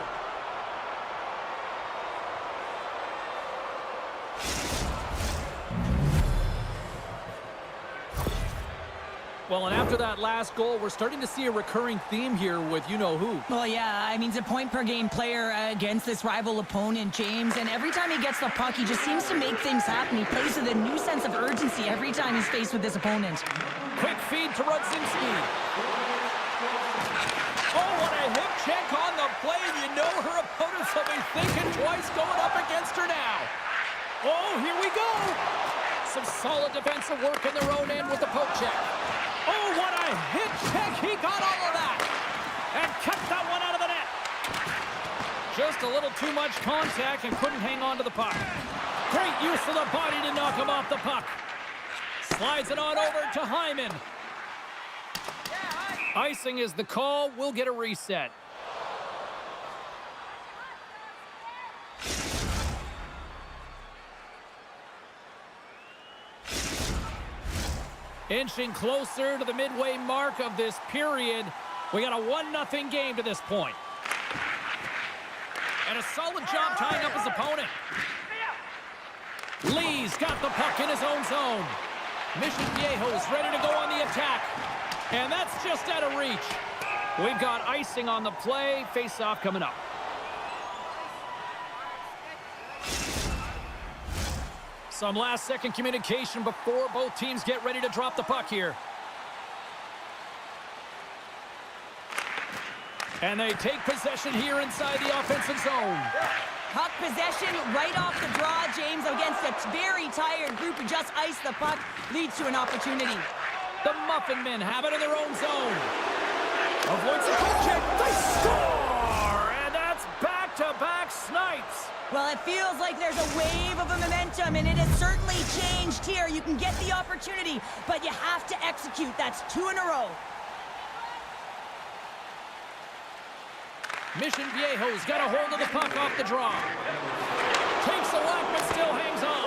Well, and after that last goal, we're starting to see a recurring theme here with you-know-who. Well, yeah, I mean, he's a point-per-game player against this rival opponent, James, and every time he gets the puck, he just seems to make things happen. He plays with a new sense of urgency every time he's faced with this opponent. Quick feed to Rudzinski. Oh, what a hip check on the play. You know her opponents will be thinking twice going up against her now. Oh, here we go. Some solid defensive work in their own end with the poke check. Oh, what a hit check. He got all of that. And kept that one out of the net. Just a little too much contact and couldn't hang on to the puck. Great use of the body to knock him off the puck. Slides it on over to Hyman. Icing is the call. We'll get a reset. Inching closer to the midway mark of this period. We got a 1-0 game to this point. And a solid job tying up his opponent. Lee's got the puck in his own zone. Mission Viejo's ready to go on the attack. And that's just out of reach. We've got icing on the play. Face-off coming up. Some last-second communication before both teams get ready to drop the puck here. And they take possession here inside the offensive zone. Puck possession right off the draw, James, against a very tired group who just iced the puck, leads to an opportunity. The Muffin Men have it in their own zone. Avoids the poke check. They score! And that's back-to-back snipes. Well, it feels like there's a wave of a momentum, and it has certainly changed here. You can get the opportunity, but you have to execute. That's 2 in a row. Mission Viejo's got a hold of the puck off the draw. Takes a whack, but still hangs on.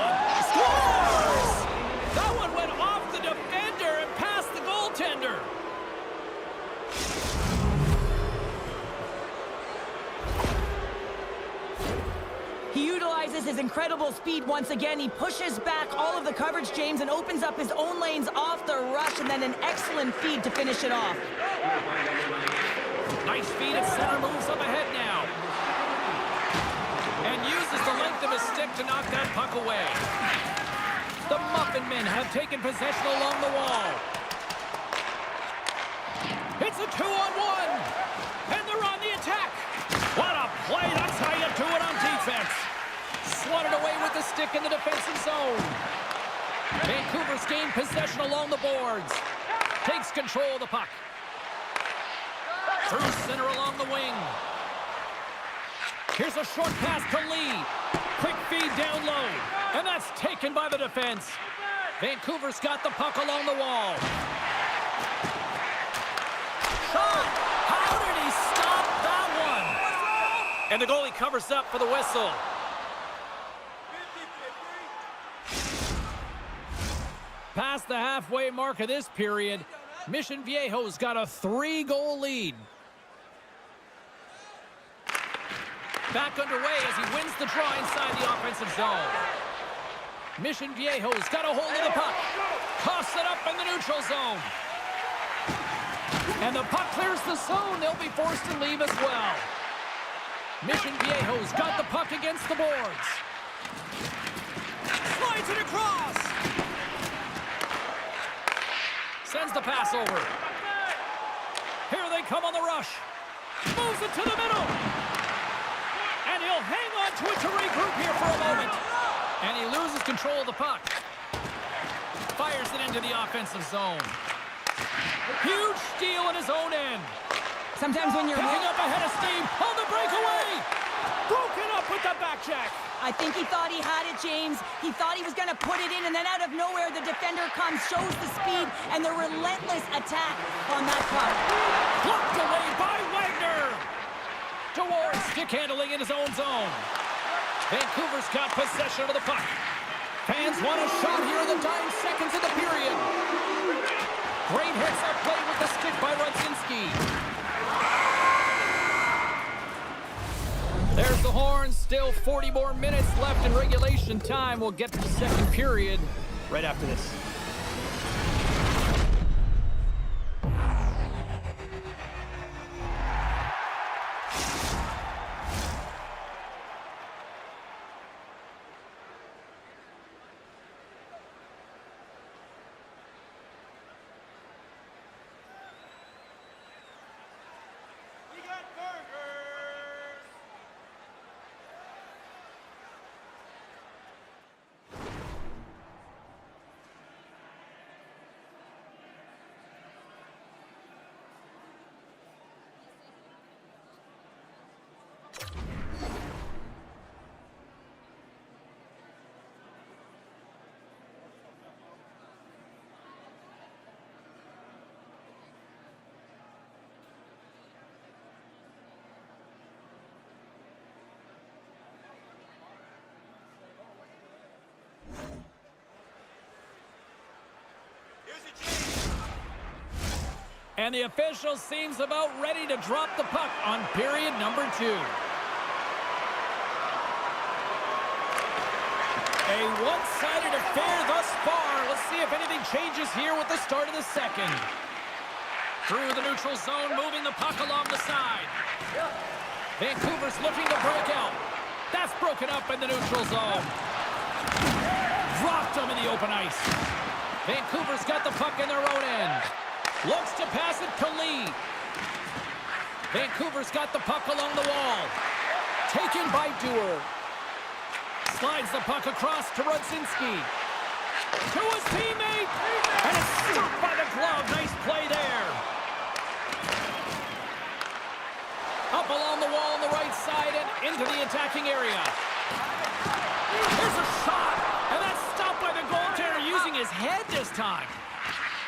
Scores! That one went off the defender and past the goaltender. He utilizes his incredible speed once again. He pushes back all of the coverage, James, and opens up his own lanes off the rush, and then an excellent feed to finish it off. Nice feed at center, moves up ahead now. And uses the length of his stick to knock that puck away. The Muffin Men have taken possession along the wall. It's a 2-on-1. And they're on the attack. What a play. That's how you do it on defense. Swatted away with the stick in the defensive zone. Vancouver's gained possession along the boards. Takes control of the puck. Through center along the wing. Here's a short pass to Lee. Quick feed down low. And that's taken by the defense. Vancouver's got the puck along the wall. Shot! How did he stop that one? And the goalie covers up for the whistle. Past the halfway mark of this period, Mission Viejo's got a 3-goal lead. Back underway as he wins the draw inside the offensive zone. Mission Viejo's got a hold of the puck. Toss it up in the neutral zone. And the puck clears the zone. They'll be forced to leave as well. Mission Viejo's got the puck against the boards. Slides it across. Sends the pass over. Here they come on the rush. Moves it to the middle. And he'll hang on to it to regroup here for a moment. And he loses control of the puck. Fires it into the offensive zone. Huge steal in his own end. Sometimes when you're picking up ahead of steam on the breakaway. Broken up with the back check. I think he thought he had it, James. He thought he was going to put it in, and then out of nowhere, the defender comes, shows the speed, and the relentless attack on that puck. Blocked away by Wagner. Towards stick handling in his own zone. Vancouver's got possession of the puck. Fans want a shot here in the dying seconds of the period. Great hits are played with the stick by Rudzinski. There's the horn. Still 40 more minutes left in regulation time. We'll get to the second period right after this. And the official seems about ready to drop the puck on period number 2. A one-sided affair thus far. Let's see if anything changes here with the start of the second. Through the neutral zone, moving the puck along the side. Vancouver's looking to break out. That's broken up in the neutral zone. Dropped them in the open ice. Vancouver's got the puck in their own end. Looks to pass it to Lee. Vancouver's got the puck along the wall. Taken by Dewar. Slides the puck across to Rudzinski. To his teammate. And it's stopped by the glove. Nice play there. Up along the wall on the right side and into the attacking area. There's a shot. And that's stopped by the goaltender using his head this time.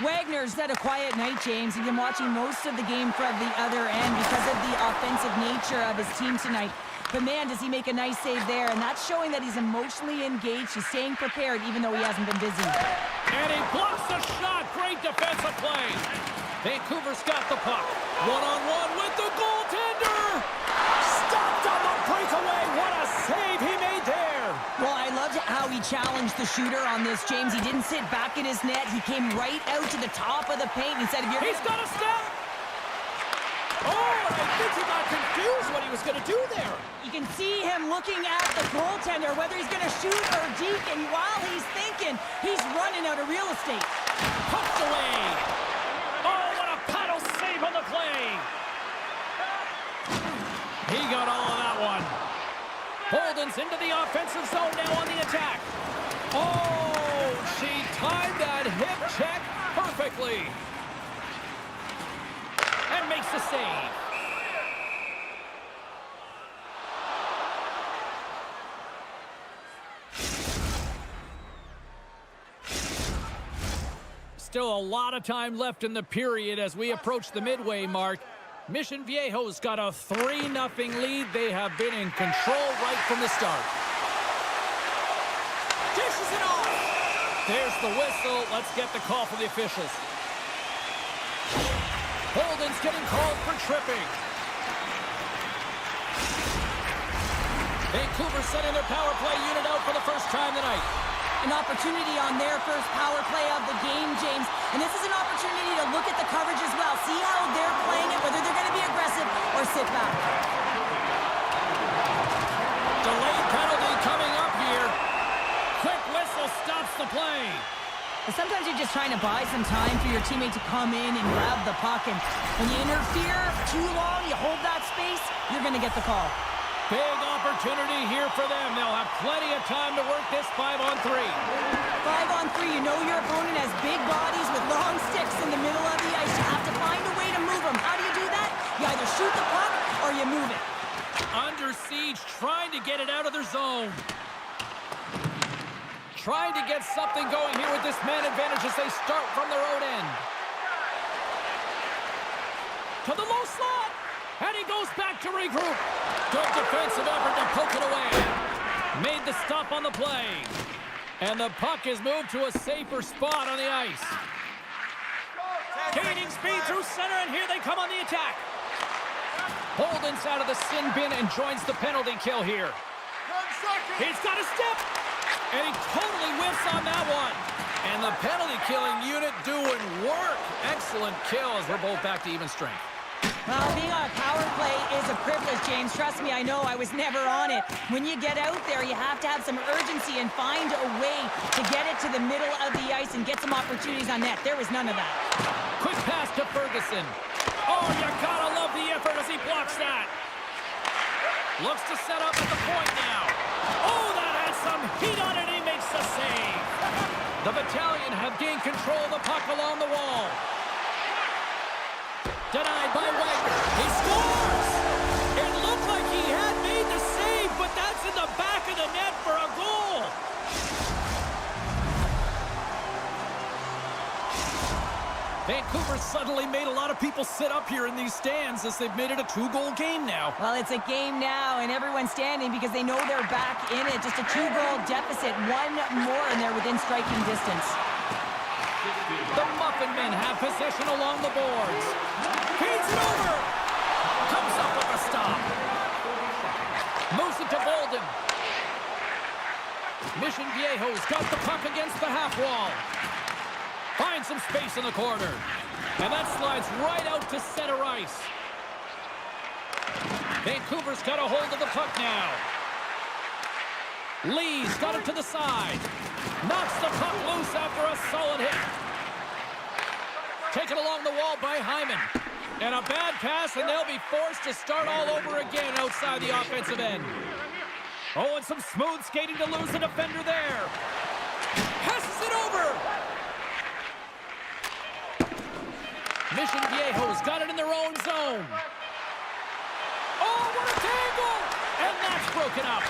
Wagner's had a quiet night, James. He's been watching most of the game from the other end because of the offensive nature of his team tonight. But man, does he make a nice save there. And that's showing that he's emotionally engaged. He's staying prepared even though he hasn't been busy. And he blocks the shot. Great defensive play. Vancouver's got the puck. One-on-one with the goaltender. Stopped on the breakaway. What a save he made there. Well, I loved how he challenged the shooter on this, James. He didn't sit back in his net. He came right out to the top of the paint. He said, if you're... He's got a step. Oh, and I think he got confused what he was going to do there. You can see him looking at the goaltender, whether he's going to shoot or deke, and while he's thinking, he's running out of real estate. Pucked away. Oh, what a paddle save on the play. He got all of that one. Holden's into the offensive zone now on the attack. Oh, she timed that hip check perfectly. And makes the save. Still a lot of time left in the period as we approach the midway mark. Mission Viejo's got a 3-0 lead. They have been in control right from the start. Dishes it off. There's the whistle. Let's get the call from the officials. Holden's getting called for tripping. Vancouver setting their power play unit out for the first time tonight. An opportunity on their first power play of the game, James. And this is an opportunity to look at the coverage as well. See how they're playing it, whether they're going to be aggressive or sit back. Delayed penalty coming up here. Quick whistle stops the play. But sometimes you're just trying to buy some time for your teammate to come in and grab the puck. And when you interfere too long, you hold that space, you're going to get the call. Big opportunity here for them. They'll have plenty of time to work this 5-on-3. 5-on-3, you know your opponent has big bodies with long sticks in the middle of the ice. You have to find a way to move them. How do you do that? You either shoot the puck or you move it. Under siege, trying to get it out of their zone. Trying to get something going here with this man advantage as they start from their own end. To the low slot. And he goes back to regroup. Good defensive effort to poke it away. Made the stop on the play. And the puck is moved to a safer spot on the ice. Gaining speed through center, and here they come on the attack. Holden's out of the sin bin and joins the penalty kill here. He's got a step. And he totally whiffs on that one. And the penalty killing unit doing work. Excellent kill as we're both back to even strength. Well, being on a power play is a privilege, James. Trust me, I know. I was never on it. When you get out there, you have to have some urgency and find a way to get it to the middle of the ice and get some opportunities on net. There was none of that. Quick pass to Ferguson. Oh, you gotta love the effort as he blocks that. Looks to set up at the point now. Oh, that has some heat on it. He makes the save. The Battalion have gained control of the puck along the wall. Denied by Wagner. He scores! It looked like he had made the save, but that's in the back of the net for a goal. Vancouver suddenly made a lot of people sit up here in these stands as they've made it a 2-goal game now. Well, it's a game now, and everyone's standing because they know they're back in it. Just a 2-goal deficit. One more, and they're within striking distance. The Muffin Men have possession along the boards. Feeds it over. Comes up with a stop. Moves it to Bolden. Mission Viejo's got the puck against the half wall. Finds some space in the corner. And that slides right out to center ice. Vancouver's got a hold of the puck now. Lee's got it to the side. Knocks the puck loose after a solid hit. Taken along the wall by Hyman. And a bad pass, and they'll be forced to start all over again outside the offensive end. Oh, and some smooth skating to lose a defender there. Passes it over. Mission Viejo's got it in their own zone. Oh, what a tangle! And that's broken up.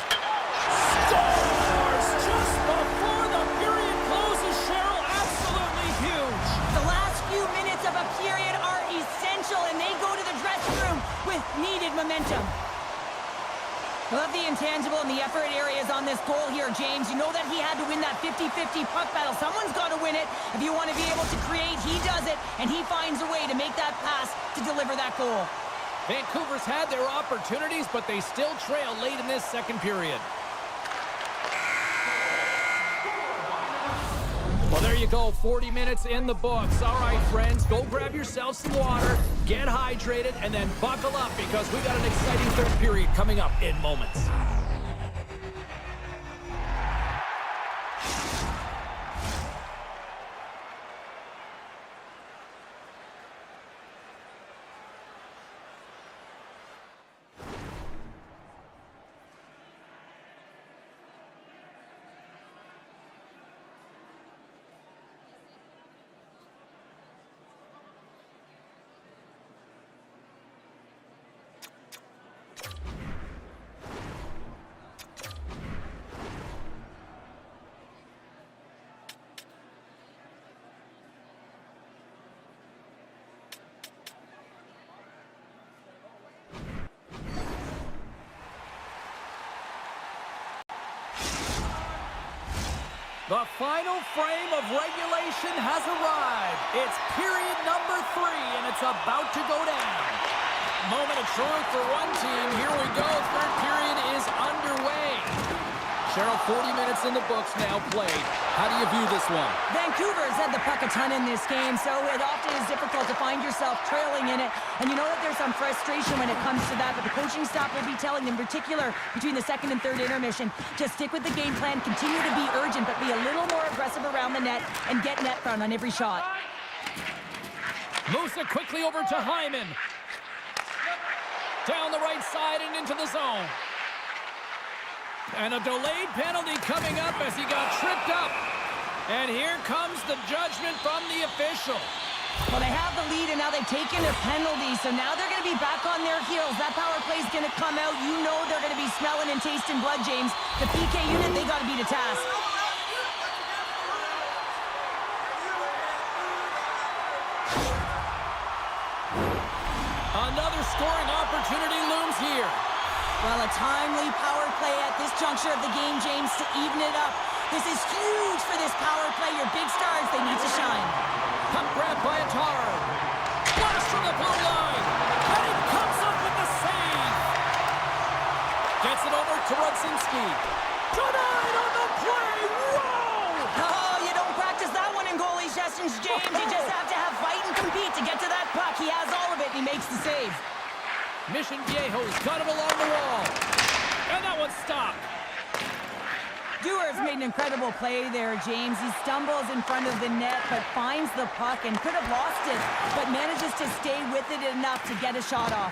Scores just before the period closes, Cheryl. Absolutely huge. The last few minutes of a period are essential, and they go to the dressing room with needed momentum. I love the intangible and the effort areas on this goal here, James. You know that he had to win that 50-50 puck battle. Someone's got to win it. If you want to be able to create, he does it, and he finds a way to make that pass to deliver that goal. Vancouver's had their opportunities, but they still trail late in this second period. Well, there you go, 40 minutes in the books. All right, friends, go grab yourself some water, get hydrated, and then buckle up because we got an exciting third period coming up in moments. The final frame of regulation has arrived. It's period number 3, and it's about to go down. Moment of truth for one team. Here we go. Third period is underway. Cheryl, 40 minutes in the books now played. How do you view this one? Vancouver's had the puck a ton in this game, so it often is difficult to find yourself trailing in it. And you know that there's some frustration when it comes to that, but the coaching staff will be telling them, in particular between the second and third intermission, just stick with the game plan, continue to be urgent, but be a little more aggressive around the net and get net front on every shot. Moves it quickly over to Hyman. Down the right side and into the zone. And a delayed penalty coming up as he got tripped up. And here comes the judgment from the official. Well, they have the lead, and now they've taken a penalty, so now they're going to be back on their heels. That power play is going to come out. You know they're going to be smelling and tasting blood, James. The PK unit, they got to be the task. Another scoring opportunity looms here. Well, a timely power play at this juncture of the game, James, to even it up. This is huge for this power play. Your big stars, they need to shine. Puck grab by Atara. Blast from the blue line. And he comes up with the save. Gets it over to Rudzinski. Denied on the play. Whoa! Oh, you don't practice that one in goalie sessions, James. You just have to have fight and compete to get to that puck. He has all of it, and he makes the save. Mission Viejo's got him along the wall. And that one's stopped. Dewar's made an incredible play there, James. He stumbles in front of the net, but finds the puck and could have lost it, but manages to stay with it enough to get a shot off.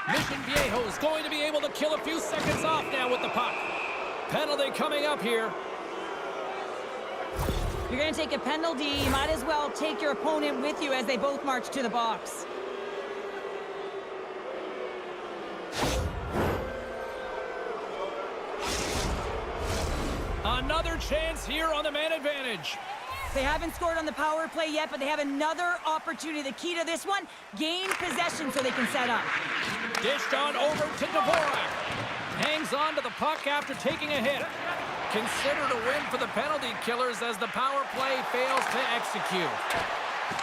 Mission Viejo's going to be able to kill a few seconds off now with the puck. Penalty coming up here. You're going to take a penalty. You might as well take your opponent with you as they both march to the box. Another chance here on the man advantage. They haven't scored on the power play yet, but they have another opportunity. The key to this one, gain possession so they can set up. Dished on over to Dvorak. Hangs on to the puck after taking a hit. considered a win for the penalty killers as the power play fails to execute.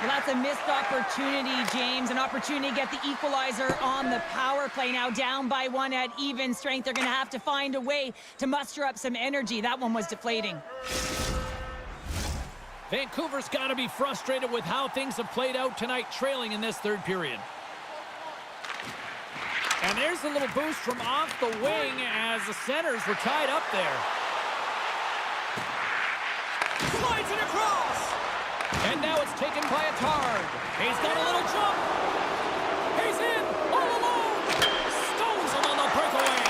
Well, that's a missed opportunity, James. An opportunity to get the equalizer on the power play. Now down by 1 at even strength. They're going to have to find a way to muster up some energy. That one was deflating. Vancouver's got to be frustrated with how things have played out tonight, trailing in this third period. And there's a little boost from off the wing as the centers were tied up there. Slides it across. And now it's taken by a Tard. He's got a little jump. He's in all alone. Stones him on the breakaway.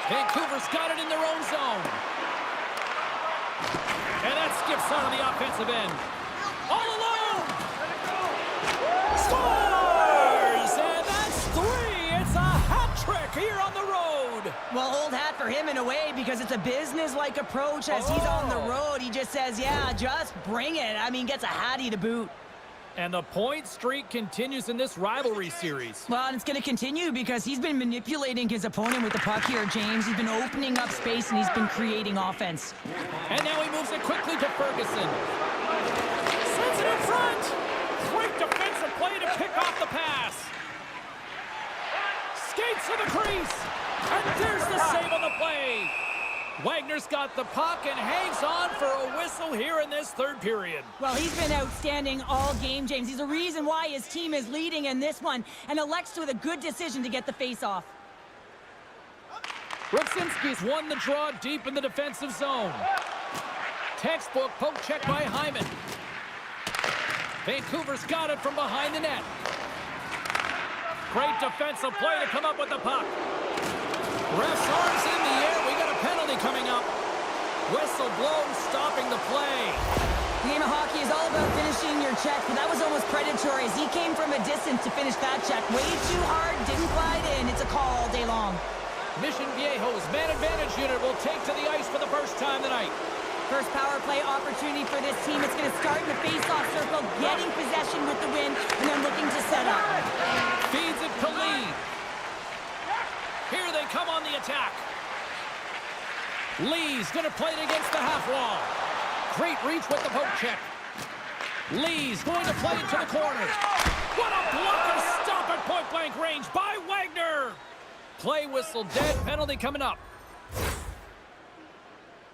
Vancouver's got it in their own zone. And that skips out of the offensive end. All alone. Scores! And that's 3. It's a hat trick here on the road. Well, old hat for him in a way because it's a business-like approach as he's on the road. He just says, yeah, just bring it. I mean, gets a hattie to boot. And the point streak continues in this rivalry series. Well, and it's going to continue because he's been manipulating his opponent with the puck here, James. He's been opening up space and he's been creating offense. And now he moves it quickly to Ferguson. Sends it in front. Great defensive play to pick off the pass. Skates to the crease. And there's the save on the play. Wagner's got the puck and hangs on for a whistle here in this third period. Well, he's been outstanding all game, James. He's the reason why his team is leading in this one and elects with a good decision to get the face-off. Rudzinski's won the draw deep in the defensive zone. Textbook poke check by Hyman. Vancouver's got it from behind the net. Great defensive play to come up with the puck. Ref's arms in the air. We got a penalty coming up. Whistle blown, stopping the play. The game of hockey is all about finishing your check, but that was almost predatory as he came from a distance to finish that check. Way too hard, didn't glide in. It's a call all day long. Mission Viejo's man advantage unit will take to the ice for the first time tonight. First power play opportunity for this team. It's going to start in the face-off circle, getting possession with the win, and then looking to set up. Feeds it to Lee. Here they come on the attack. Lee's going to play it against the half wall. Great reach with the poke check. Lee's going to play it to the corner. What a blocker stop at point-blank range by Wagner. Play whistle dead, penalty coming up.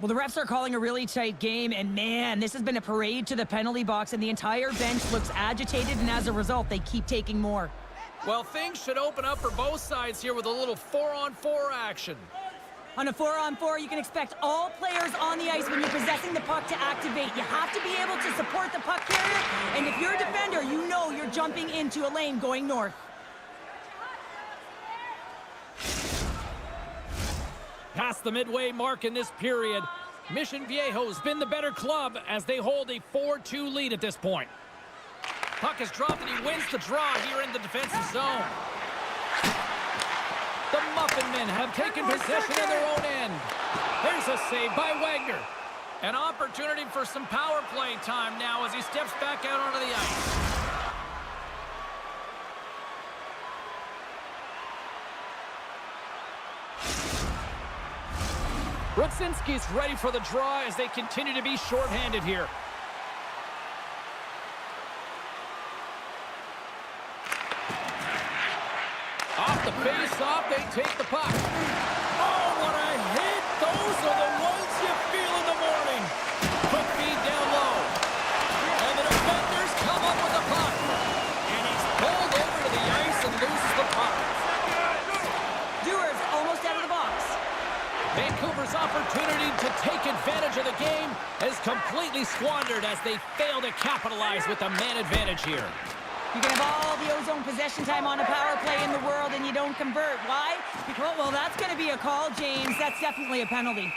Well, the refs are calling a really tight game, and man, this has been a parade to the penalty box, and the entire bench looks agitated, and as a result, they keep taking more. Well, things should open up for both sides here with a little 4-on-4 action. On a 4-on-4, you can expect all players on the ice when you're possessing the puck to activate. You have to be able to support the puck carrier, and if you're a defender, you know you're jumping into a lane going north. Past the midway mark in this period, Mission Viejo's been the better club as they hold a 4-2 lead at this point. Puck is dropped and he wins the draw here in the defensive zone. The Muffin Men have taken possession of their own end. There's a save by Wagner. An opportunity for some power play time now as he steps back out onto the ice. Rudzinski's ready for the draw as they continue to be shorthanded here. Off the face-off, they take the puck. Oh, what a hit! Those are the ones you feel in the morning. Quick feed down low. And the defenders come up with the puck. And he's pulled over to the ice and loses the puck. Dewars almost out of the box. Vancouver's opportunity to take advantage of the game is completely squandered as they fail to capitalize with the man advantage here. You can have all the ozone possession time on a power play in the world and you don't convert. Why? Because, well, that's going to be a call, James. That's definitely a penalty.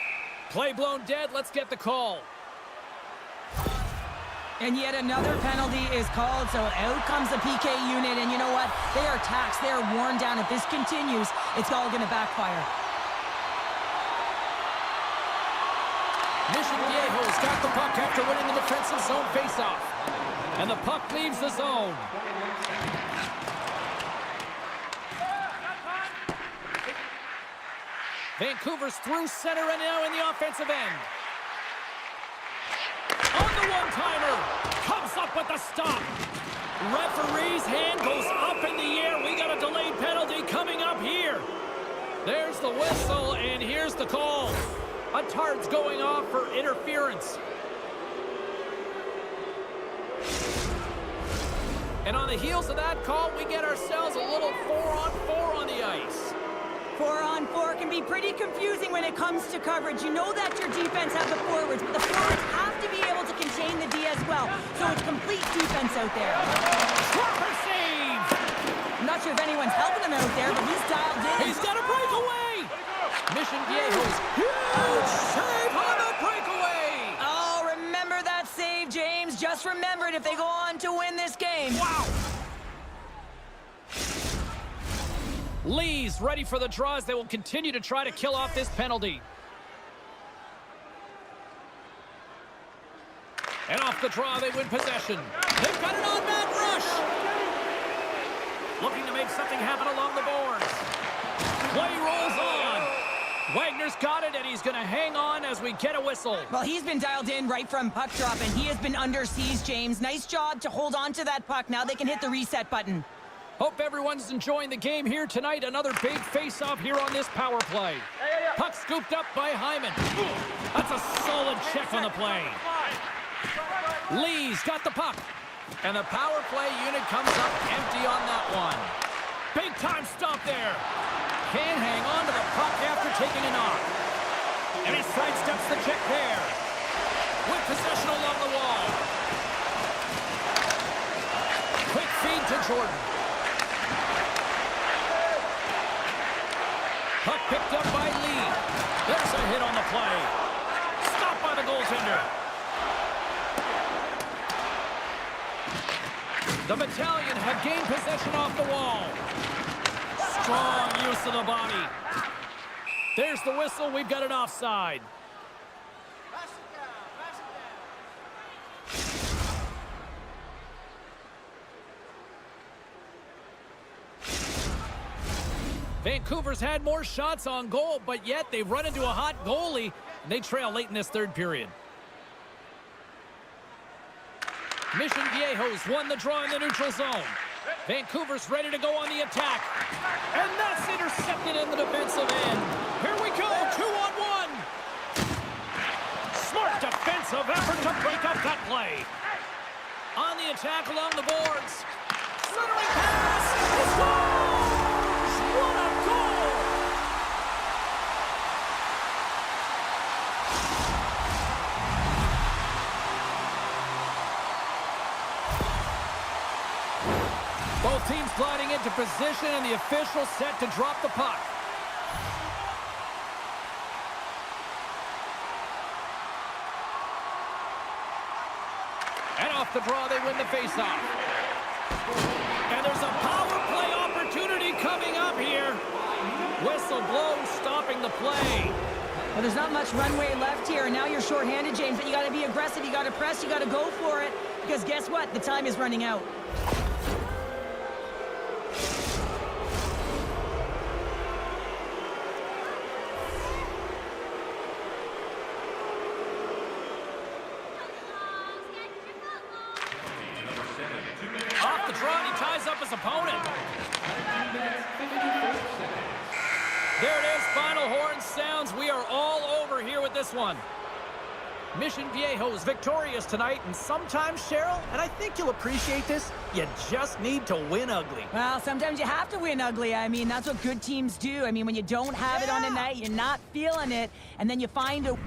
Play blown dead. Let's get the call. And yet another penalty is called, so out comes the PK unit, and you know what? They are taxed. They are worn down. If this continues, it's all going to backfire. Mission Viejo's got the puck after winning the defensive zone faceoff. And the puck leaves the zone. Vancouver's through center and now in the offensive end. On the one-timer. Comes up with the stop. Referee's hand goes up in the air. We got a delayed penalty coming up here. There's the whistle, and here's the call. A tart's going off for interference. And on the heels of that call, we get ourselves a little 4-on-4 on the ice. 4-on-4 can be pretty confusing when it comes to coverage. You know that your defense has the forwards, but the forwards have to be able to contain the D as well. So it's complete defense out there. Proper save! I'm not sure if anyone's helping him out there, but he's dialed in. He's got a breakaway! Mission Viejo's huge save on the breakaway! Oh, remember that save, James. Just remember it if they go on to win this game. Wow! Lee's ready for the draws. They will continue to try to kill off this penalty. And off the draw, they win possession. They've got an on-man rush. Looking to make something happen along the boards. Play rolls on. Wagner's got it, and he's going to hang on as we get a whistle. Well, he's been dialed in right from puck drop, and he has been under siege, James. Nice job to hold on to that puck. Now they can hit the reset button. Hope everyone's enjoying the game here tonight. Another big face-off here on this power play. Puck scooped up by Hyman. That's a solid check on the play. Lee's got the puck. And the power play unit comes up empty on that one. Big time stop there. Can't hang on to the puck after taking a knock. And he sidesteps the check there. With possession along the wall. Quick feed to Jordan. Puck picked up by Lee. There's a hit on the play. Stopped by the goaltender. The Battalion have gained possession off the wall. Strong use of the body. There's the whistle. We've got an offside. Vancouver's had more shots on goal, but yet they've run into a hot goalie. And they trail late in this third period. Mission Viejo's won the draw in the neutral zone. Vancouver's ready to go on the attack. And that's intercepted in the defensive end. Here we go, 2-on-1. Smart defensive effort to break up that play. On the attack along the boards. Centering pass. He scores! What a goal! Both teams gliding into position, and the official set to drop the puck. And off the draw, they win the faceoff. And there's a power play opportunity coming up here. Whistle blows, stopping the play. Well, there's not much runway left here, and now you're shorthanded, James, but you got to be aggressive, you got to press, you got to go for it, because guess what? The time is running out. Off the draw, and he ties up his opponent. There it is, final horn sounds. We are all over here with this one. Mission Viejo's victorious tonight, and sometimes, Cheryl, and I think you'll appreciate this, you just need to win ugly. Well, sometimes you have to win ugly. I mean, that's what good teams do. I mean, when you don't have it on a night, you're not feeling it, and then you find a...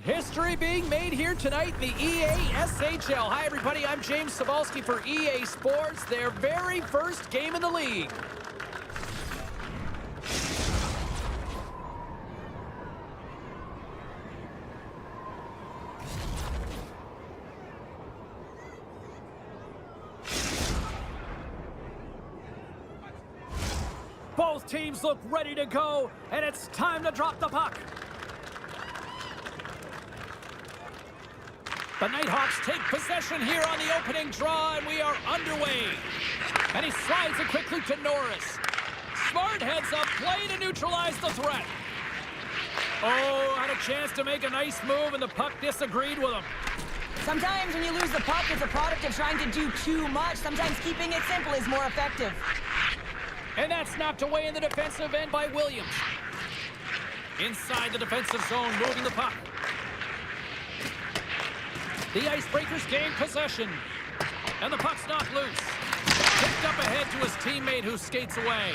History being made here tonight in the EASHL. Hi, everybody. I'm James Cebulski for EA Sports, their very first game in the league. Both teams look ready to go, and it's time to drop the puck. The Nighthawks take possession here on the opening draw, and we are underway. And he slides it quickly to Norris. Smart heads up play to neutralize the threat. Oh, had a chance to make a nice move, and the puck disagreed with him. Sometimes when you lose the puck, it's a product of trying to do too much. Sometimes keeping it simple is more effective. And that's knocked away in the defensive end by Williams. Inside the defensive zone, moving the puck. The Icebreakers gain possession. And the puck's knocked loose. Picked up ahead to his teammate who skates away.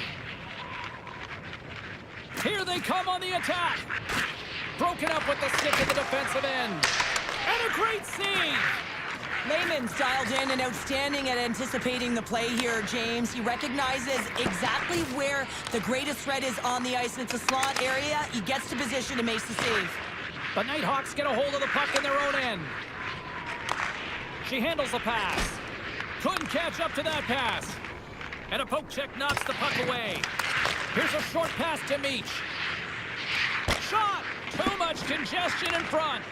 Here they come on the attack. Broken up with the stick at the defensive end. And a great save. Lehman's dialed in and outstanding at anticipating the play here, James. He recognizes exactly where the greatest threat is on the ice, and it's a slot area. He gets to position and makes the save. The Nighthawks get a hold of the puck in their own end. She handles the pass. Couldn't catch up to that pass. And a poke check knocks the puck away. Here's a short pass to Meach. Shot! Too much congestion in front.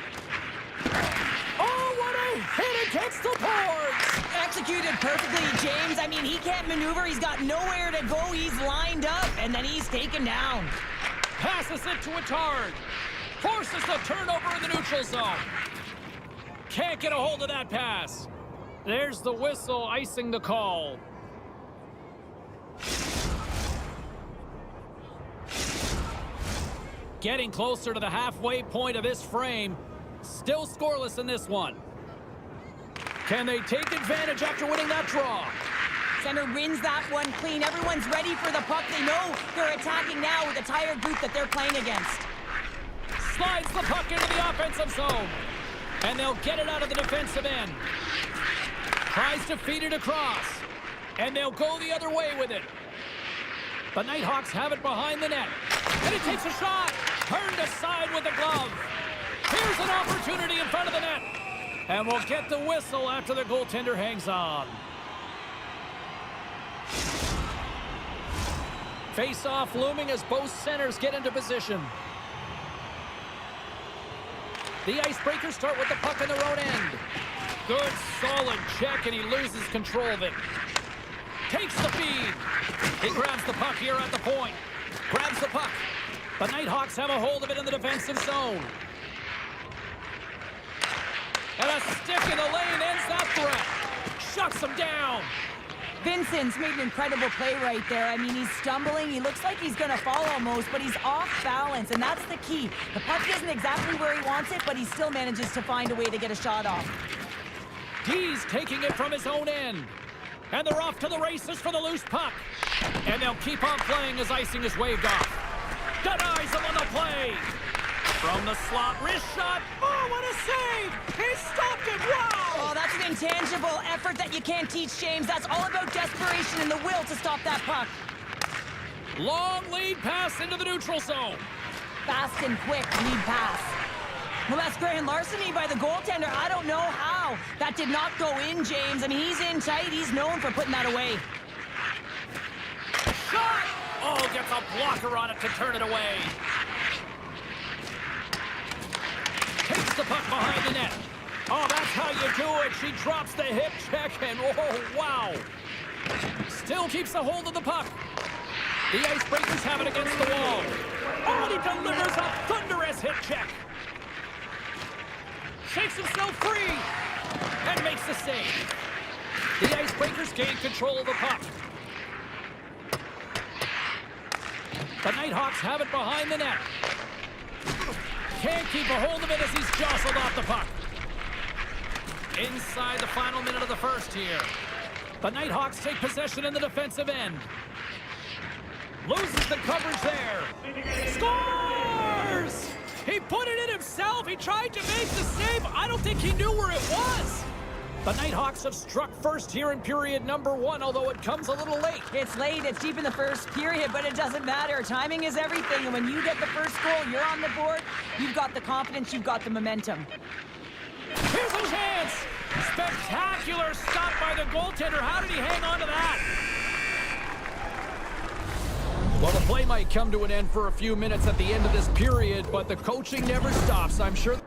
Oh, what a hit against the boards! Executed perfectly, James. I mean, he can't maneuver. He's got nowhere to go. He's lined up, and then he's taken down. Passes it to Attard. Forces the turnover in the neutral zone. Can't get a hold of that pass. There's the whistle icing the call. Getting closer to the halfway point of this frame. Still scoreless in this one. Can they take advantage after winning that draw? Center wins that one clean. Everyone's ready for the puck. They know they're attacking now with a tired group that they're playing against. Slides the puck into the offensive zone. And they'll get it out of the defensive end. Tries to feed it across. And they'll go the other way with it. The Nighthawks have it behind the net. And he takes a shot. Turned aside with the glove. Here's an opportunity in front of the net. And we'll get the whistle after the goaltender hangs on. Face-off looming as both centers get into position. The Icebreakers start with the puck in their own end. Good, solid check, and he loses control of it. Takes the feed. He grabs the puck here at the point. Grabs the puck. The Nighthawks have a hold of it in the defensive zone. And a stick in the lane ends that threat. Shuts him down. Vincent's made an incredible play right there. I mean, he's stumbling. He looks like he's going to fall almost, but he's off balance, and that's the key. The puck isn't exactly where he wants it, but he still manages to find a way to get a shot off. He's taking it from his own end. And they're off to the races for the loose puck. And they'll keep on playing as icing is waved off. Denies him on the play. From the slot, wrist shot. Oh, what a save! He stopped it. Wow! Oh, that's an intangible effort that you can't teach, James. That's all about desperation and the will to stop that puck. Long lead pass into the neutral zone. Fast and quick lead pass. Well, that's grand larceny by the goaltender. I don't know how. That did not go in, James. I mean, he's in tight. He's known for putting that away. Shot! Oh, gets a blocker on it to turn it away. Takes the puck behind the net. Oh, that's how you do it. She drops the hip check, and oh, wow. Still keeps a hold of the puck. The Icebreakers have it against the wall. Oh, he delivers a thunderous hip check. Shakes himself free and makes the save. The Icebreakers gain control of the puck. The Nighthawks have it behind the net. Can't keep a hold of it as he's jostled off the puck. Inside the final minute of the first here. The Nighthawks take possession in the defensive end. Loses the coverage there. Scores! He put it in himself. He tried to make the save. I don't think he knew where it was. The Nighthawks have struck first here in period number 1, although it comes a little late. It's late, it's deep in the first period, but it doesn't matter. Timing is everything, and when you get the first goal, you're on the board, you've got the confidence, you've got the momentum. Here's a chance! Spectacular stop by the goaltender. How did he hang on to that? Well, the play might come to an end for a few minutes at the end of this period, but the coaching never stops. I'm sure...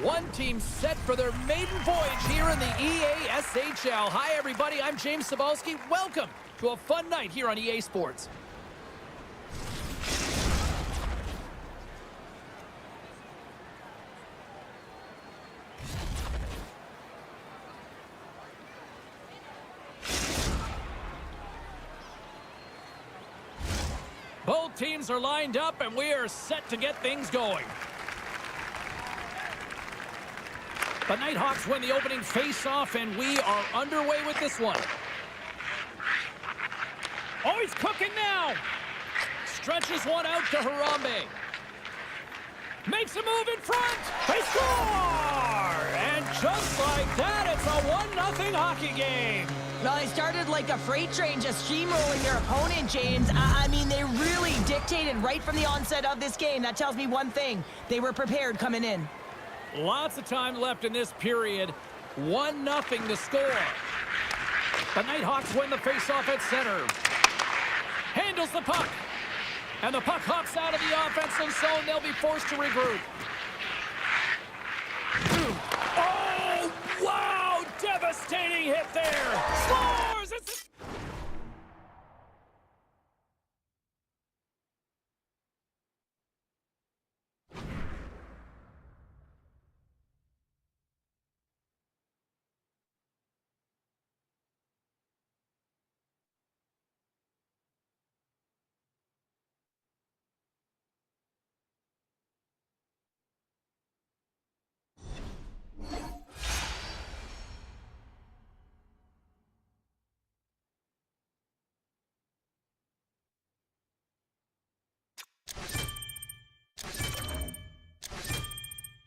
One team set for their maiden voyage here in the EASHL. Hi, everybody. I'm James Cebulski. Welcome to a fun night here on EA Sports. Both teams are lined up, and we are set to get things going. The Nighthawks win the opening face-off, and we are underway with this one. Oh, he's cooking now! Stretches one out to Harambe. Makes a move in front! They score! And just like that, it's a 1-0 hockey game. Well, they started like a freight train, just steamrolling their opponent, James. I mean, they really dictated right from the onset of this game. That tells me one thing. They were prepared coming in. Lots of time left in this period. 1-0 to score. The Nighthawks win the faceoff at center. Handles the puck. And the puck hops out of the offensive zone. They'll be forced to regroup. Oh, wow! Devastating hit there.